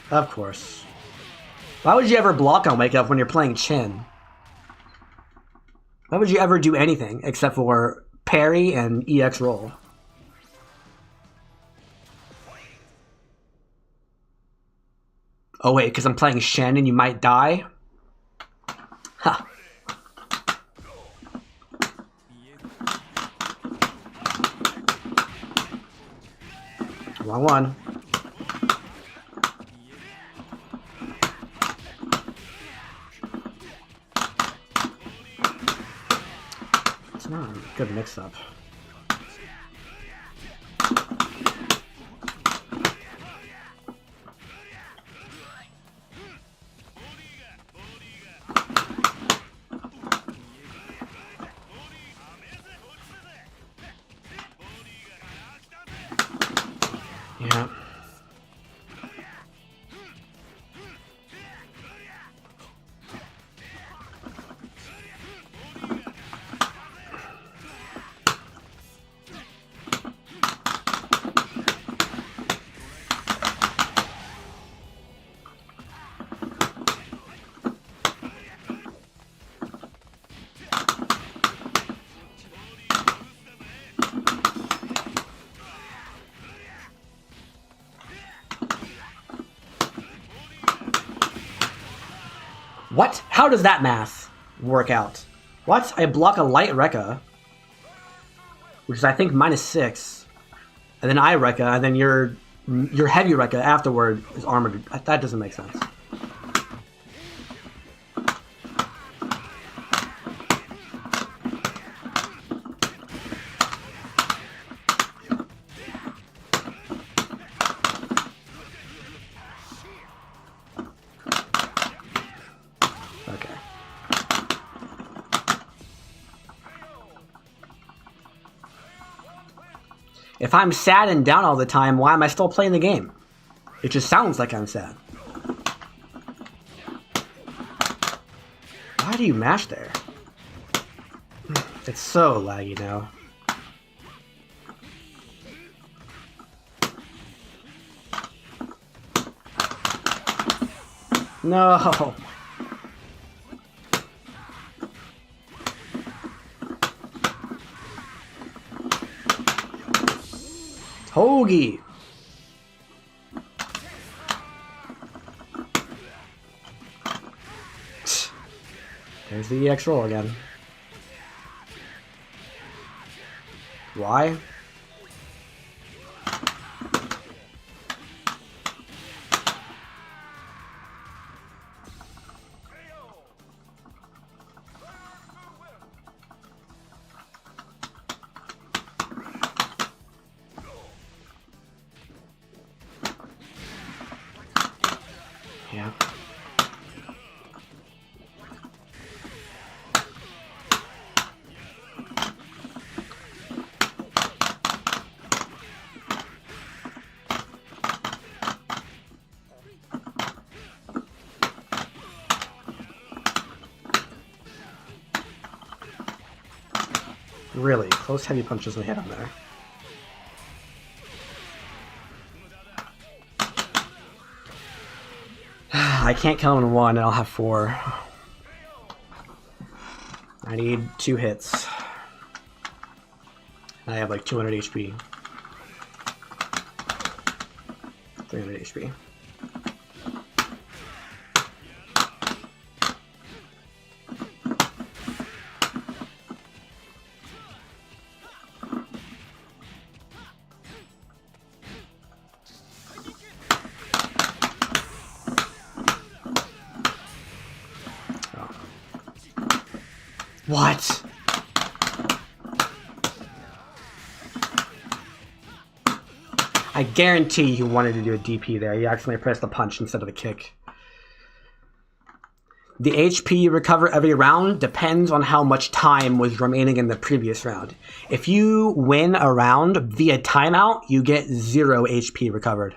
Of course. Why would you ever block on Wake Up when you're playing Chin? Why would you ever do anything except for parry and EX roll? Oh wait, because I'm playing Shen and you might die? Ha. Wrong one. It's not a good mix-up. Yeah. What? How does that math work out? What? I block a light Rekka, which is I think -6, and then I Rekka, and then your heavy Rekka afterward is armored. That doesn't make sense. If I'm sad and down all the time, why am I still playing the game? It just sounds like I'm sad. Why do you mash there? It's so laggy now. No. Hoagie. There's the EX roll again. Why? Yeah. Really, close heavy punch doesn't hit him there. I can't kill him in one, and I'll have 4. I need 2 hits. I have like 200 HP. 300 HP. What? I guarantee you wanted to do a DP there. You accidentally pressed the punch instead of the kick. The HP you recover every round depends on how much time was remaining in the previous round. If you win a round via timeout, you get 0 HP recovered.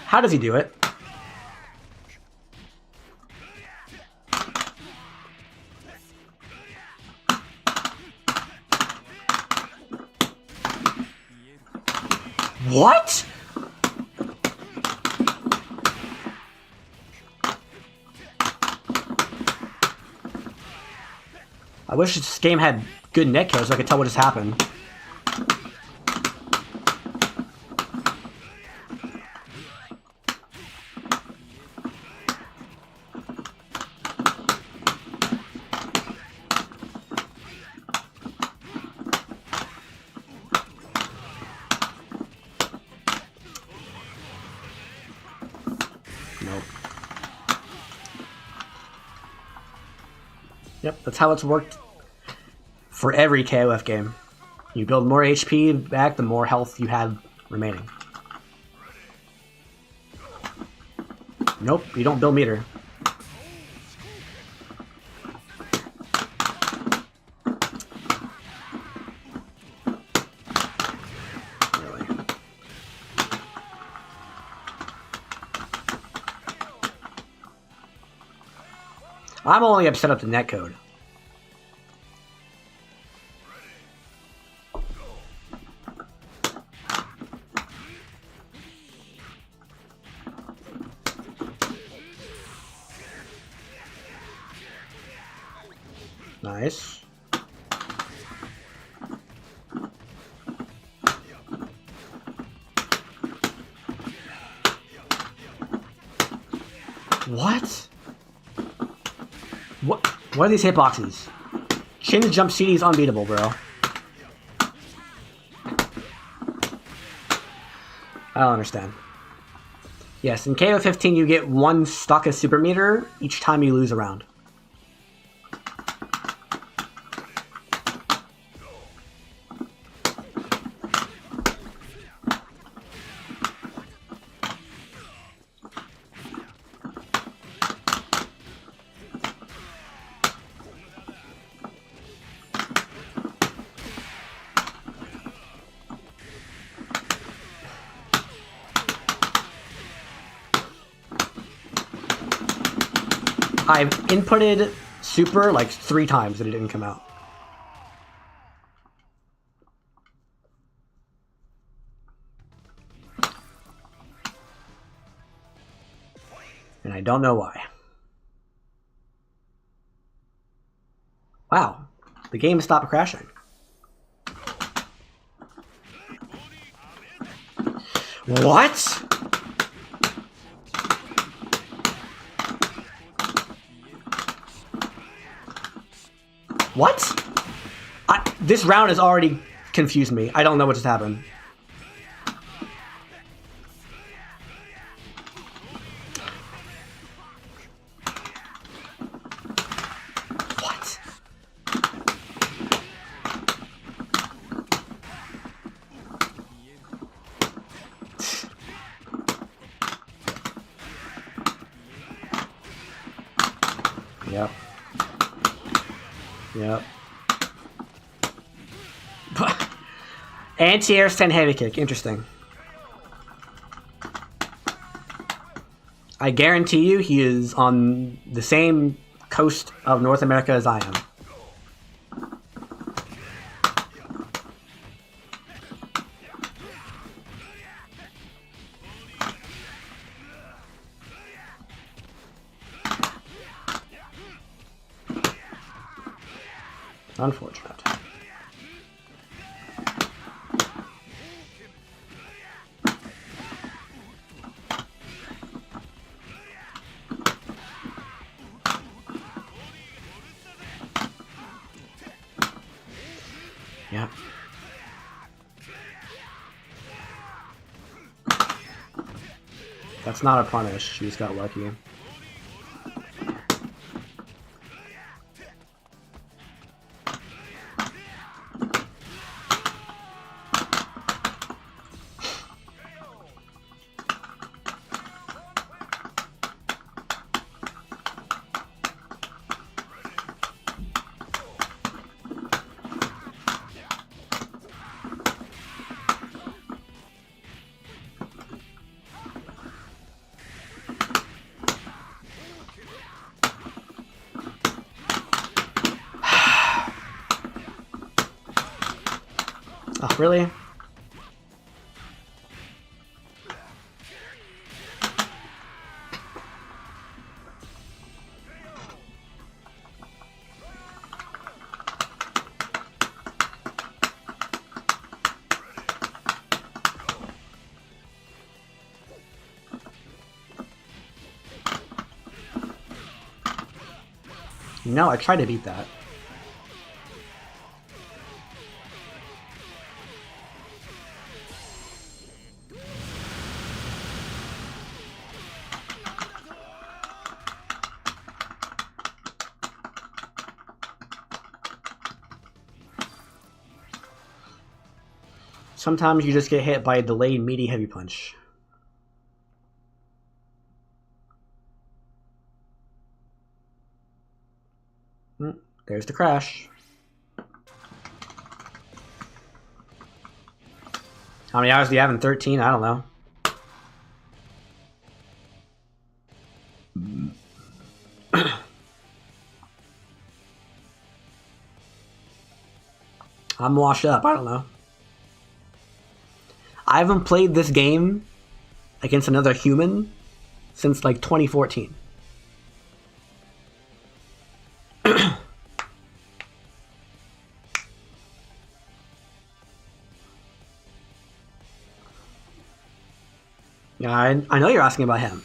How does he do it? What? I wish this game had good netcode so I could tell what just happened. Nope. Yep, that's how it's worked for every KoF game. You build more HP back, the more health you have remaining. Nope, you don't build meter. I'm only upset at the netcode. Nice. What? What are these hitboxes? Chin's jump CD is unbeatable, bro. I don't understand. Yes, in KoF 15 you get 1 stock of super meter each time you lose a round. I've inputted super like 3 times and it didn't come out. And I don't know why. Wow, the game stopped crashing. What? What? This round has already confused me. I don't know what just happened. What? Yep. Yep. Anti-air stand heavy kick. Interesting. I guarantee you he is on the same coast of North America as I am. Unfortunate. Yeah. That's not a punish. She just got lucky. Oh, really? No, I tried to beat that. Sometimes you just get hit by a delayed meaty heavy punch. There's the crash. How many hours do you have in 13? I don't know. I'm washed up. I don't know. I haven't played this game against another human since like 2014. Yeah, I know you're asking about him.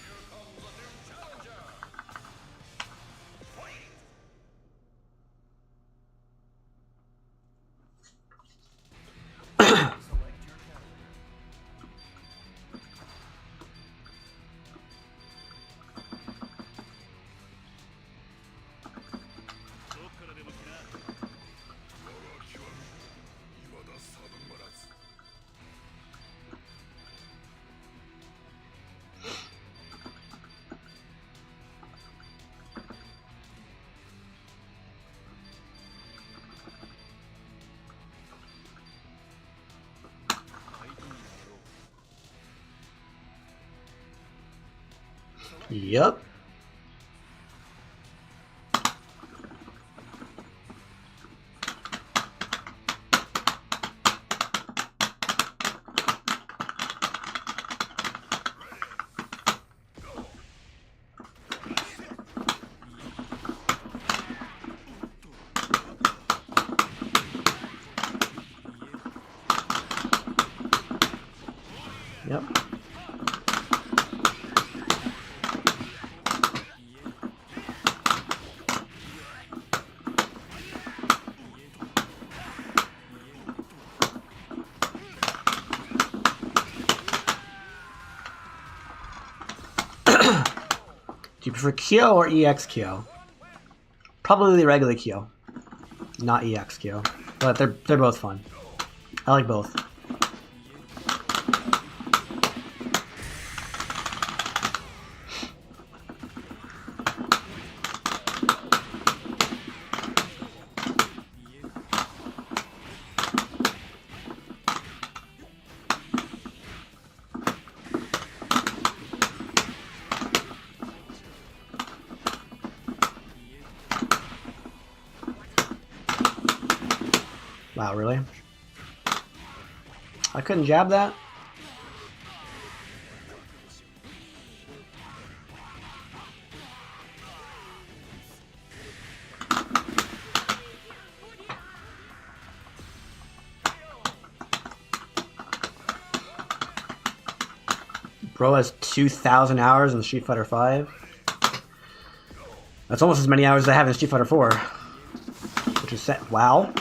Yep. Yep. Do you prefer Kyo or EX Kyo? Probably the regular Kyo, not EX Kyo, but they're both fun. I like both. Wow, really? I couldn't jab that? Bro has 2,000 hours in Street Fighter V. That's almost as many hours as I have in Street Fighter 4. Which is set. Wow.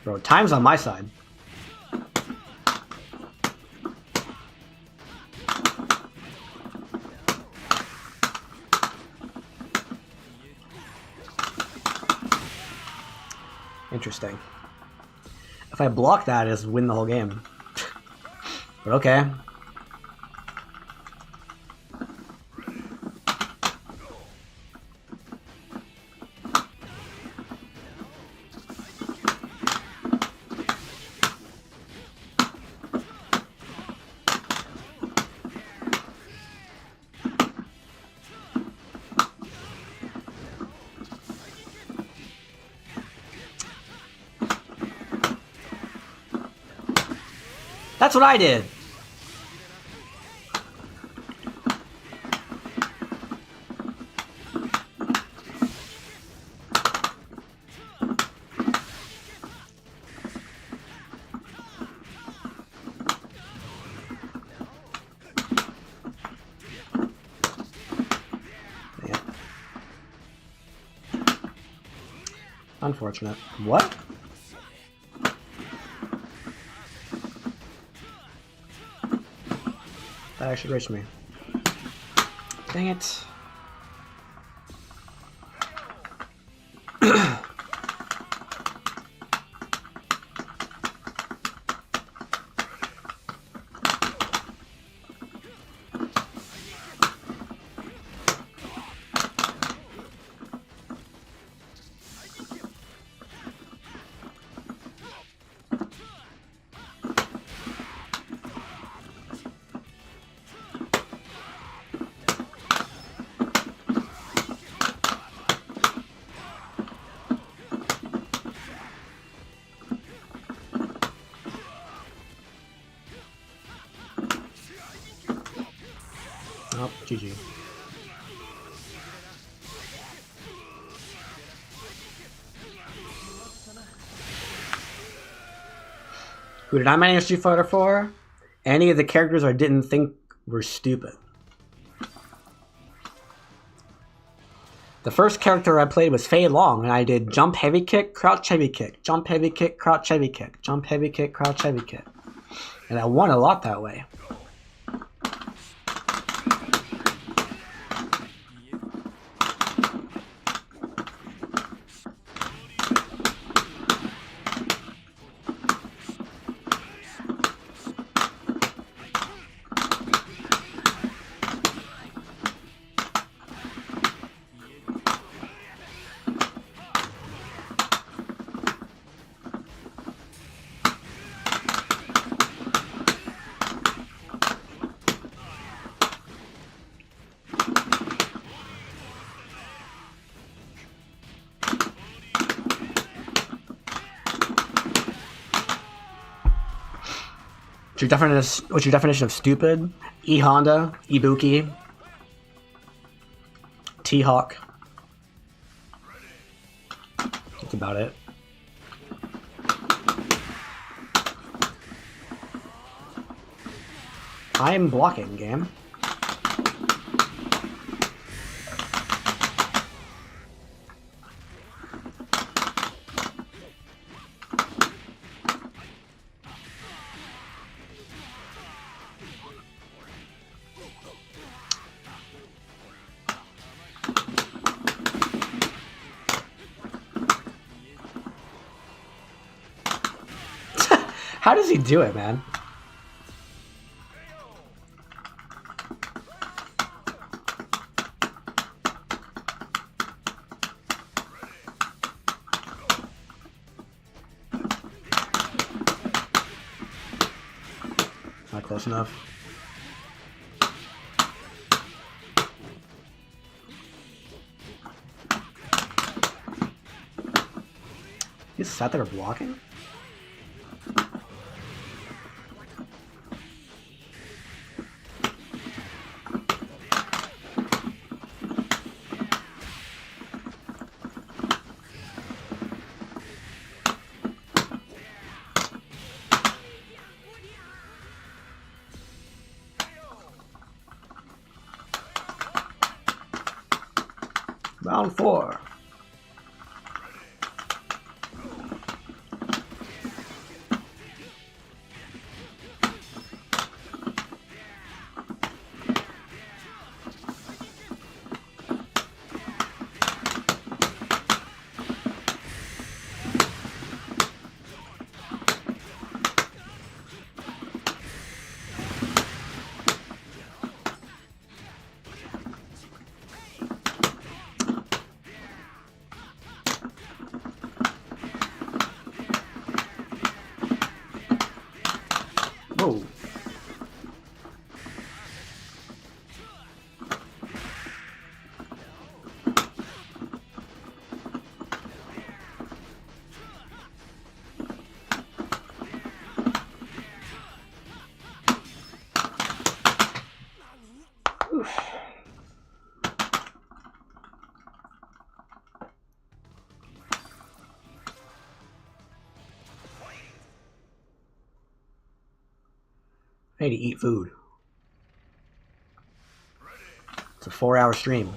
Bro, time's on my side. Interesting. If I block that, I just win the whole game. But okay. That's what I did. Yeah. Unfortunate. What? That actually reached me. Dang it. Oh, GG. Who did I manage Street Fighter for? Any of the characters I didn't think were stupid. The first character I played was Fei Long, and I did jump heavy kick, crouch heavy kick, jump heavy kick, crouch heavy kick, jump heavy kick, crouch heavy kick. And I won a lot that way. What's your definition of stupid? E Honda, Ibuki, T Hawk. That's about it. I'm blocking, game. How does he do it, man? Not close enough. He sat there blocking? Round 4. Whoa. Oof. I need to eat food. It's a 4-hour stream.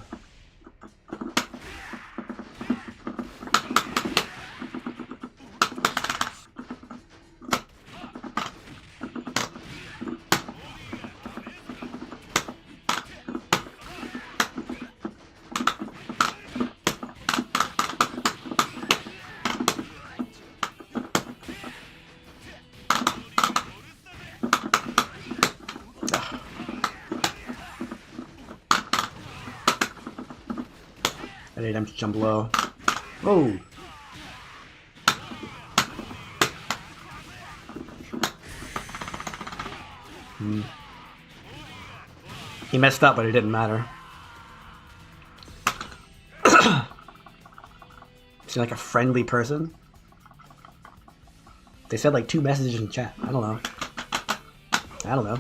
I need him to jump low. Oh! He messed up, but it didn't matter. Seems like a friendly person. They said like 2 messages in chat. I don't know. I don't know.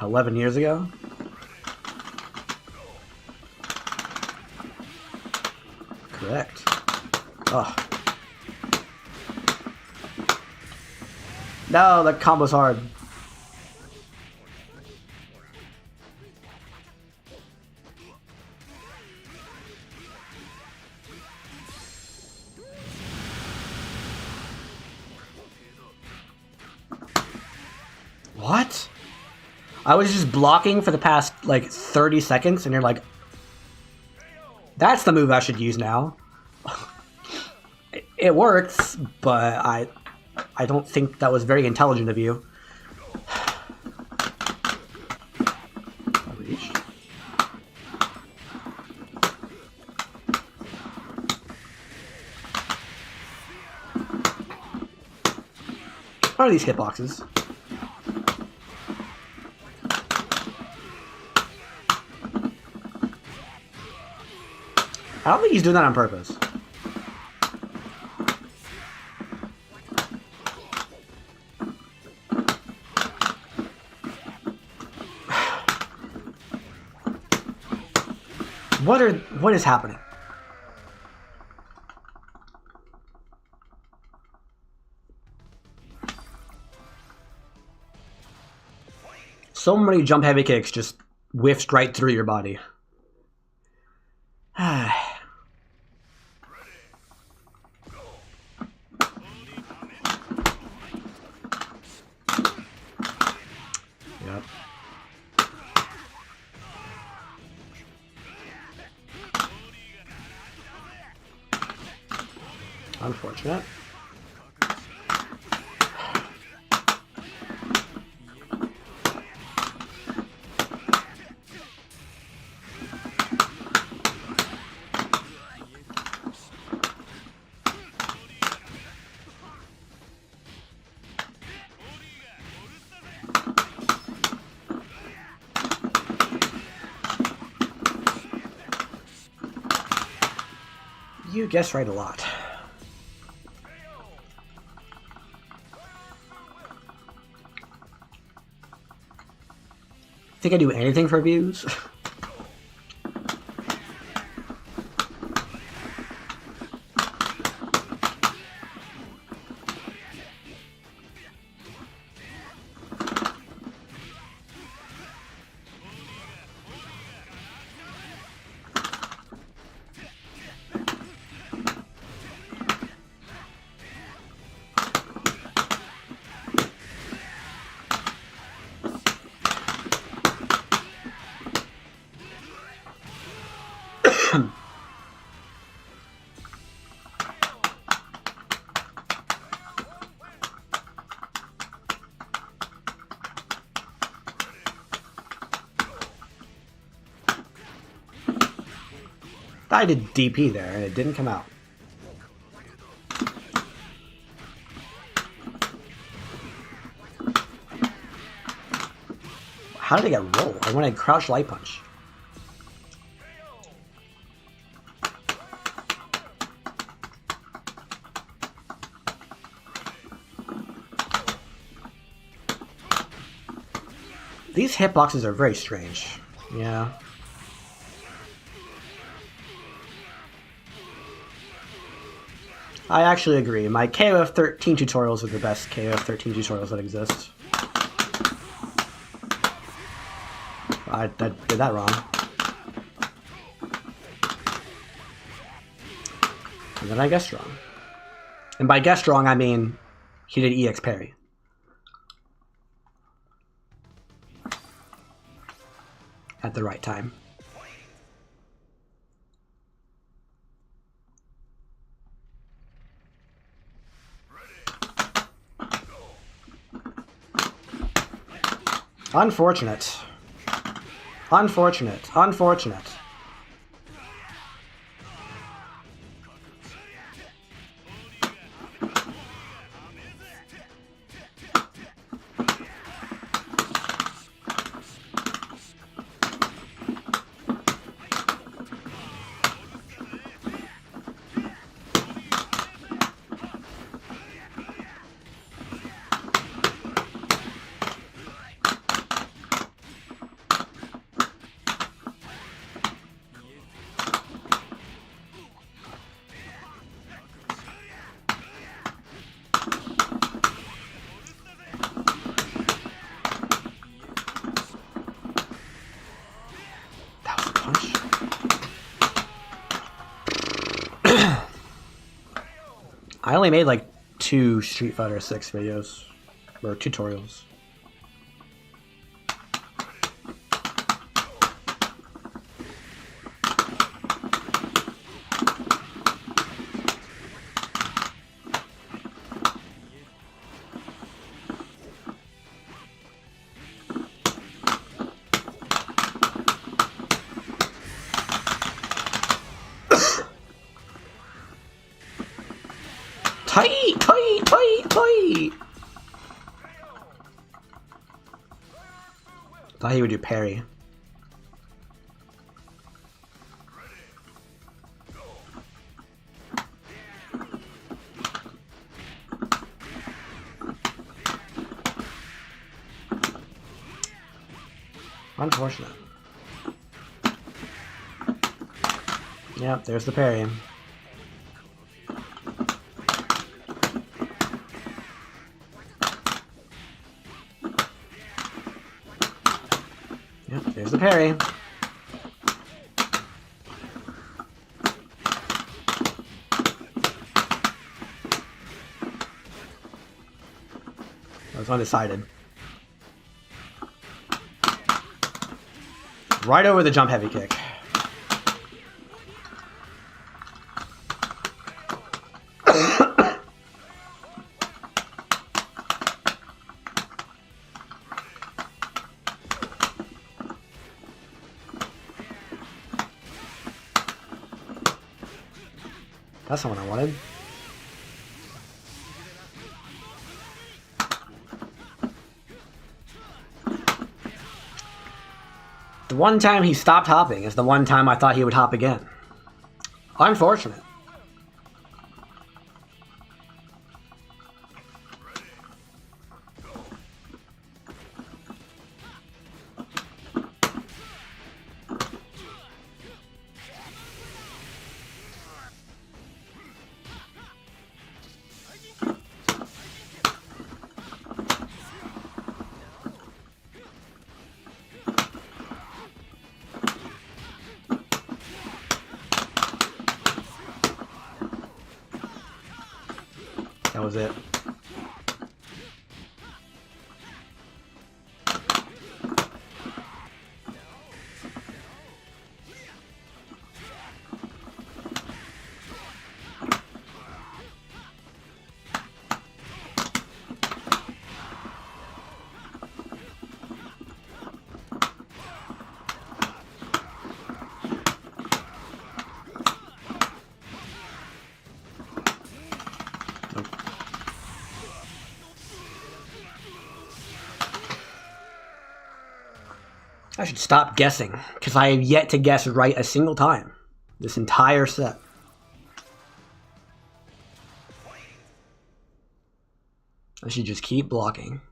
$11 years ago? Correct. Oh. No, that combo's hard. What? I was just blocking for the past, like, 30 seconds, and you're like, that's the move I should use now. It works, but I don't think that was very intelligent of you. What are these hitboxes? I don't think he's doing that on purpose. What is happening? So many jump heavy kicks just whiffed right through your body. Yep. Unfortunate. You guess right a lot. Think I do anything for views? I did DP there and it didn't come out. How did I get roll? I wanted crouch light punch. These hitboxes are very strange. Yeah. I actually agree. My KoF XIII tutorials are the best KoF XIII tutorials that exist. I did that wrong. And then I guessed wrong. And by guessed wrong, I mean he did EX parry. At the right time. Unfortunate. Unfortunate. Unfortunate. I only made like 2 Street Fighter 6 videos, or tutorials. Tight, tight, tight, tight. Thought he would do parry. Unfortunate. Yep, there's the parry. There's the parry. I was undecided. Right over the jump heavy kick. That's not what I wanted. The one time he stopped hopping is the one time I thought he would hop again. Unfortunate. was it. I should stop guessing, because I have yet to guess right a single time. This entire set. I should just keep blocking.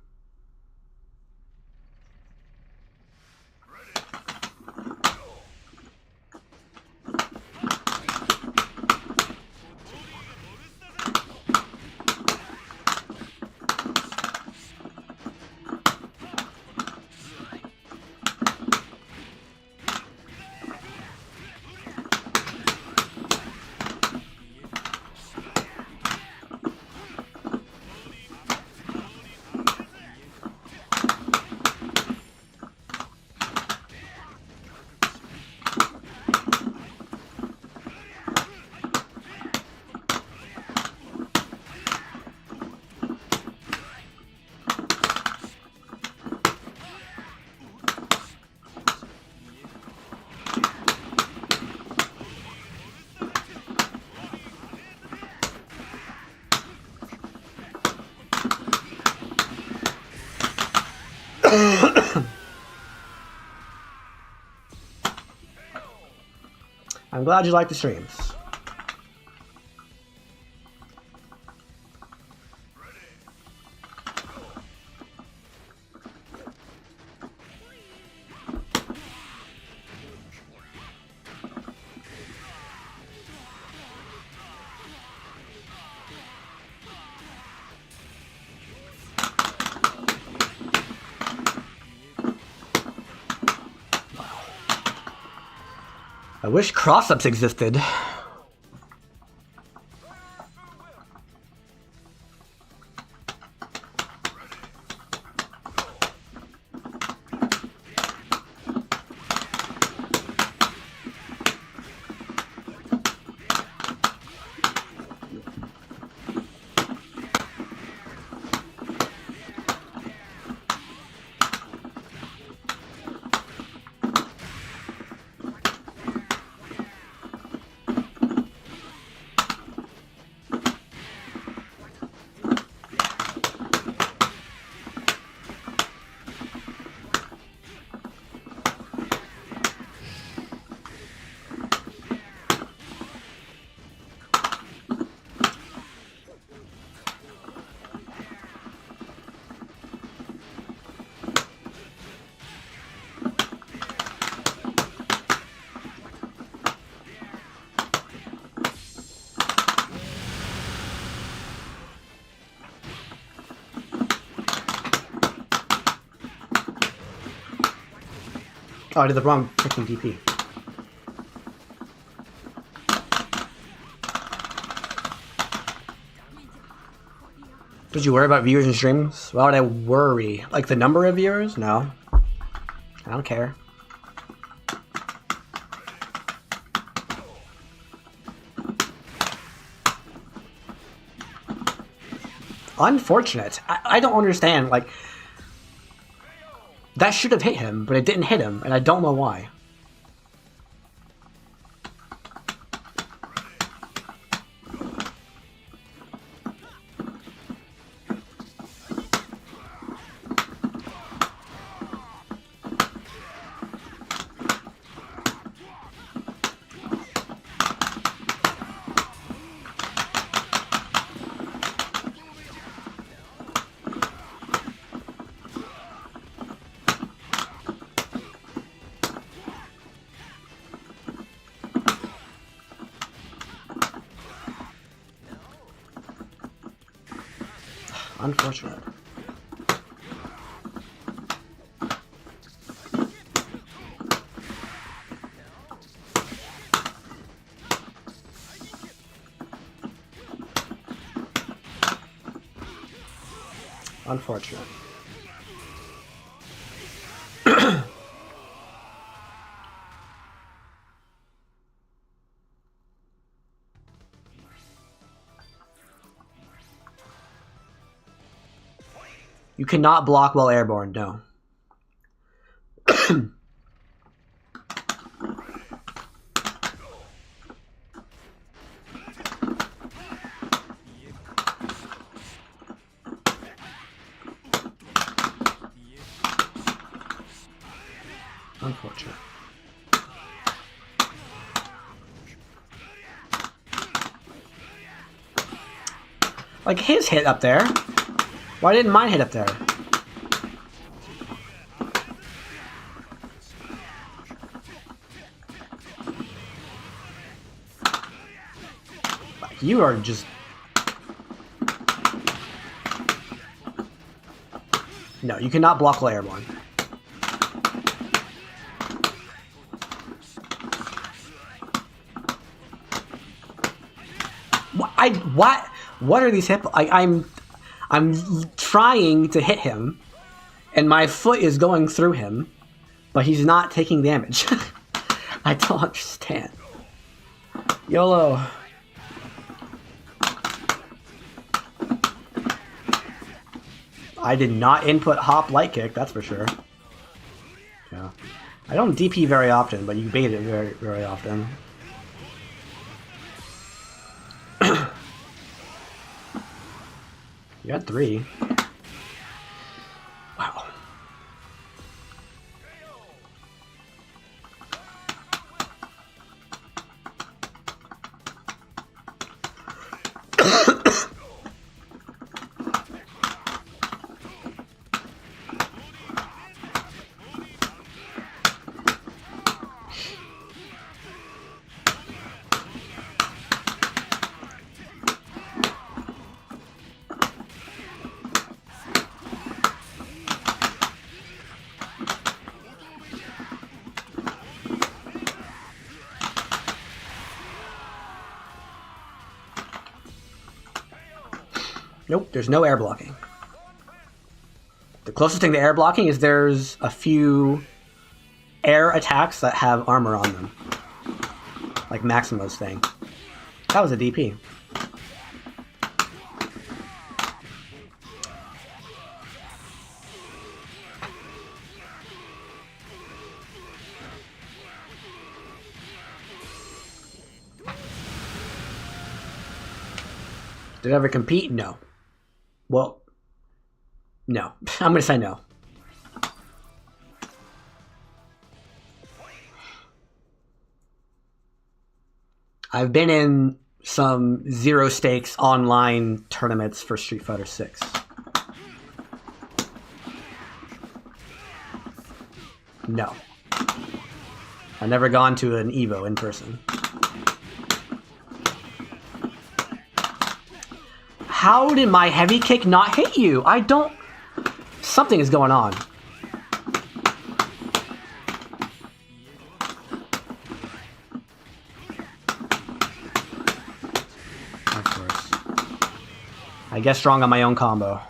I'm glad you like the streams. I wish cross-ups existed. Oh, I did the wrong freaking DP. Did you worry about viewers and streams? Why would I worry? Like the number of viewers? No. I don't care. Unfortunate. I don't understand. Like, that should have hit him, but it didn't hit him, and I don't know why. Unfortunate. Unfortunate. You cannot block while airborne, no. Unfortunate. Like his hit up there. Why didn't mine hit up there? Like you are just... No, you cannot block while airborne. What are these hit? I'm trying to hit him, and my foot is going through him, but he's not taking damage. I don't understand. YOLO. I did not input hop light kick, that's for sure. Yeah. I don't DP very often, but you bait it very, very often. You got 3. Wow. Nope, there's no air blocking. The closest thing to air blocking is there's a few air attacks that have armor on them. Like Maximo's thing. That was a DP. Did I ever compete? No. Well, no. I'm going to say no. I've been in some zero stakes online tournaments for Street Fighter VI. No. I've never gone to an Evo in person. How did my heavy kick not hit you? I don't... Something is going on. Of course. I guess strong on my own combo.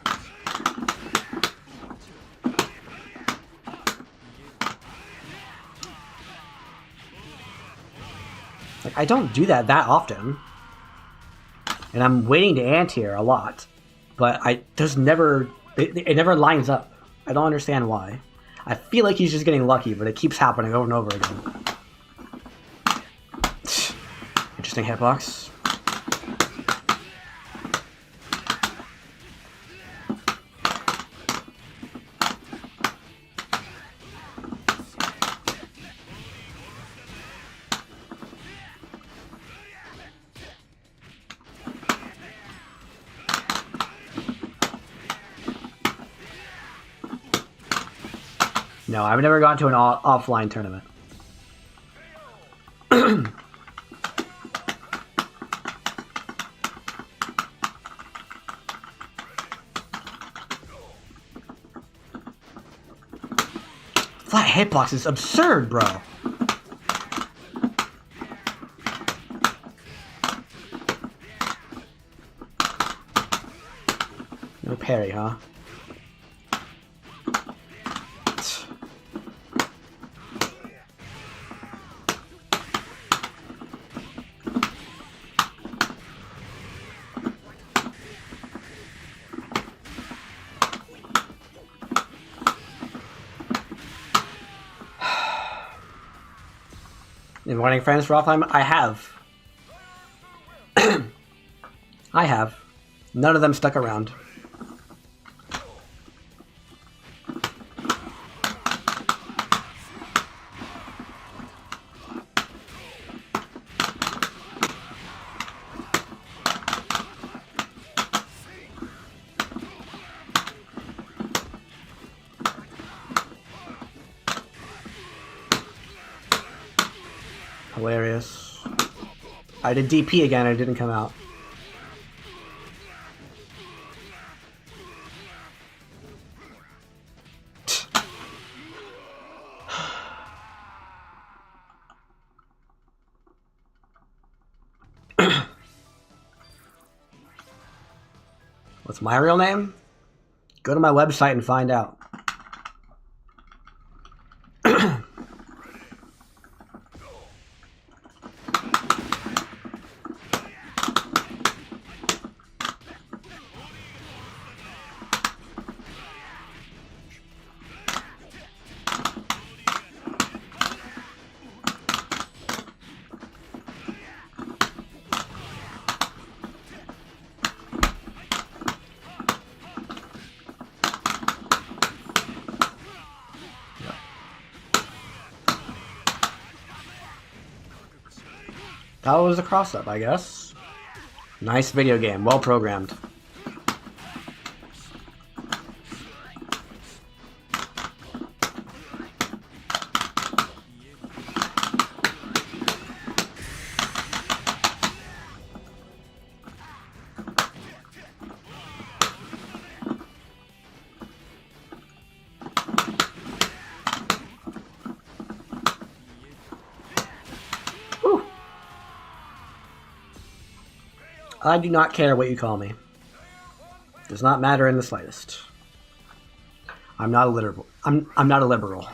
Like, I don't do that often. And I'm waiting to anti-air a lot. But there's never... It never lines up. I don't understand why. I feel like he's just getting lucky, but it keeps happening over and over again. Interesting hitbox. No, I've never gone to an offline tournament. Flat hitbox is absurd, bro. No parry, huh? Inviting friends for offline? I have. I have. None of them stuck around. Hilarious. I did DP again, it didn't come out. What's my real name? Go to my website and find out. That was a cross-up, I guess. Nice video game, well programmed. I do not care what you call me. Does not matter in the slightest. I'm not a liberal. I'm not a liberal.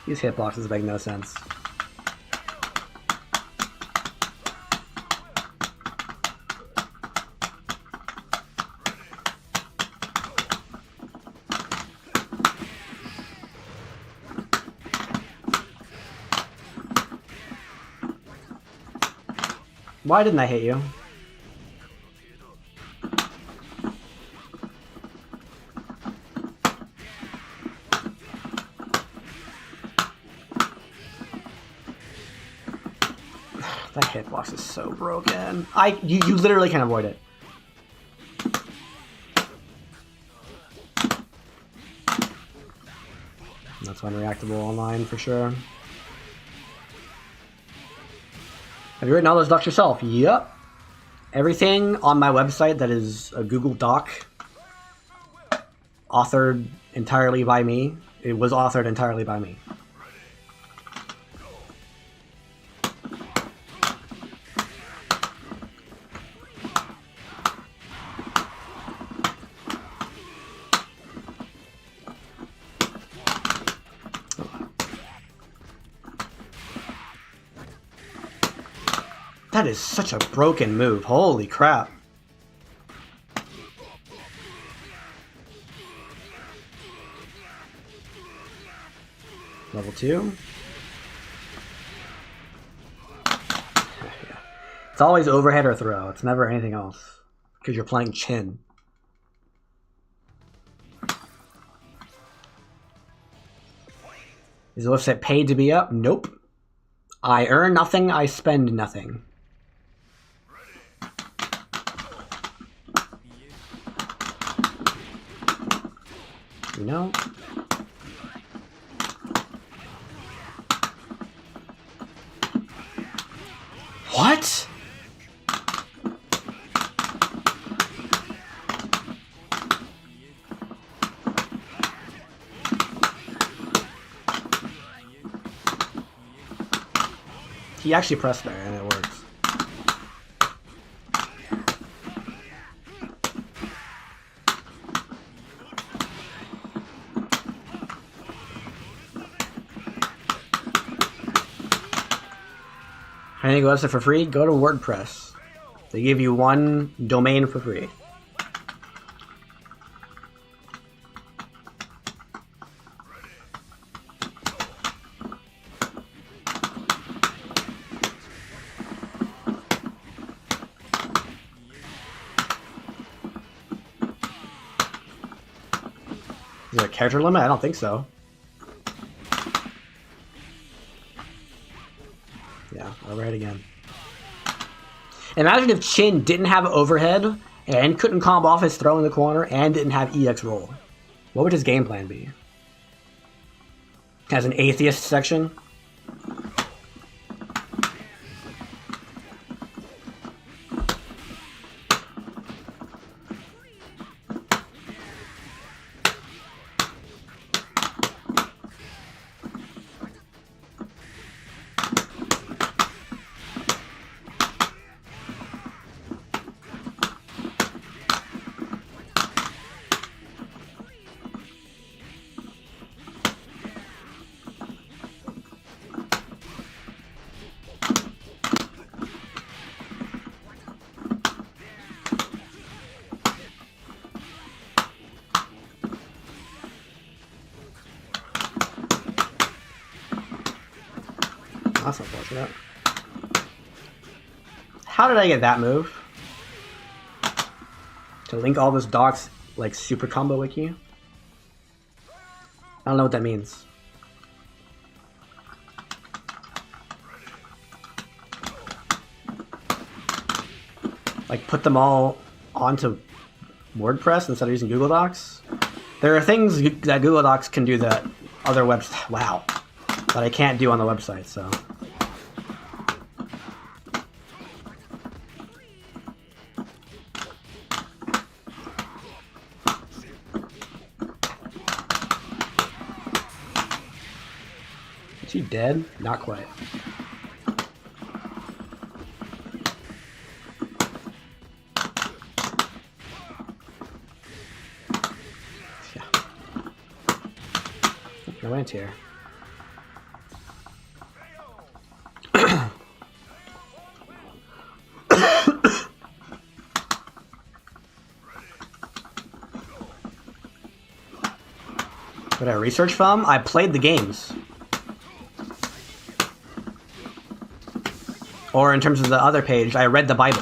These hitboxes make no sense. Why didn't I hit you? That hitbox is so broken. You literally can't avoid it. That's unreactable online for sure. Have you written all those docs yourself? Yep. Everything on my website that is a Google Doc, authored entirely by me. It was authored entirely by me. That is such a broken move. Holy crap. Level 2. It's always overhead or throw. It's never anything else. Because you're playing Chin. Is the website paid to be up? Nope. I earn nothing, I spend nothing. You know? What? He actually pressed there and it works. I Anything else for free? Go to WordPress. They give you one domain for free. Is there a character limit? I don't think so. Yeah, overhead again. Imagine if Chin didn't have overhead and couldn't combo off his throw in the corner and didn't have EX roll. What would his game plan be? Has an atheist section? That's unfortunate. How did I get that move? To link all those docs like super combo wiki? I don't know what that means. Like put them all onto WordPress instead of using Google Docs? There are things that Google Docs can do that other websites, wow, that I can't do on the website, so. Is he dead? Not quite. Yeah. No anti-air. What did I research from? I played the games. Or in terms of the other page, I read the Bible.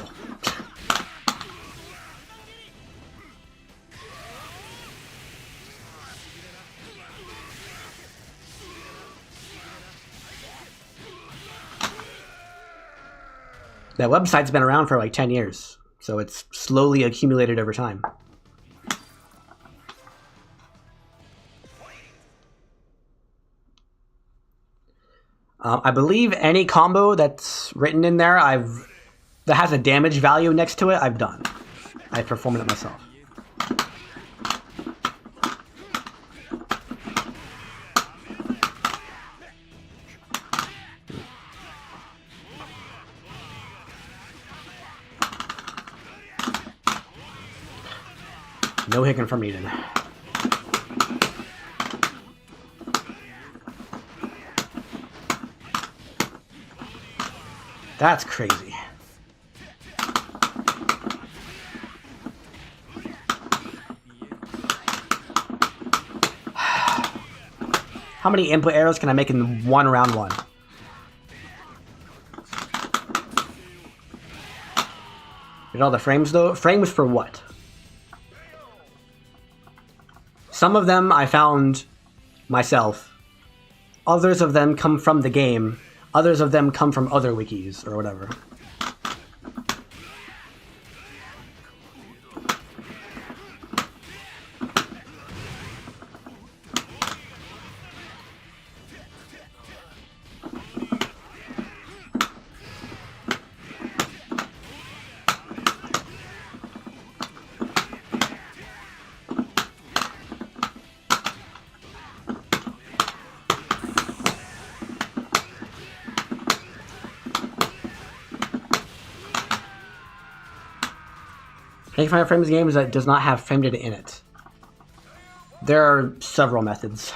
That website's been around for like 10 years, so it's slowly accumulated over time. I believe any combo that's written in there that has a damage value next to it, I've done. I performed it myself. No hicking from Eden. That's crazy. How many input arrows can I make in one round one? Get all the frames though? Frames for what? Some of them I found myself. Others of them come from the game. Others of them come from other wikis or whatever. Can you find frames games that does not have frame data in it? There are several methods.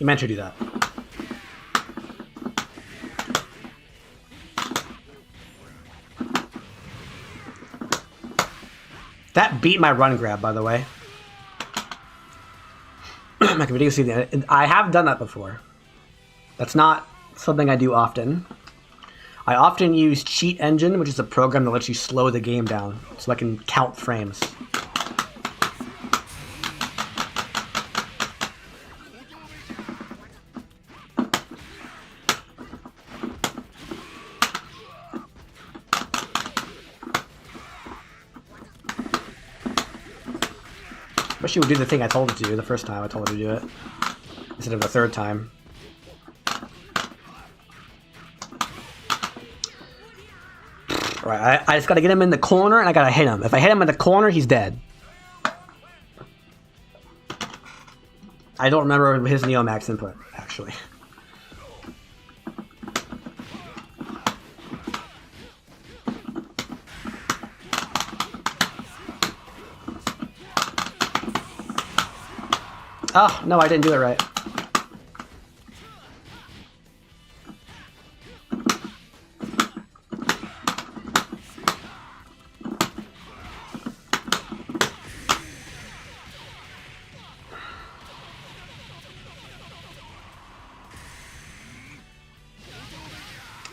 You meant to do that. That beat my run grab, by the way. I can see that. I have done that before. That's not something I do often. I often use Cheat Engine, which is a program that lets you slow the game down, so I can count frames. Wish you would do the thing I told it to do the first time I told it to do it, instead of the third time. Alright, I just gotta get him in the corner and I gotta hit him. If I hit him in the corner, he's dead. I don't remember his Neomax input, actually. Oh, no, I didn't do it right.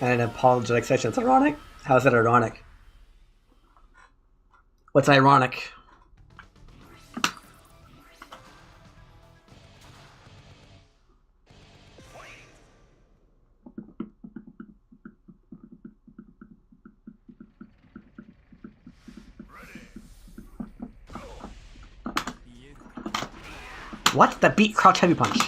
And an apologetic section. It's ironic? How is that ironic? What's ironic? What? That beat crouch heavy punch.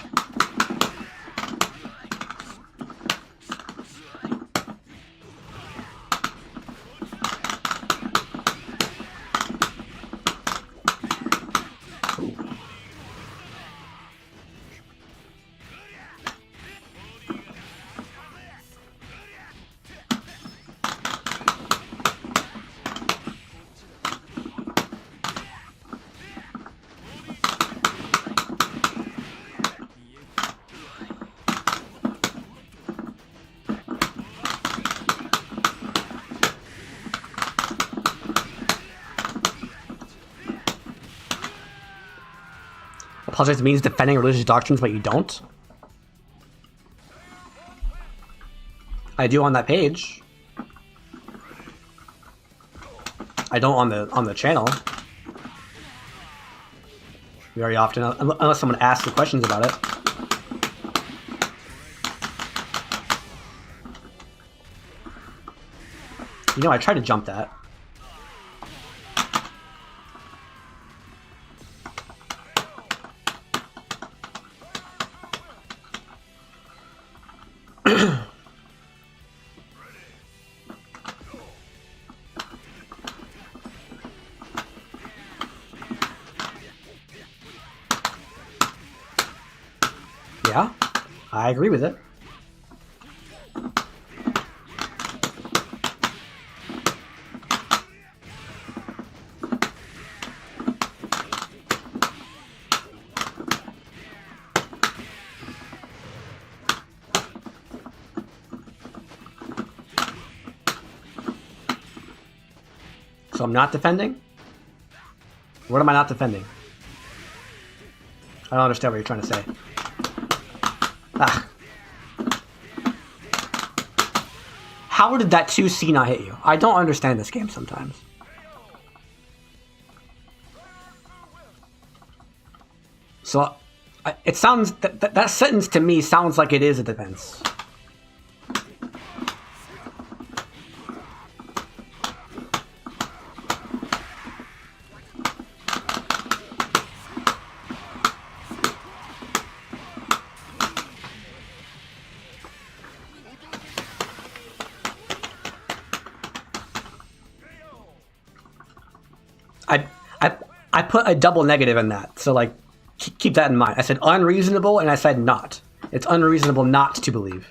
Apologize means defending religious doctrines, but you don't? I do on that page. I don't on the channel. Very often, unless someone asks the questions about it. You know, I tried to jump that. Yeah, I agree with it. So I'm not defending? What am I not defending? I don't understand what you're trying to say. Ah. How did that 2C not hit you? I don't understand this game sometimes. So, it sounds... That sentence to me sounds like it is a defense. I put a double negative in that, so like, keep that in mind. I said unreasonable, and I said not. It's unreasonable not to believe.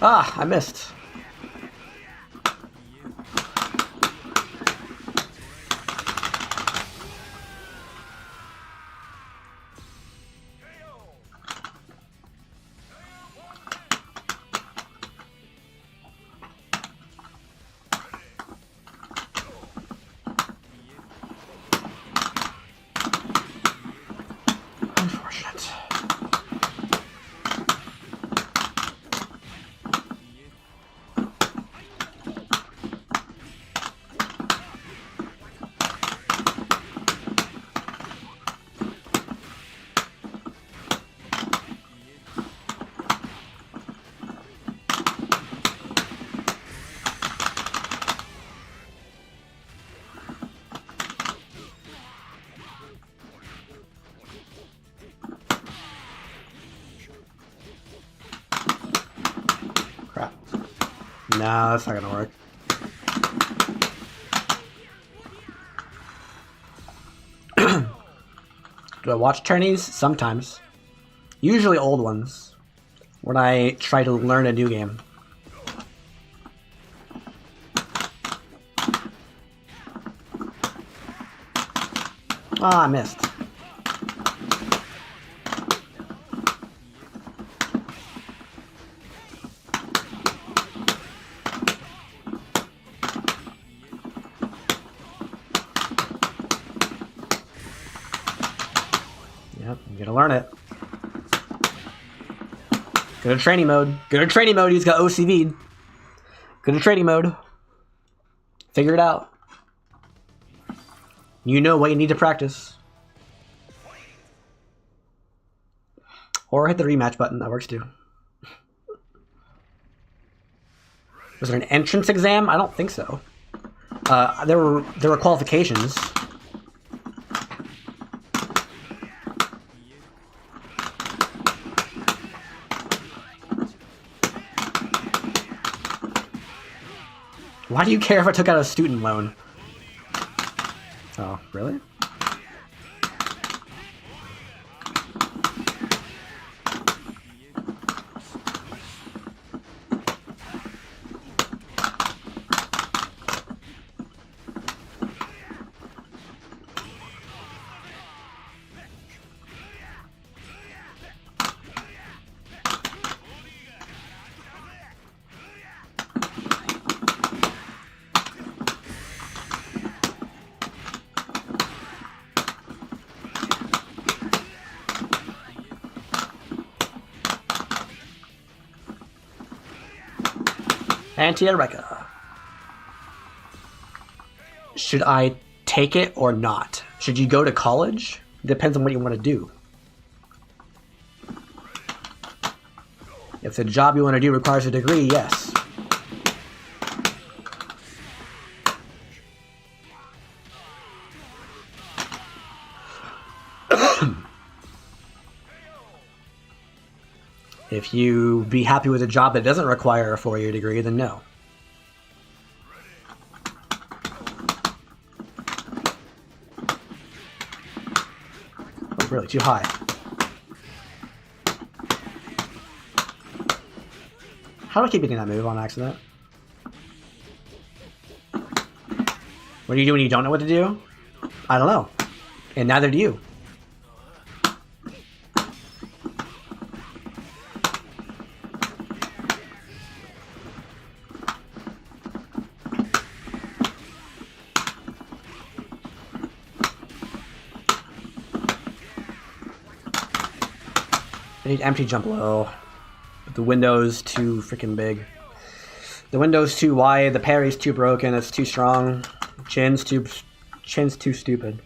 Ah, I missed. Unfortunate. Crap. No, that's not gonna work. Do I watch tourneys? Sometimes. Usually old ones. When I try to learn a new game. Ah, I missed. Yep, I'm gonna learn it. Go to training mode. Go to training mode, he's got OCV'd. Go to training mode. Figure it out. You know what you need to practice. Or hit the rematch button, that works too. Was there an entrance exam? I don't think so. There were qualifications. Why do you care if I took out a student loan? Oh, really? Anti-Eureka. Should I take it or not? Should you go to college? Depends on what you want to do. If the job you want to do requires a degree, yes. If you be happy with a job that doesn't require a 4-year degree, then no. Oh, really, too high. How do I keep getting that move on accident? What do you do when you don't know what to do? I don't know. And neither do you. I need empty jump low. But the window's too freaking big. The window's too wide, the parry's too broken, it's too strong. Chin's too stupid.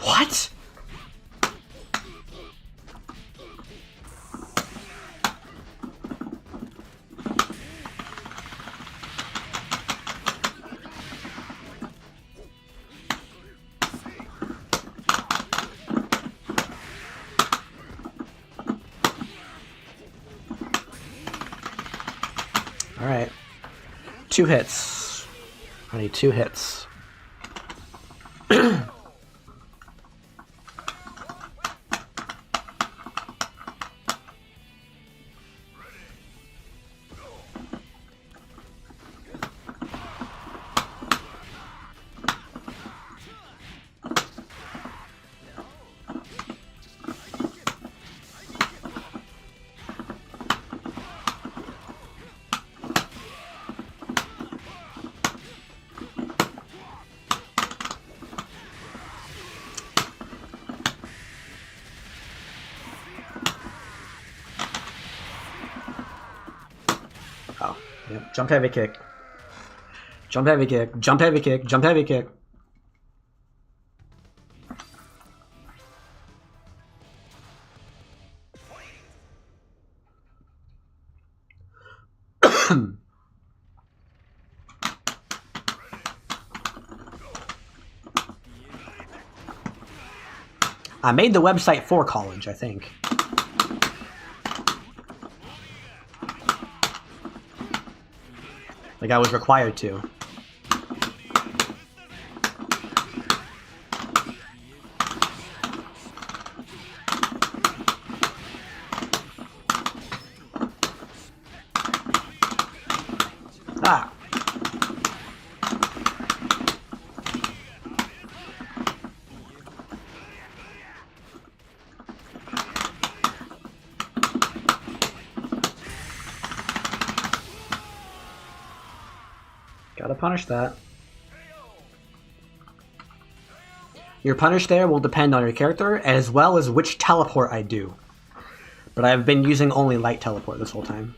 What? 2 hits. I need 2 hits. Oh, yep. Jump heavy kick. Jump heavy kick. Jump heavy kick. Jump heavy kick. I made the website for college, I think. Like I was required to. Ah. Gotta punish that. Your punish there will depend on your character, as well as which teleport I do. But I've been using only light teleport this whole time.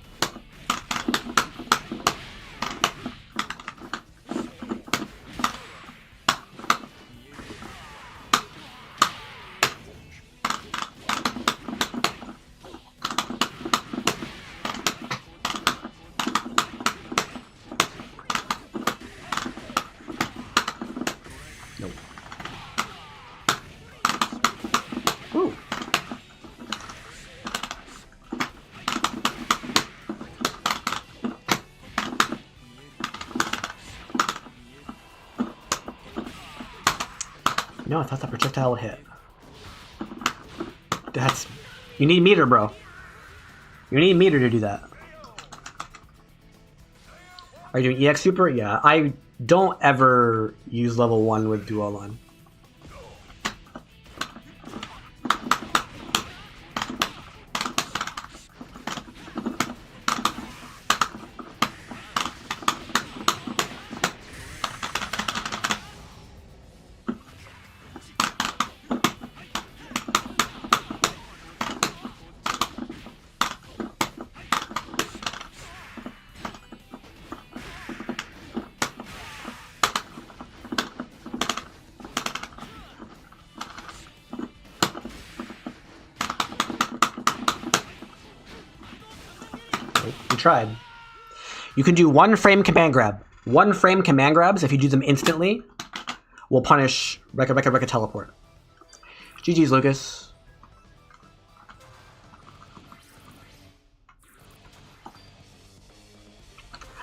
Ooh. No, I thought the projectile would hit. That's... You need meter, bro. You need meter to do that. Are you doing EX Super? Yeah, I don't ever use level 1 with Dual on. You tried. You can do 1 frame command grab. 1 frame command grabs, if you do them instantly, will punish Rekka teleport. GG's, Lucas.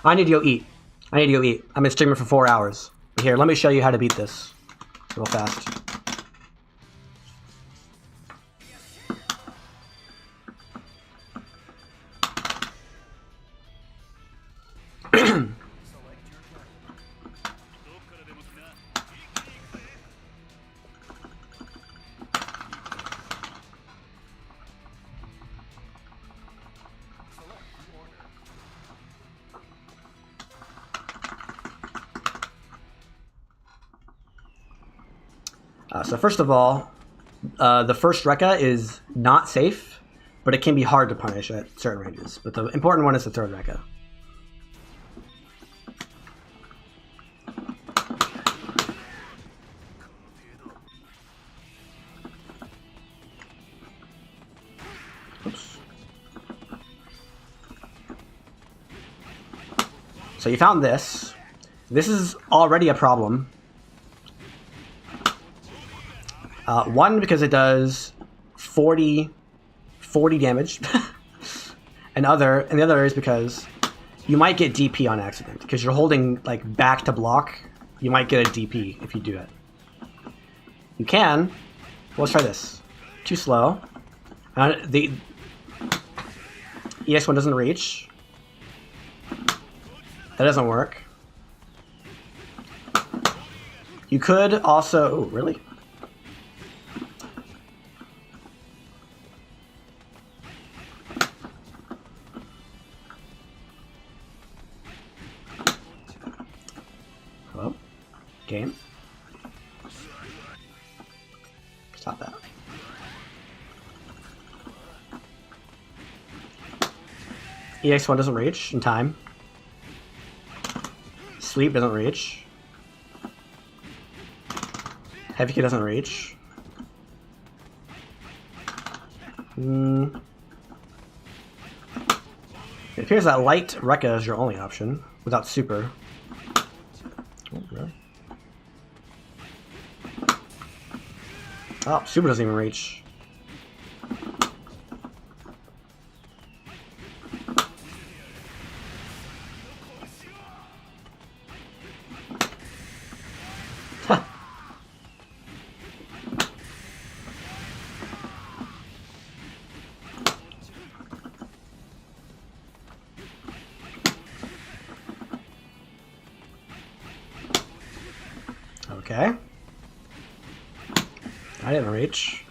I need to go eat. I need to go eat. I've been streaming for 4 hours. Here, let me show you how to beat this real fast. So first of all, the first Rekka is not safe, but it can be hard to punish at certain ranges. But the important one is the third Rekka. Oops. So you found this. This is already a problem. 1, because it does 40 damage, and the other is because you might get DP on accident because you're holding like back to block. You might get a DP if you do it. You can. Well, let's try this. Too slow. The EX1 doesn't reach. That doesn't work. You could also... Oh, really? Hello? Game? Stop that. EX1 doesn't reach in time. Sleep doesn't reach. Heavy Kick doesn't reach. It appears that light Rekka is your only option without super. Oh, really? Oh, super doesn't even reach. Okay. I didn't reach.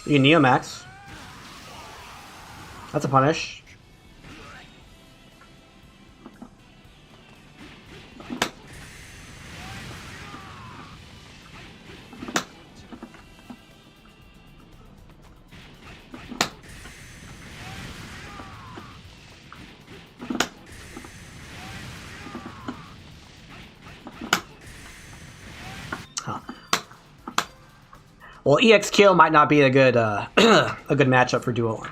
You Neo Max. That's a punish. Well, EX kill might not be a good a good matchup for duo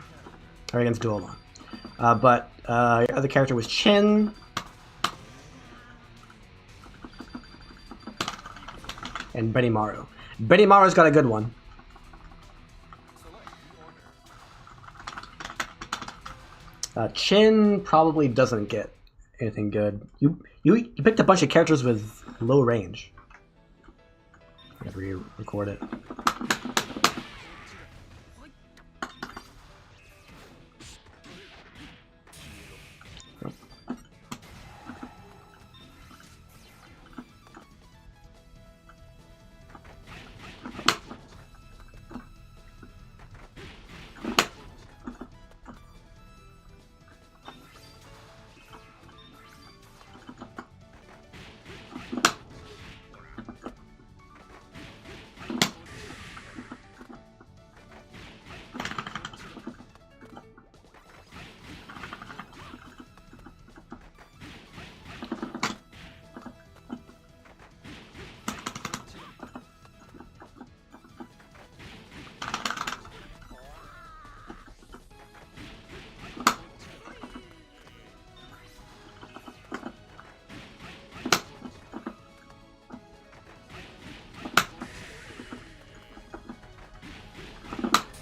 or against duo one, but your other character was Chin, and Benimaru. Benimaru's got a good one. Chin probably doesn't get anything good. You picked a bunch of characters with low range. Whenever you record it.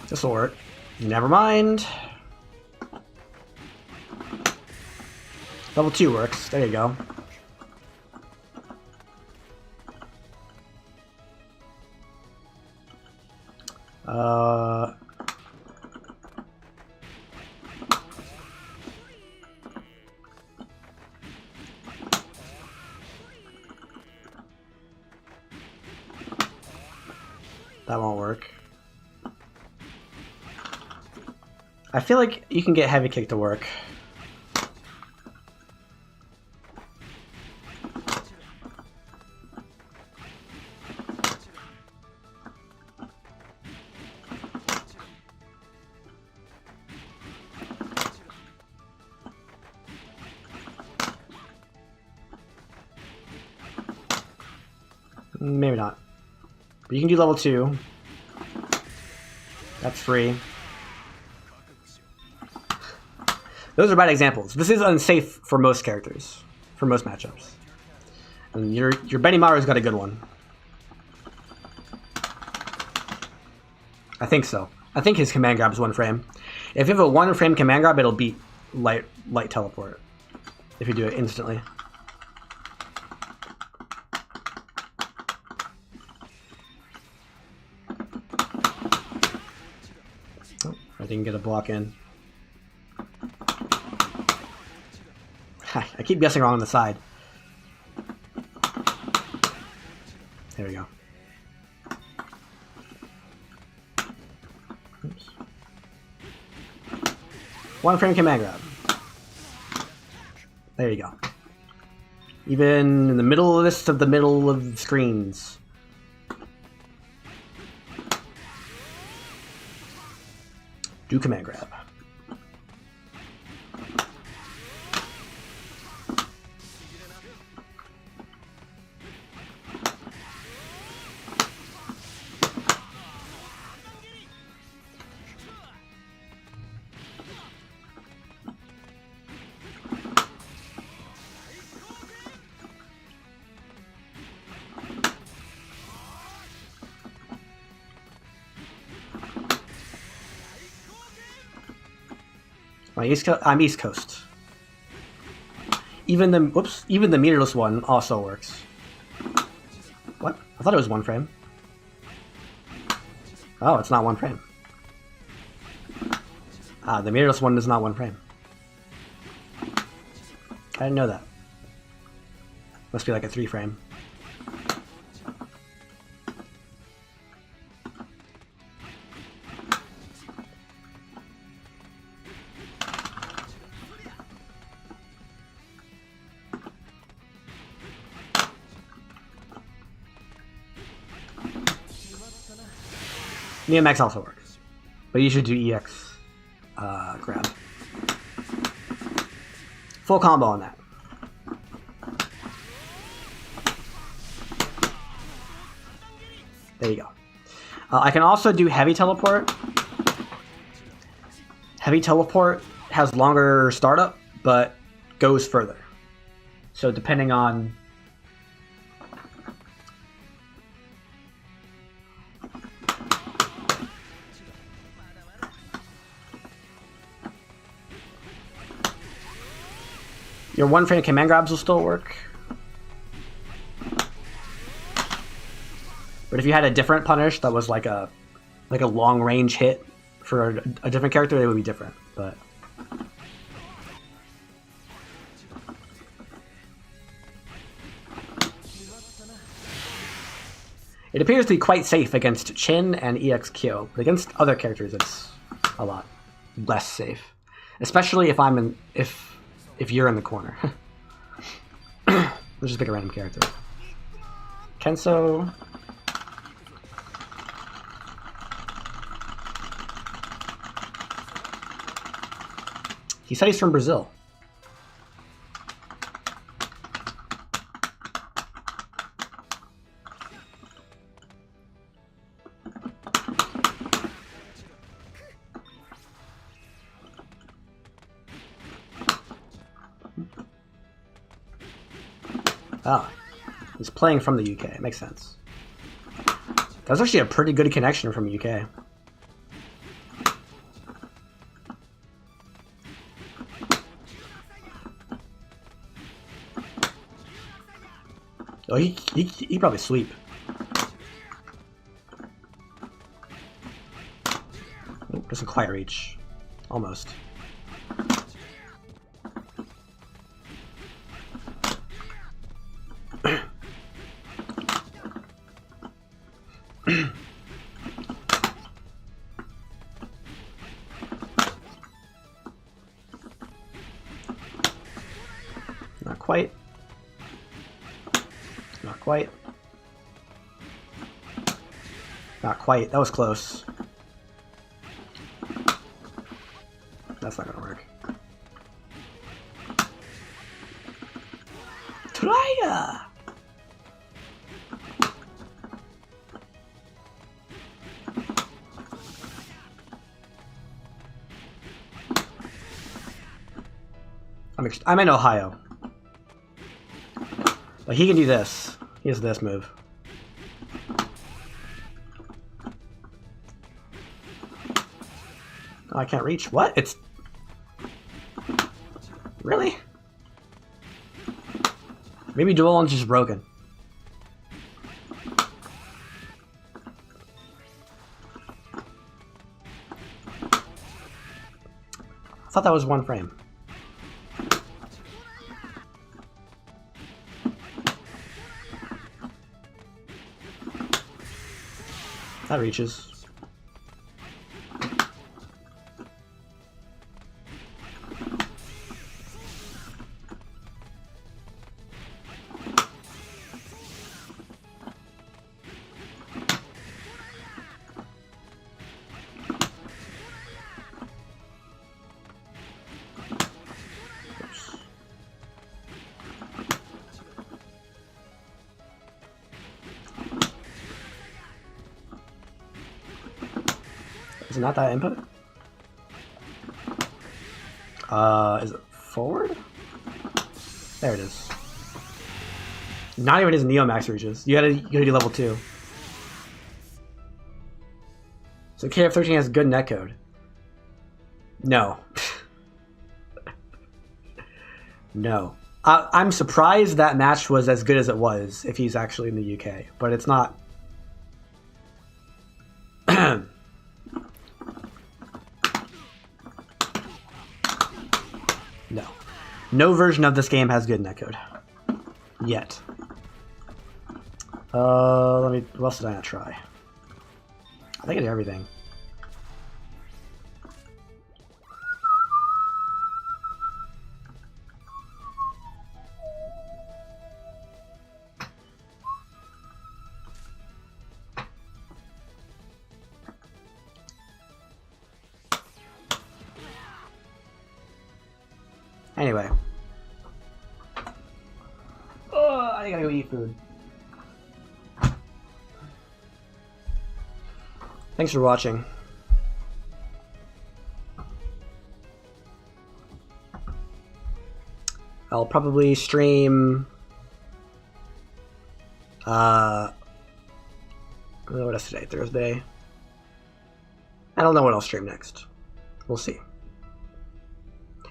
This will work. Never mind. Level 2 works. There you go. That won't work. I feel like you can get Heavy Kick to work. Maybe not. But you can do level 2. That's free. Those are bad examples. This is unsafe for most characters, for most matchups. And your Benimaru's got a good one. I think so. I think his command grab is 1 frame. If you have a 1 frame command grab, it'll beat light teleport. If you do it instantly. Oh, I didn't get a block in. I keep guessing wrong on the side. There we go. Oops. 1 frame command grab. There you go. Even in the middle of this, of the middle of screens. Do command grab. I'm East Coast. Even the meterless one also works. What? I thought it was 1 frame. Oh, it's not 1 frame. Ah, the meterless one is not 1 frame. I didn't know that. Must be like a 3 frame. EMX also works, but you should do EX grab. Full combo on that. There you go. I can also do heavy teleport. Heavy teleport has longer startup, but goes further. So depending on... Your 1 frame command grabs will still work. But if you had a different punish that was like a long range hit for a different character, it would be different. But it appears to be quite safe against Chin and EXQ. But against other characters, it's a lot less safe, especially if I'm in if you're in the corner. Let's just pick a random character. Kenso. He said he's from Brazil. Ah, he's playing from the UK. It makes sense. That's actually a pretty good connection from UK. Oh, he probably sweep. Oh, doesn't quite reach. Almost. Not quite. Not quite. Not quite. That was close. That's not gonna work. Try! I'm in Ohio. But he can do this. He has this move. I can't reach. What? It's... Really? Maybe dual launch is broken. I thought that was one frame. That reaches. Is it not that input? Is it forward? There it is. Not even his Neomax reaches. You gotta do level 2. So KoF XIII has good netcode. No. No. I'm surprised that match was as good as it was if he's actually in the UK, but it's not. No. No version of this game has good netcode. Yet. What else did I not try? I think I did everything. Anyway. Oh, I gotta go eat food. Thanks for watching. I'll probably stream... what is today? Thursday? I don't know what I'll stream next. We'll see.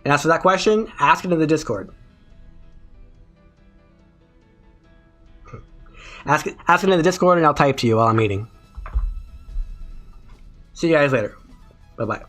And as for that question, ask it in the Discord. Ask it in the Discord and I'll type to you while I'm eating. See you guys later. Bye-bye.